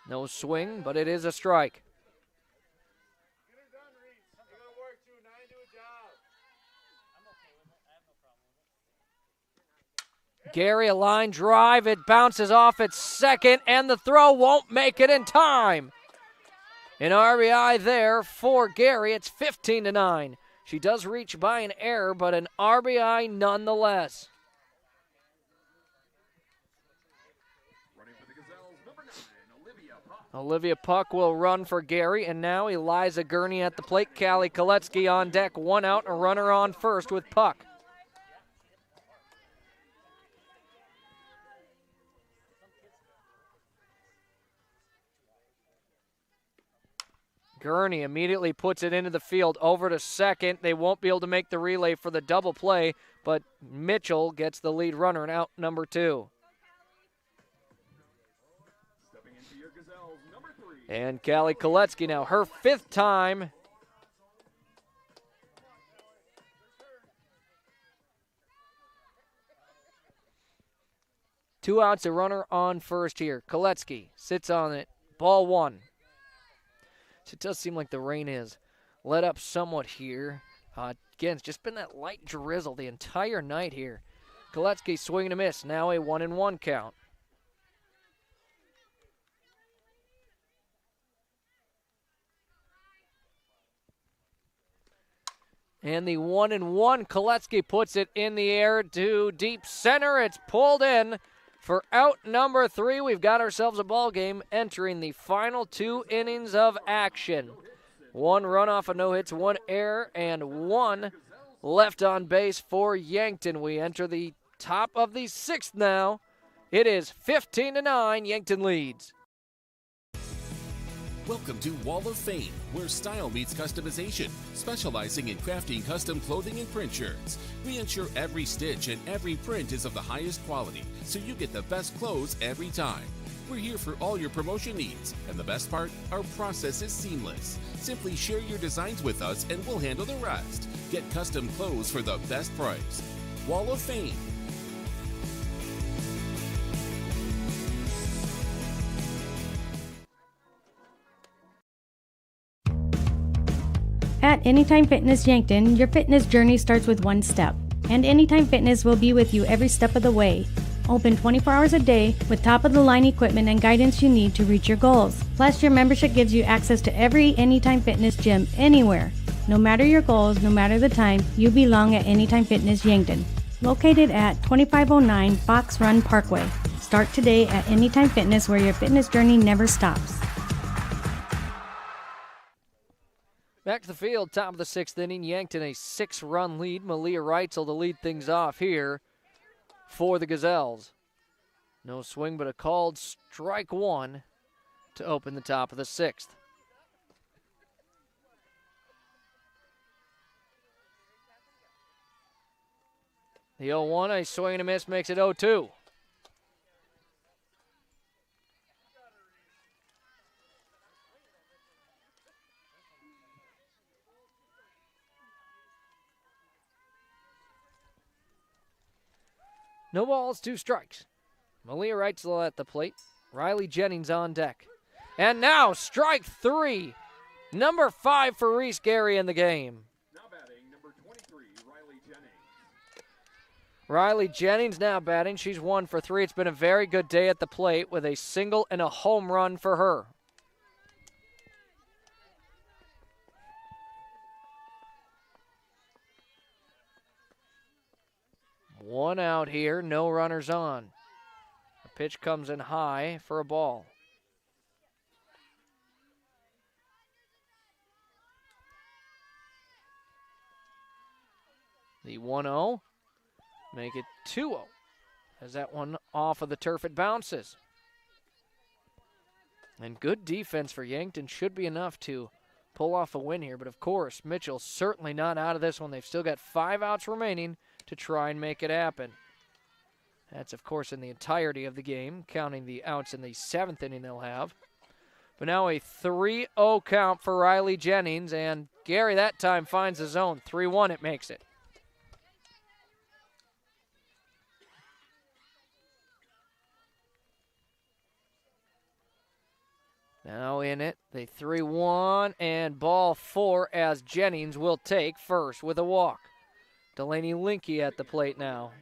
B: No swing, but it is a strike. Gary, a line drive. It bounces off at second, and the throw won't make it in time. An RBI there for Gary. It's 15-9. She does reach by an error, but an RBI nonetheless. Olivia Puck will run for Gary, and now Eliza Gurney at the plate. Callie Koletsky on deck, 1 out, a runner on first with Puck. Gurney immediately puts it into the field, over to second. They won't be able to make the relay for the double play, but Mitchell gets the lead runner and out number 2. And Callie Koletsky now, her 5th time. Two outs, a runner on first here. Koletsky sits on it, ball 1. So it does seem like the rain is let up somewhat here. Again, it's just been that light drizzle the entire night here. Koletsky swinging a miss, now a 1-1 count. And the 1-1, Koletsky puts it in the air to deep center. It's pulled in for out number 3. We've got ourselves a ball game entering the final 2 innings of action. 1 run off of no hits, 1 error, and 1 left on base for Yankton. We enter the top of the 6th now. It is 15-9, Yankton leads.
L: Welcome to Wall of Fame, where style meets customization, specializing in crafting custom clothing and print shirts. We ensure every stitch and every print is of the highest quality, so you get the best clothes every time. We're here for all your promotion needs, and the best part, our process is seamless. Simply share your designs with us and we'll handle the rest. Get custom clothes for the best price. Wall of Fame.
N: At Anytime Fitness Yankton, your fitness journey starts with 1 step, and Anytime Fitness will be with you every step of the way. Open 24 hours a day with top-of-the-line equipment and guidance you need to reach your goals. Plus, your membership gives you access to every Anytime Fitness gym anywhere. No matter your goals, no matter the time, you belong at Anytime Fitness Yankton. located at 2509 Fox Run Parkway. Start today at Anytime Fitness, where your fitness journey never stops.
B: Back to the field, top of the 6th inning. Yankton a 6-run lead. Malia Reitzel to lead things off here for the Gazelles. No swing, but a called strike one to open the top of the 6th. The 0-1, a swing and a miss, makes it 0-2. No balls, 2 strikes. Malia Reitzel at the plate. Riley Jennings on deck. And now strike 3. Number 5 for Reese Gary in the game.
D: Now batting, number 23, Riley Jennings.
B: Riley Jennings now batting. She's 1 for 3. It's been a very good day at the plate with a single and a home run for her. One out here, no runners on. The pitch comes in high for a ball. The 1-0, make it 2-0. As that one off of the turf, it bounces. And good defense for Yankton should be enough to pull off a win here. But of course, Mitchell certainly not out of this one. They've still got 5 outs remaining to try and make it happen. That's, of course, in the entirety of the game, counting the outs in the 7th inning they'll have. But now a 3-0 count for Riley Jennings, and Gary that time finds the zone. 3-1 it makes it. Now in it, the 3-1 and ball 4 as Jennings will take first with a walk. Delaney Linke at the plate now.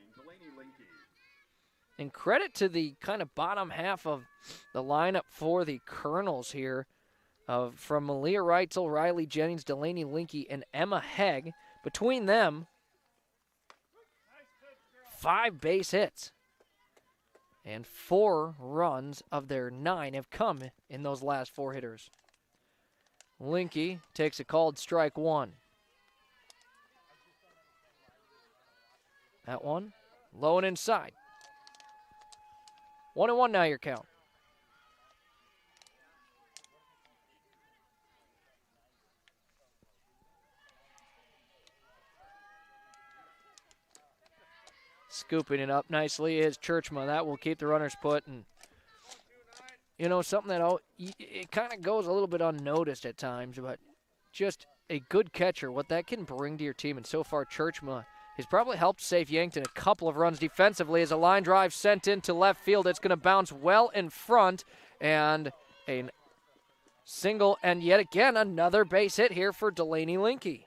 B: And credit to the kind of bottom half of the lineup for the Kernels here. From Malia Reitzel, Riley Jennings, Delaney Linke, and Emma Hegg. Between them, 5 base hits. And 4 runs of their 9 have come in those last 4 hitters. Linke takes a called strike 1. That one, low and inside. 1-1 now your count. Scooping it up nicely is Churchma. That will keep the runners put. And, you know, something that it kind of goes a little bit unnoticed at times, but just a good catcher, what that can bring to your team. And so far, Churchma has probably helped save Yankton a couple of runs defensively as a line drive sent into left field. It's going to bounce well in front, and a single, and yet again another base hit here for Delaney Linke.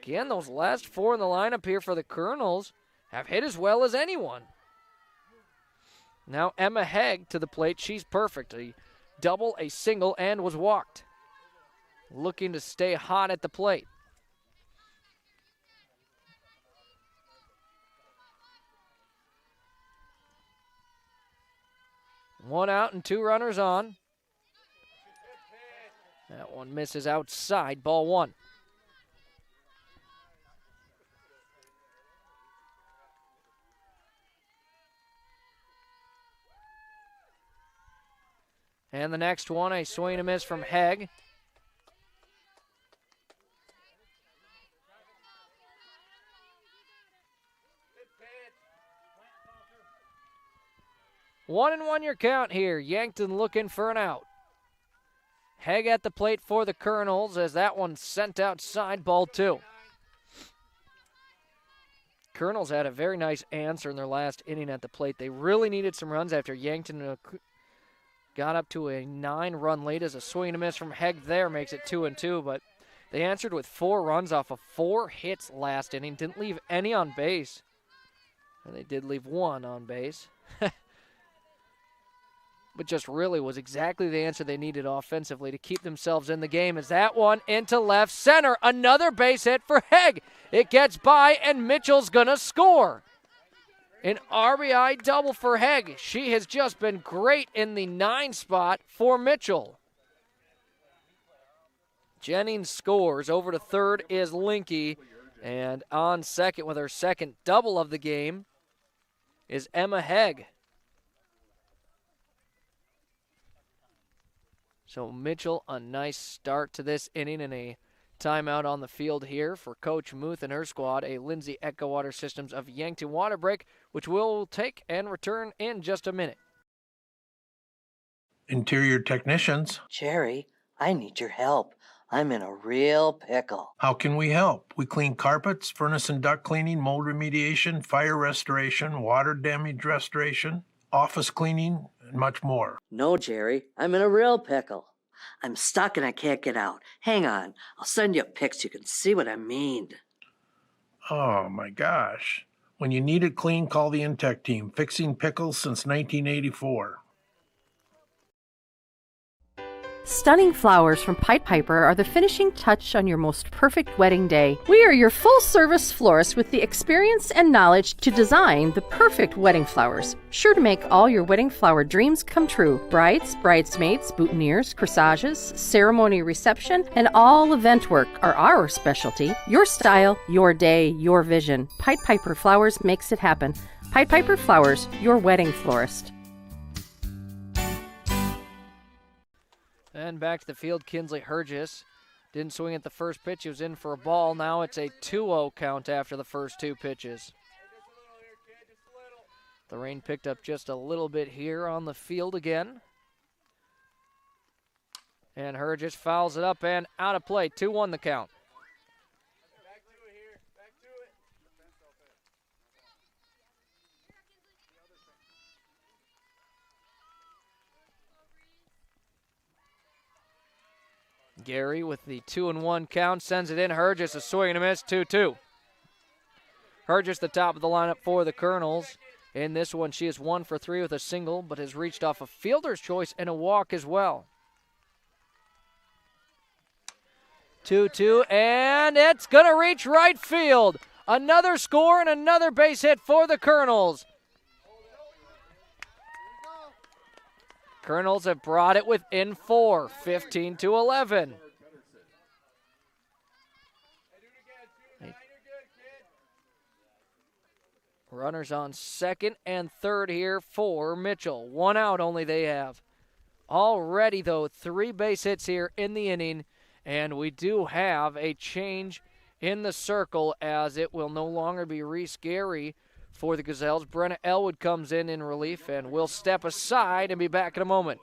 B: Again, those last 4 in the lineup here for the Kernels have hit as well as anyone. Now Emma Hegg to the plate. She's perfect. A double, a single, and was walked. Looking to stay hot at the plate. One out and 2 runners on. That one misses outside, ball 1. And the next one, a swing and a miss from Hegg. One and 1 your count here. Yankton looking for an out. Hegg at the plate for the Kernels as that one sent outside, ball 2. Kernels had a very nice answer in their last inning at the plate. They really needed some runs after Yankton got up to a 9-run lead as a swing and a miss from Hegg there makes it 2-2, but they answered with 4 runs off of 4 hits last inning. Didn't leave any on base. And they did leave 1 on base. but just really was exactly the answer they needed offensively to keep themselves in the game. As that one into left center. Another base hit for Hegg. It gets by, and Mitchell's going to score. An RBI double for Hegg. She has just been great in the 9 spot for Mitchell. Jennings scores. Over to third is Linke. And on second with her second double of the game is Emma Hegg. So Mitchell, a nice start to this inning, and a timeout on the field here for Coach Muth and her squad. A Lindsay Echo Water Systems of Yankton water break, which we'll take and return in just a minute.
J: Interior technicians.
P: Jerry, I need your help. I'm in a real pickle.
J: How can we help? We clean carpets, furnace and duct cleaning, mold remediation, fire restoration, water damage restoration, office cleaning, and much more.
P: No, Jerry, I'm in a real pickle. I'm stuck and I can't get out. Hang on, I'll send you a pic so you can see what I mean.
J: Oh my gosh. When you need it clean, call the Intech team, fixing pickles since 1984.
W: Stunning flowers from Pied Piper are the finishing touch on your most perfect wedding day. We are your full-service florist with the experience and knowledge to design the perfect wedding flowers, sure to make all your wedding flower dreams come true. Brides, bridesmaids, boutonnieres, corsages, ceremony reception, and all event work are our specialty. Your style, your day, your vision. Pied Piper Flowers makes it happen. Pied Piper Flowers, your wedding florist.
B: And back to the field, Kinsley Hergis didn't swing at the first pitch. He was in for a ball. Now it's a 2-0 count after the first 2 pitches. The rain picked up just a little bit here on the field again. And Hergis fouls it up and out of play. 2-1 the count. Gary with the 2-1 count sends it in. Hergis a swing and a miss, 2-2. Hergis the top of the lineup for the Kernels. In this one, she is 1 for 3 with a single, but has reached off a fielder's choice and a walk as well. 2-2, and it's going to reach right field. Another score and another base hit for the Kernels. Kernels have brought it within 4, 15-11. Runners on second and third here for Mitchell. 1 out only they have. Already, though, 3 base hits here in the inning, and we do have a change in the circle as it will no longer be Reese Gary for the Gazelles. Brenna Elwood comes in relief, and will step aside and be back in a moment.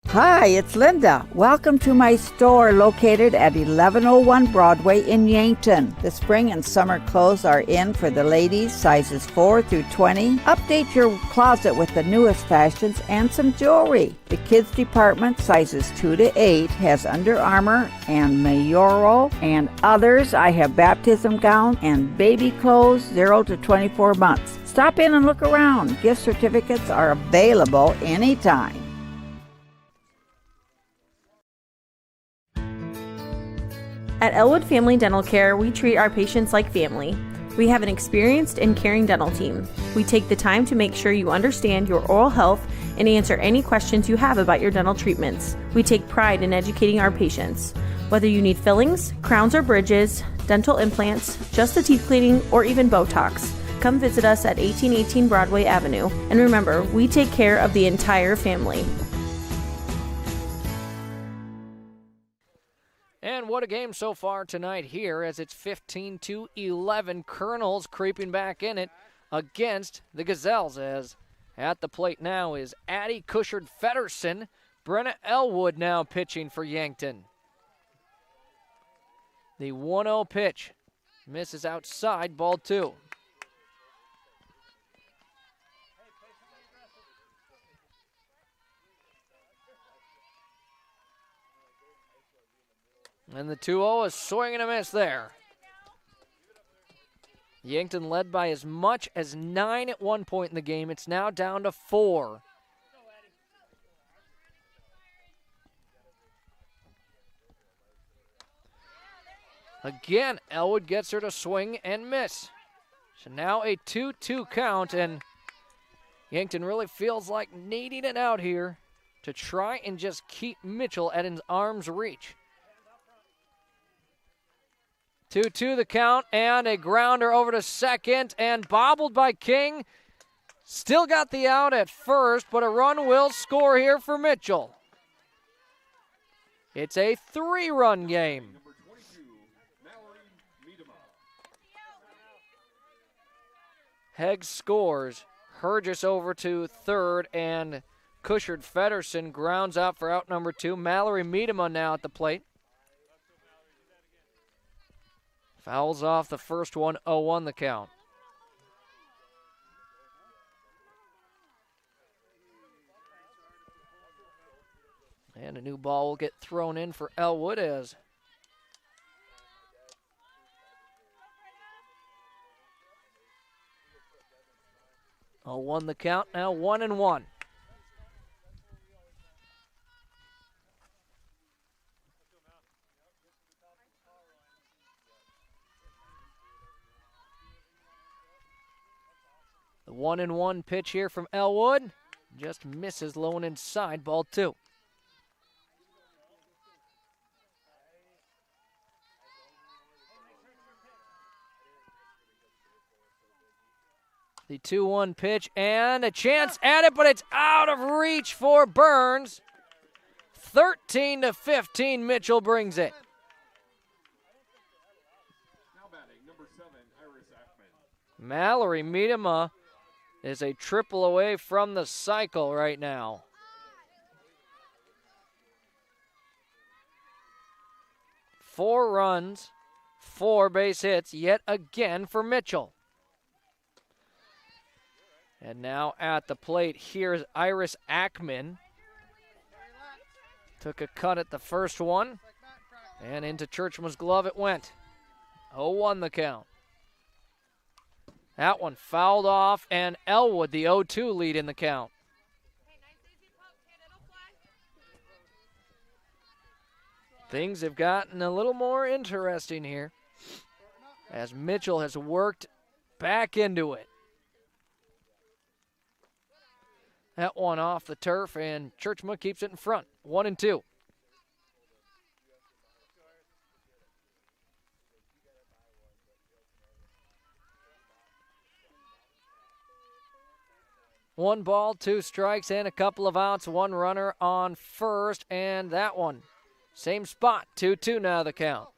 X: Hi, it's Linda. Welcome to my store located at 1101 Broadway in Yankton. The spring and summer clothes are in for the ladies, sizes 4 through 20. Update your closet with the newest fashions and some jewelry. The kids department, sizes 2 to 8, has Under Armour and Mayoro and others. I have baptism gowns and baby clothes 0 to 24 months. Stop in and look around. Gift certificates are available anytime.
E: At Elwood Family Dental Care, we treat our patients like family. We have an experienced and caring dental team. We take the time to make sure you understand your oral health and answer any questions you have about your dental treatments. We take pride in educating our patients. Whether you need fillings, crowns or bridges, dental implants, just a teeth cleaning, or even Botox, come visit us at 1818 Broadway Avenue. And remember, we take care of the entire family.
B: And what a game so far tonight here, as it's 15-11. Kernels creeping back in it against the Gazelles, as at the plate now is Addie Cushard-Feddersen. Brenna Elwood now pitching for Yankton. The 1-0 pitch misses outside, ball 2. And the 2-0 is swing and a miss there. Yankton led by as much as 9 at one point in the game. It's now down to 4. Again, Elwood gets her to swing and miss. So now a 2-2 count, and Yankton really feels like needing it out here to try and just keep Mitchell at his arm's reach. 2-2 the count, and a grounder over to second, and bobbled by King. Still got the out at first, but a run will score here for Mitchell. It's a 3-run game. Hegg scores. Hergis over to third, and Cushard Feddersen grounds out for out number 2. Mallory Miedema now at the plate. Fouls off the first one, 0-1 the count. And a new ball will get thrown in for Elwood as won the count, now 1-1. The 1-1 pitch here from Elwood just misses low and inside, ball 2. The 2-1 pitch and a chance at it, but it's out of reach for Burns. 13-15, Mitchell brings it.
D: Now batting, number 7, Iris Ackman.
B: Mallory Miedema is a triple away from the cycle right now. Four runs, 4 base hits, yet again for Mitchell. And now at the plate, here's Iris Ackman. Took a cut at the first one, and into Churchman's glove it went. 0-1 the count. That one fouled off, and Elwood, the 0-2 lead in the count. Things have gotten a little more interesting here as Mitchell has worked back into it. That one off the turf, and Churchman keeps it in front. 1-2. One ball, 2 strikes, and a couple of outs. 1 runner on first, and that one, same spot. 2-2 now the count.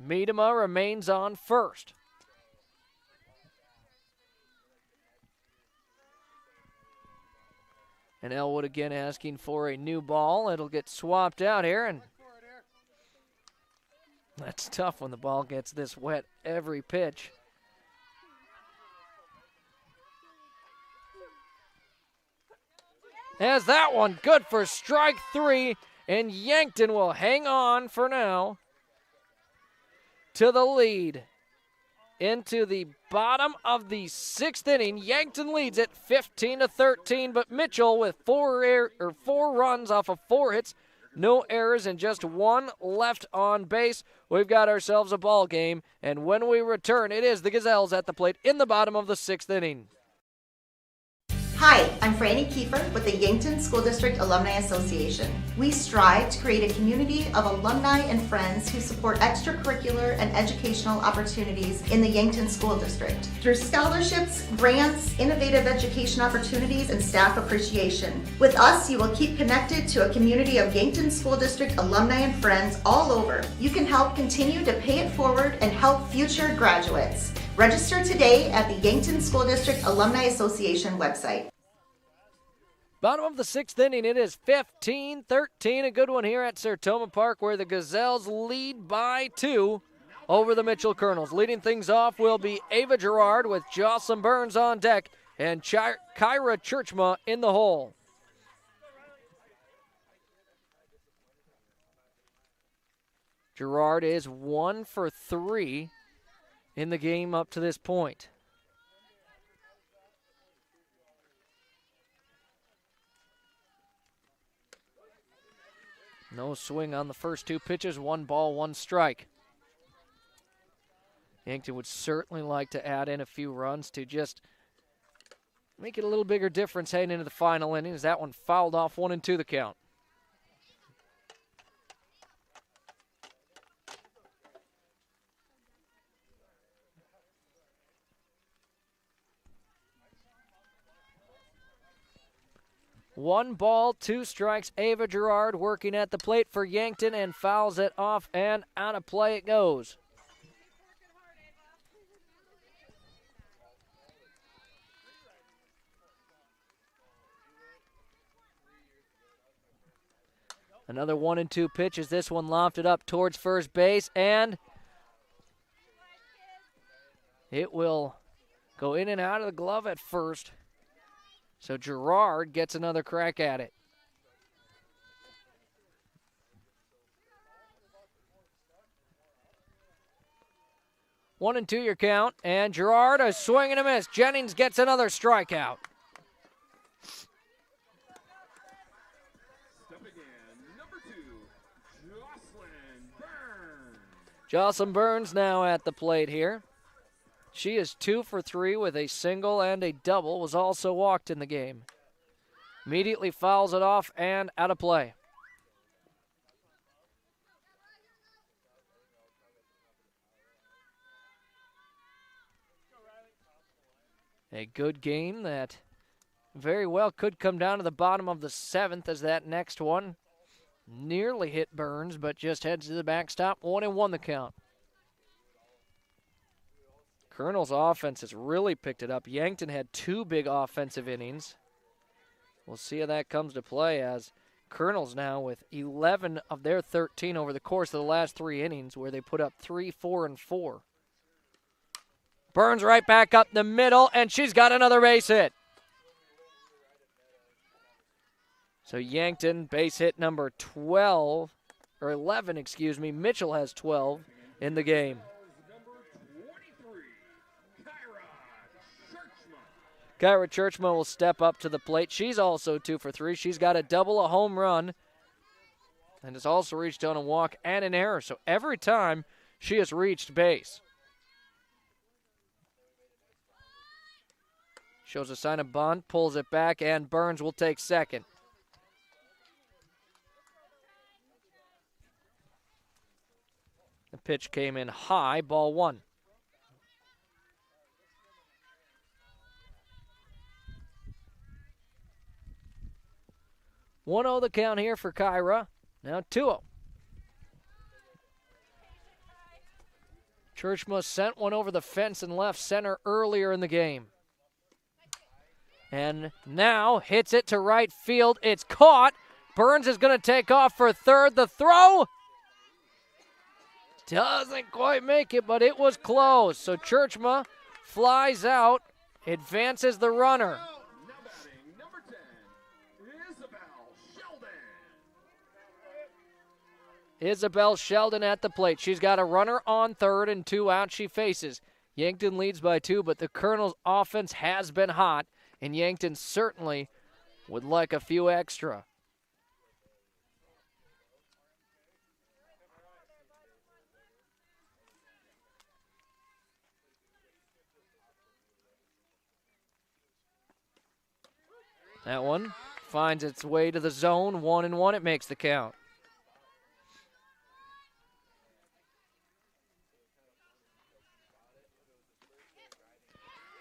B: Miedema remains on first. And Elwood again asking for a new ball. It'll get swapped out here, and that's tough when the ball gets this wet every pitch. As that one good for strike 3, and Yankton will hang on for now to the lead. Into the bottom of the 6th inning, Yankton leads it 15-13, but Mitchell with 4 runs off of 4 hits, no errors, and just 1 left on base. We've got ourselves a ball game, and when we return, it is the Gazelles at the plate in the bottom of the 6th inning.
Q: Hi, I'm Franny Kiefer with the Yankton School District Alumni Association. We strive to create a community of alumni and friends who support extracurricular and educational opportunities in the Yankton School District. Through scholarships, grants, innovative education opportunities, and staff appreciation. With us, you will keep connected to a community of Yankton School District alumni and friends all over. You can help continue to pay it forward and help future graduates. Register today at the Yankton School District Alumni Association website.
B: Bottom of the 6th inning, it is 15-13. A good one here at Sertoma Park where the Gazelles lead by 2 over the Mitchell Kernels. Leading things off will be Ava Gerard with Jocelyn Burns on deck and Kyra Churchma in the hole. Gerard is 1 for 3 in the game up to this point. No swing on the first 2 pitches, 1 ball, 1 strike. Yankton would certainly like to add in a few runs to just make it a little bigger difference heading into the final innings. That one fouled off, 1-2 the count. One ball, 2 strikes. Ava Gerard working at the plate for Yankton and fouls it off, and out of play it goes. Another 1-2 pitch as this one lofted up towards first base, and it will go in and out of the glove at first. So Gerard gets another crack at it. One and two your count, and Gerard a swing and a miss. Jennings gets another strikeout. Jocelyn Burns now at the plate here. She is 2 for 3 with a single and a double, was also walked in the game. Immediately fouls it off and out of play. A good game that very well could come down to the bottom of the 7th as that next one nearly hit Burns, but just heads to the backstop. 1-1 the count. Kernels' offense has really picked it up. Yankton had 2 big offensive innings. We'll see how that comes to play as Kernels now with 11 of their 13 over the course of the last 3 innings, where they put up 3, 4, and 4. Burns right back up the middle, and she's got another base hit. So Yankton, base hit number 12, or 11, excuse me. Mitchell has 12 in the game. Kyra Churchman will step up to the plate. She's also 2 for 3. She's got a double, a home run, and has also reached on a walk and an error. So every time she has reached base. Shows a sign of bunt, pulls it back, and Burns will take second. The pitch came in high, ball 1. One-0 the count here for Kyra. Now 2-0. Churchma sent one over the fence and left center earlier in the game. And now hits it to right field. It's caught. Burns is going to take off for third. The throw doesn't quite make it, but it was close. So Churchma flies out, advances the runner. Isabel Sheldon at the plate. She's got a runner on third and 2 out she faces. Yankton leads by 2, but the Kernels' offense has been hot, and Yankton certainly would like a few extra. That one finds its way to the zone. 1-1, it makes the count.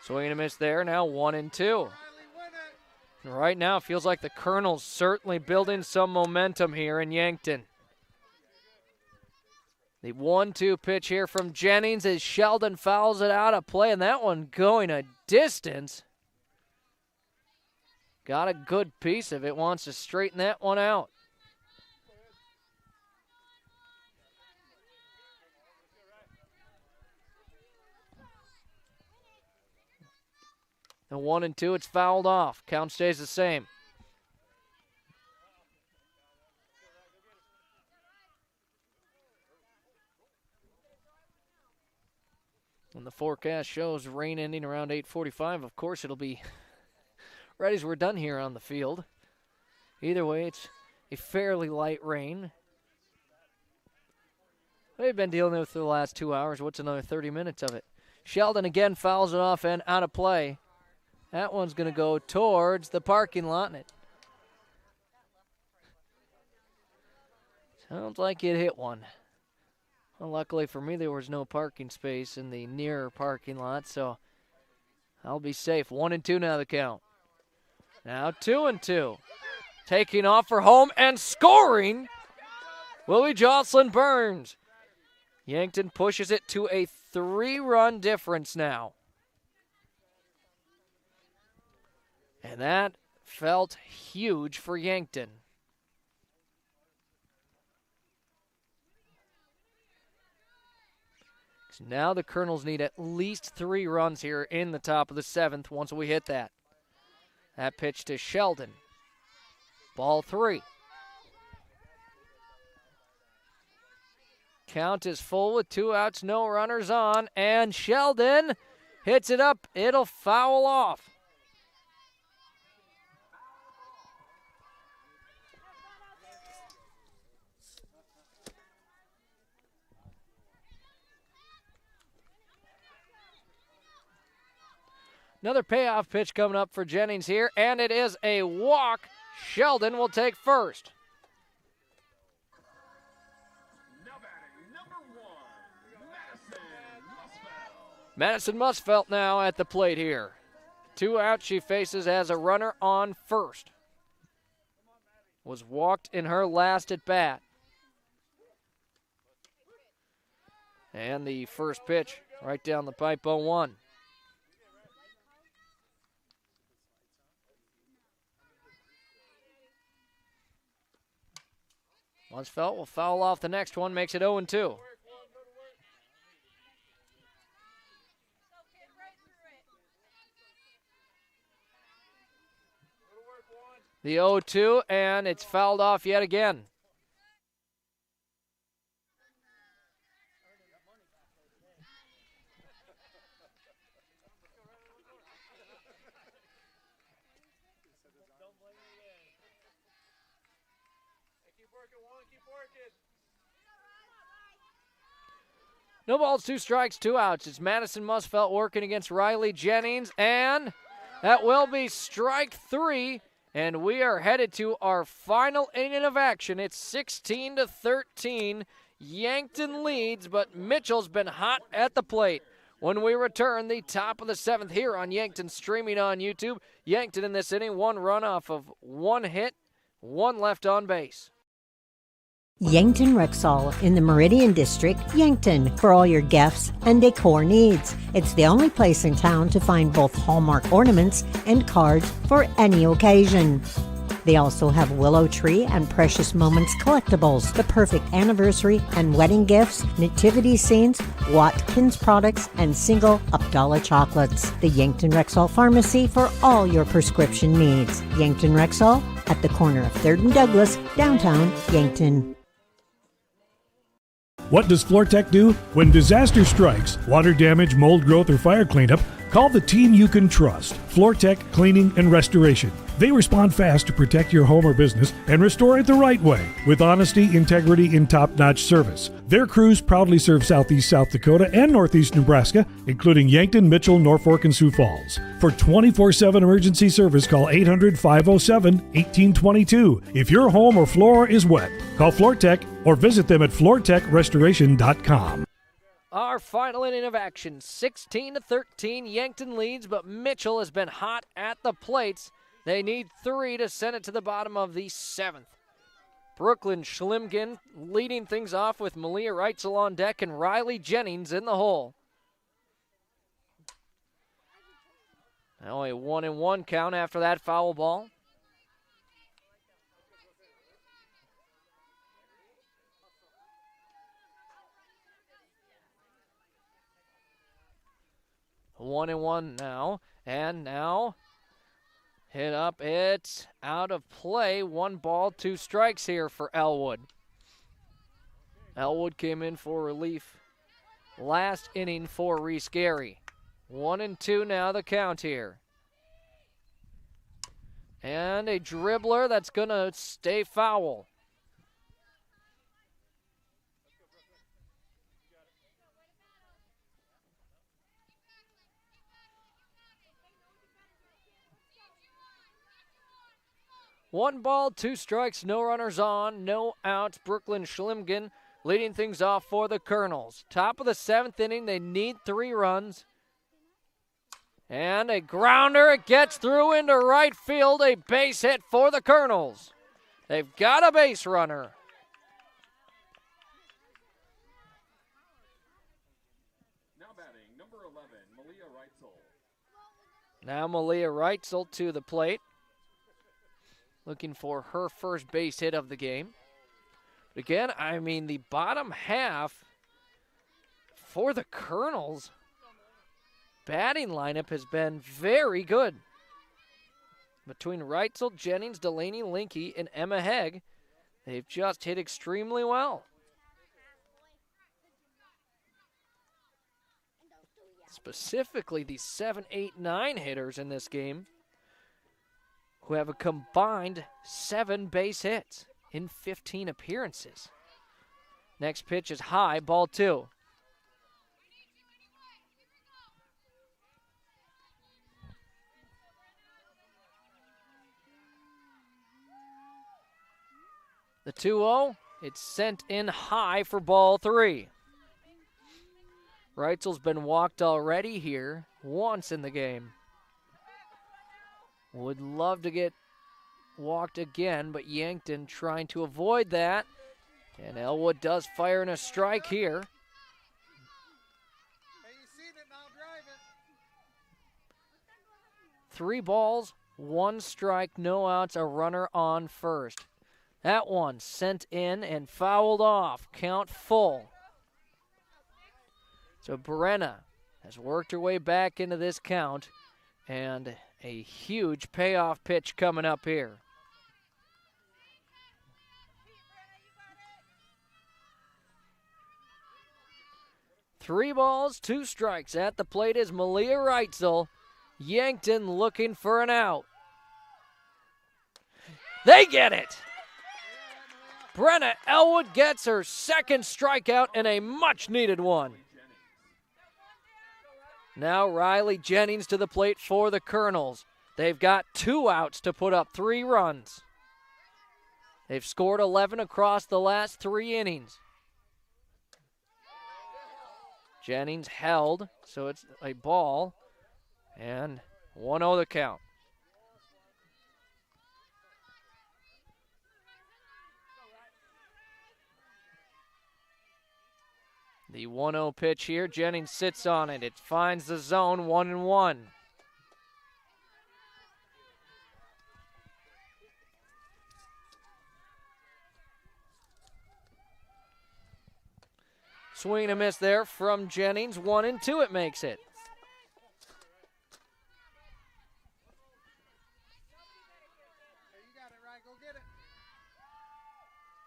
B: Swing and a miss there, now 1-2. Right now, it feels like the Kernels certainly building some momentum here in Yankton. The 1-2 pitch here from Jennings as Sheldon fouls it out of play, and that one going a distance. Got a good piece of it, wants to straighten that one out. The 1-2, it's fouled off. Count stays the same. And the forecast shows rain ending around 8:45. Of course, it'll be right as we're done here on the field. Either way, it's a fairly light rain. We've been dealing with it for the last 2 hours. What's another 30 minutes of it? Sheldon again fouls it off and out of play. That one's going to go towards the parking lot. And it sounds like it hit one. Well, luckily for me, there was no parking space in the near parking lot, so I'll be safe. 1-2 now the count. Now 2-2. Taking off for home and scoring will be Jocelyn Burns. Yankton pushes it to a 3-run difference now. And that felt huge for Yankton. So now the Kernels need at least 3 runs here in the top of the 7th once we hit that. That pitch to Sheldon. Ball 3. Count is full with 2 outs, no runners on, and Sheldon hits it up. It'll foul off. Another payoff pitch coming up for Jennings here, and it is a walk. Sheldon will take first. Madison Musfelt now at the plate here. 2 outs she faces as a runner on first. Was walked in her last at bat. And the first pitch right down the pipe, 0-1. Musfelt will foul off the next one, makes it 0-2. The 0-2, and it's fouled off yet again. No balls, 2 strikes, 2 outs. It's Madison Musfelt working against Riley Jennings, and that will be strike 3. And we are headed to our final inning of action. It's 16-13. Yankton leads, but Mitchell's been hot at the plate. When we return, the top of the 7th here on Yankton, streaming on YouTube. Yankton in this inning, 1 run off of 1 hit, 1 left on base.
G: Yankton Rexall in the Meridian District, Yankton, for all your gifts and decor needs. It's the only place in town to find both Hallmark ornaments and cards for any occasion. They also have Willow Tree and Precious Moments collectibles, the perfect anniversary and wedding gifts, nativity scenes, Watkins products, and single Abdallah chocolates. The Yankton Rexall Pharmacy for all your prescription needs. Yankton Rexall at the corner of 3rd and Douglas, downtown Yankton.
R: What does FloorTech do? When disaster strikes, water damage, mold growth, or fire cleanup, call the team you can trust. FloorTech Cleaning and Restoration. They respond fast to protect your home or business and restore it the right way with honesty, integrity, and top-notch service. Their crews proudly serve southeast South Dakota and northeast Nebraska, including Yankton, Mitchell, Norfolk, and Sioux Falls. For 24/7 emergency service, call 800-507-1822. If your home or floor is wet, call FloorTech or visit them at floortechrestoration.com.
B: Our final inning of action, 16-13. Yankton leads, but Mitchell has been hot at the plates. They need 3 to send it to the bottom of the 7th. Brooklyn Schlimgen leading things off with Malia Reitzel on deck and Riley Jennings in the hole. Now a 1-1 count after that foul ball. A 1-1 now, and now hit up, it's out of play. 1 ball, 2 strikes here for Elwood. Elwood came in for relief last inning for Reese Gary. 1-2 now the count here. And a dribbler that's going to stay foul. 1 ball, 2 strikes, no runners on, no outs. Brooklyn Schlimgen leading things off for the Kernels. Top of the 7th inning, they need 3 runs. And a grounder, it gets through into right field, a base hit for the Kernels. They've got a base runner.
D: Now batting, number 11, Malia Reitzel.
B: Now Malia Reitzel to the plate, looking for her first base hit of the game. But again, I mean, the bottom half for the Kernels batting lineup has been very good. Between Reitzel, Jennings, Delaney, Linke, and Emma Hegg, they've just hit extremely well. Specifically, the 7, 8, 9 hitters in this game, who have a combined 7 base hits in 15 appearances. Next pitch is high, ball 2. The 2-0, it's sent in high for ball 3. Reitzel's been walked already here once in the game. Would love to get walked again, but Yankton trying to avoid that. And Elwood does fire in a strike here.
F: Hey, you seen it, now drive it.
B: 3 balls, 1 strike, no outs, a runner on first. That one sent in and fouled off. Count full. So Brenna has worked her way back into this count, and a huge payoff pitch coming up here. Three balls, 2 strikes. At the plate is Malia Reitzel. Yankton looking for an out. They get it! Brenna Elwood gets her second strikeout and a much-needed one. Now Riley Jennings to the plate for the Kernels. They've got 2 outs to put up 3 runs. They've scored 11 across the last 3 innings. Jennings held, so it's a ball, and 1-0 the count. The 1-0 pitch here, Jennings sits on it. It finds the zone, 1-1. Swing and a miss there from Jennings. 1-2 it makes it.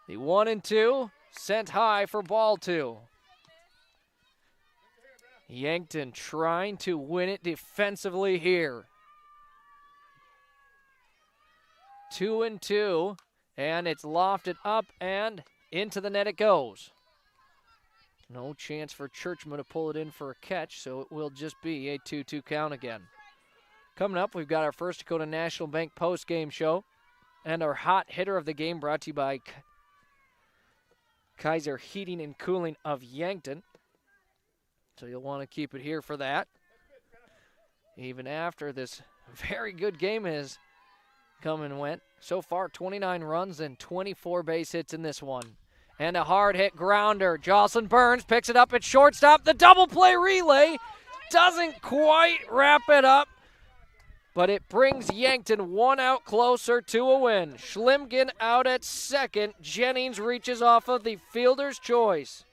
B: The 1-2 sent high for ball 2. Yankton trying to win it defensively here. 2-2, and it's lofted up and into the net it goes. No chance for Churchman to pull it in for a catch, so it will just be a 2-2 count again. Coming up, we've got our First Dakota National Bank post-game show and our hot hitter of the game brought to you by Kaiser Heating and Cooling of Yankton. So you'll want to keep it here for that. Even after this very good game has come and went. So far, 29 runs and 24 base hits in this one. And a hard hit grounder. Jocelyn Burns picks it up at shortstop. The double play relay doesn't quite wrap it up, but it brings Yankton 1 out closer to a win. Schlimgen out at second. Jennings reaches off of the fielder's choice.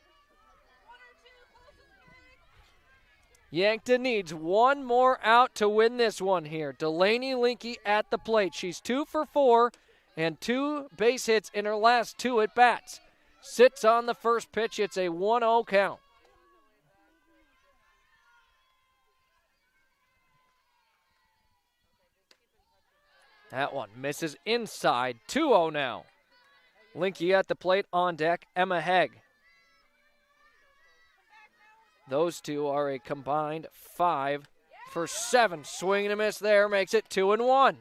B: Yankton needs 1 more out to win this one here. Delaney Linke at the plate. She's 2 for 4 and 2 base hits in her last 2 at-bats. Sits on the first pitch. It's a 1-0 count. That one misses inside. 2-0 now. Linke at the plate, on deck, Emma Hegg. Those two are a combined 5 for 7. Swing and a miss there makes it 2-1.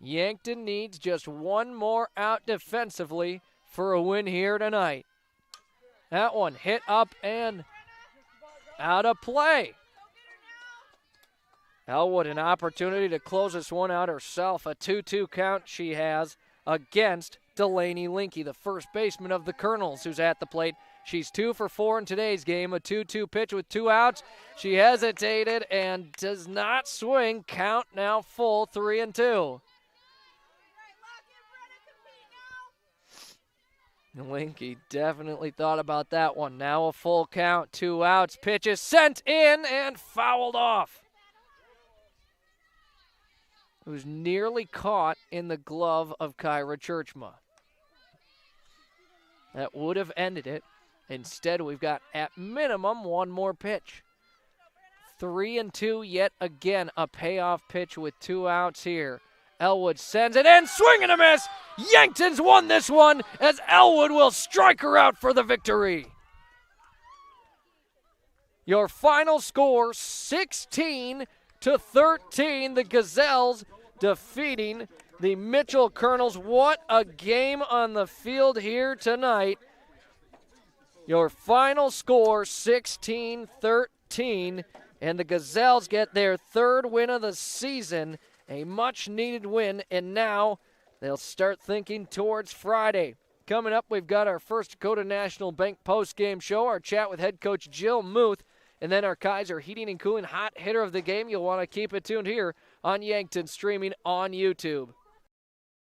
B: Yankton needs just one more out defensively for a win here tonight. That one hit up and out of play. Elwood an opportunity to close this one out herself. A 2-2 count she has against Delaney Linky, the first baseman of the Kernels, who's at the plate. She's 2 for 4 in today's game. A 2-2 pitch with 2 outs. She hesitated and does not swing. Count now full, 3-2. Linky definitely thought about that one. Now a full count, 2 outs. Pitch is sent in and fouled off. It was nearly caught in the glove of Kyra Churchma. That would have ended it. Instead, we've got at minimum one more pitch. 3-2 yet again. A payoff pitch with 2 outs here. Elwood sends it in, swing and a miss. Yankton's won this one as Elwood will strike her out for the victory. Your final score, 16-13. The Gazelles defeating the Mitchell Kernels. What a game on the field here tonight. Your final score, 16-13. And the Gazelles get their 3rd win of the season. A much-needed win, and now they'll start thinking towards Friday. Coming up, we've got our First Dakota National Bank postgame show, our chat with head coach Jill Muth, and then our Kaiser Heating and Cooling hot hitter of the game. You'll want to keep it tuned here on Yankton, streaming on YouTube.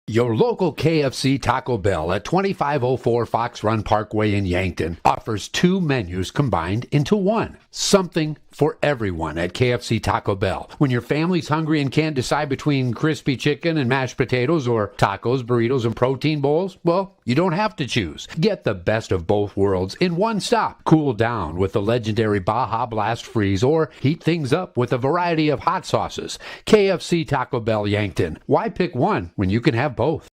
O: Your local KFC Taco Bell at 2504 Fox Run Parkway in Yankton offers 2 menus combined into one. Something for everyone at KFC Taco Bell. When your family's hungry and can't decide between crispy chicken and mashed potatoes or tacos, burritos, and protein bowls, well, you don't have to choose. Get the best of both worlds in one stop. Cool down with the legendary Baja Blast Freeze or heat things up with a variety of hot sauces. KFC Taco Bell Yankton. Why pick one when you can have both?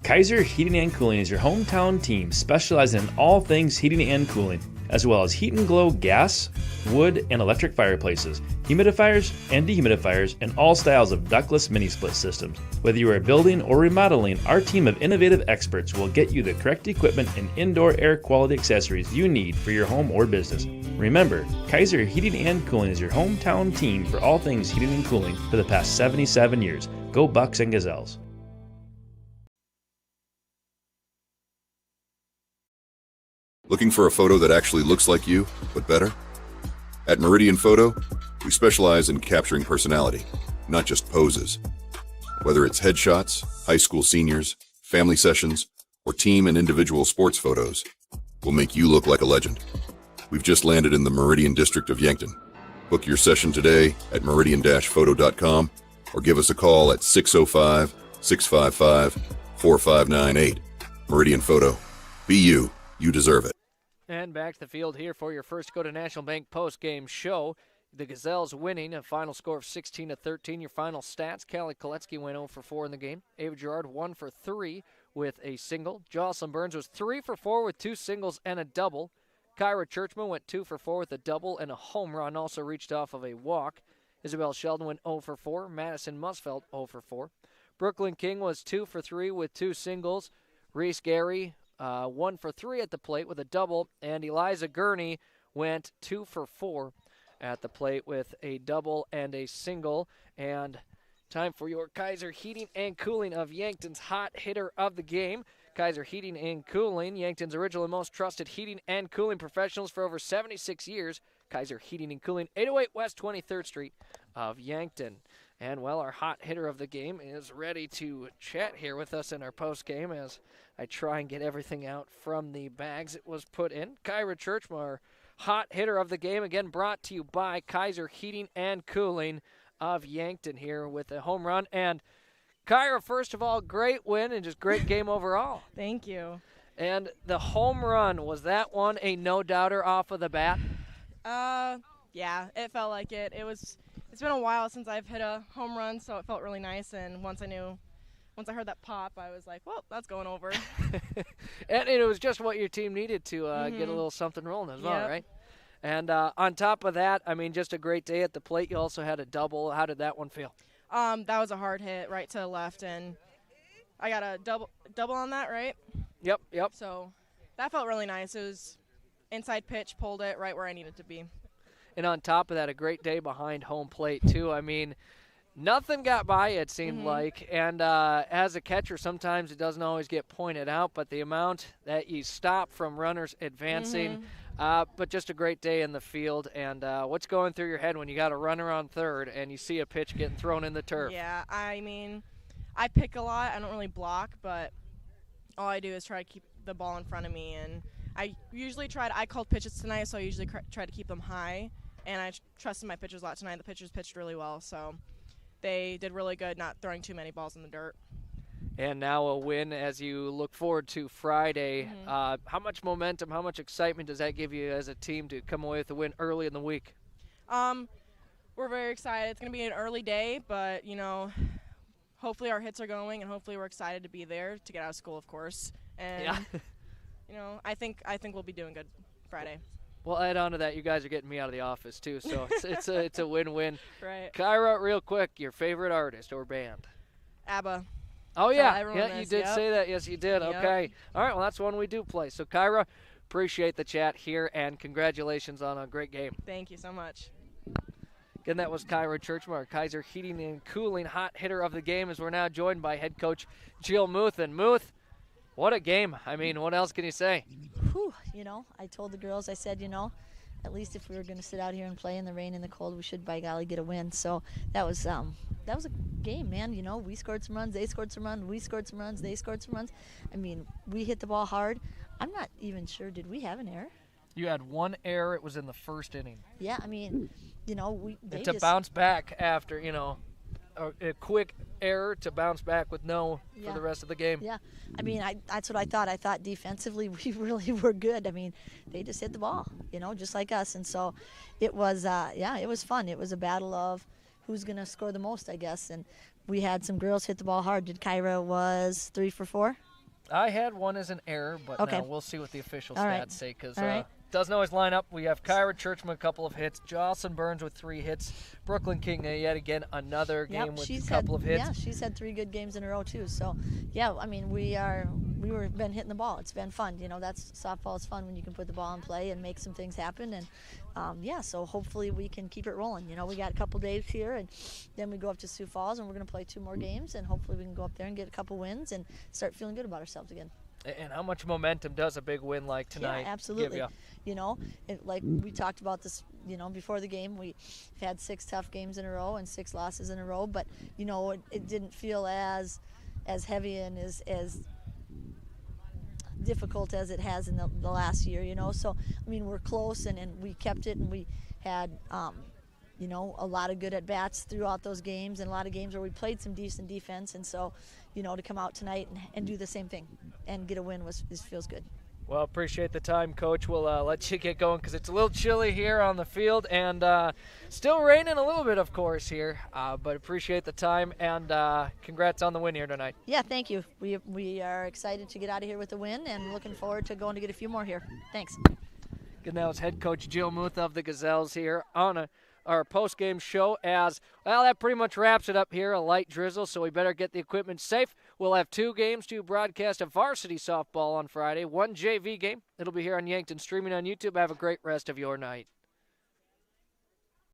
K: Kaiser Heating and Cooling is your hometown team specializing in all things heating and cooling, as well as heat and glow gas, wood, and electric fireplaces, humidifiers and dehumidifiers, and all styles of ductless mini-split systems. Whether you are building or remodeling, our team of innovative experts will get you the correct equipment and indoor air quality accessories you need for your home or business. Remember, Kaiser Heating and Cooling is your hometown team for all things heating and cooling for the past 77 years. Go Bucks and Gazelles.
S: Looking for a photo that actually looks like you, but better? At Meridian Photo, we specialize in capturing personality, not just poses. Whether it's headshots, high school seniors, family sessions, or team and individual sports photos, we'll make you look like a legend. We've just landed in the Meridian District of Yankton. Book your session today at meridian-photo.com or give us a call at 605-655-4598. Meridian Photo. Be you. You deserve it.
B: And back to the field here for your First Dakota National Bank postgame show. The Gazelles winning a final score of 16-13. Your final stats: Callie Koletsky went 0 for 4 in the game. Ava Gerard 1 for 3 with a single. Jocelyn Burns was 3 for 4 with 2 singles and a double. Kyra Churchman went 2 for 4 with a double and a home run, also reached off of a walk. Isabel Sheldon went 0 for 4. Madison Musfeld 0 for 4. Brooklyn King was 2 for 3 with 2 singles. Reese Gary 1 for 3 at the plate with a double, and Eliza Gurney went 2 for 4 at the plate with a double and a single. And time for your Kaiser Heating and Cooling of Yankton's hot hitter of the game. Kaiser Heating and Cooling, Yankton's original and most trusted heating and cooling professionals for over 76 years. Kaiser Heating and Cooling, 808 West 23rd Street of Yankton. And, well, our hot hitter of the game is ready to chat here with us in our postgame as I try and get everything out from the bags it was put in. Kyra Churchma, our hot hitter of the game, again brought to you by Kaiser Heating and Cooling of Yankton here with a home run. And, Kyra, first of all, great win and just great game overall.
T: Thank you.
B: And the home run, was that one a no-doubter off of the bat?
T: Yeah, it felt like it. It's been a while since I've hit a home run, so it felt really nice. And once I heard that pop, I was like, well, that's going over.
B: And it was just what your team needed to get a little something rolling as well, right? And on top of that, I mean, just a great day at the plate. You also had a double. How did that one feel?
T: That was a hard hit right to the left, and I got a double on that, right?
B: Yep.
T: So that felt really nice. It was inside pitch, pulled it right where I needed to be.
B: And on top of that, a great day behind home plate, too. I mean, nothing got by, it seemed like. And as a catcher, sometimes it doesn't always get pointed out, but the amount that you stop from runners advancing, but just a great day in the field. And what's going through your head when you got a runner on third and you see a pitch getting thrown in the turf?
T: Yeah, I mean, I pick a lot. I don't really block, but all I do is try to keep the ball in front of me. And I usually I called pitches tonight, so I usually try to keep them high. And I trusted my pitchers a lot tonight. The pitchers pitched really well, so they did really good not throwing too many balls in the dirt.
B: And now a win as you look forward to Friday. How much momentum, how much excitement does that give you as a team to come away with a win early in the week?
T: We're very excited. It's going to be an early day, but, hopefully our hits are going, and hopefully we're excited to be there to get out of school, of course. And, I think we'll be doing good Friday.
B: Well, add on to that, you guys are getting me out of the office, too, so it's a win-win.
T: Right.
B: Kyra, real quick, your favorite artist or band?
T: ABBA.
B: Oh, yeah.
T: Yeah,
B: You did say that. Yes, you did.
T: Yep.
B: Okay. All right, well, that's one we do play. So, Kyra, appreciate the chat here, and congratulations on a great game.
T: Thank you so much.
B: Again, that was Kyra Churchmar, Kaiser Heating and Cooling hot hitter of the game, as we're now joined by head coach Jill Muth. And Muth, what a game. I mean, what else can you say?
A: Whew, I told the girls, I said, at least if we were going to sit out here and play in the rain and the cold, we should, by golly, get a win. So that was a game, man. We scored some runs, they scored some runs, we scored some runs, they scored some runs. I mean, we hit the ball hard. I'm not even sure, did we have an error?
B: You had one error. It was in the first inning.
A: Yeah, I mean, they
B: to bounce back after, a quick error to bounce back with for the rest of the game.
A: Yeah, I mean, that's what I thought. I thought defensively we really were good. I mean, they just hit the ball, just like us. And so it was, it was fun. It was a battle of who's going to score the most, I guess. And we had some girls hit the ball hard. Did Kyra was 3 for 4?
B: I had one as an error, but
A: okay.
B: Now we'll see what the official
A: All
B: stats
A: right.
B: say, because
A: right.
B: doesn't always line up. We have Kyra Churchman, a couple of hits. Jocelyn Burns with 3 hits. Brooklyn King, yet again, another game with a couple of hits.
A: Yeah, she's had 3 good games in a row, too. So, yeah, I mean, we've been hitting the ball. It's been fun. Softball is fun when you can put the ball in play and make some things happen. And, so hopefully we can keep it rolling. We got a couple days here, and then we go up to Sioux Falls, and we're going to play 2 more games. And hopefully we can go up there and get a couple wins and start feeling good about ourselves again.
B: And how much momentum does a big win like tonight
A: Yeah, absolutely.
B: give you?
A: Like we talked about this, before the game, we've had 6 tough games in a row and 6 losses in a row, but, it didn't feel as heavy and as difficult as it has in the last year, So, I mean, we're close and we kept it, and we had, a lot of good at-bats throughout those games, and a lot of games where we played some decent defense. And so, to come out tonight and do the same thing and get a win feels good.
B: Well, appreciate the time, Coach. We'll let you get going because it's a little chilly here on the field, and still raining a little bit, of course, here. But appreciate the time, and congrats on the win here tonight.
A: Yeah, thank you. We are excited to get out of here with a win, and looking forward to going to get a few more here. Thanks.
B: Good. Now it's head coach Jill Muth of the Gazelles here on our post-game show. As well, that pretty much wraps it up here. A light drizzle, so we better get the equipment safe. We'll have 2 games to broadcast of varsity softball on Friday, 1 JV game. It'll be here on Yankton, streaming on YouTube. Have a great rest of your night.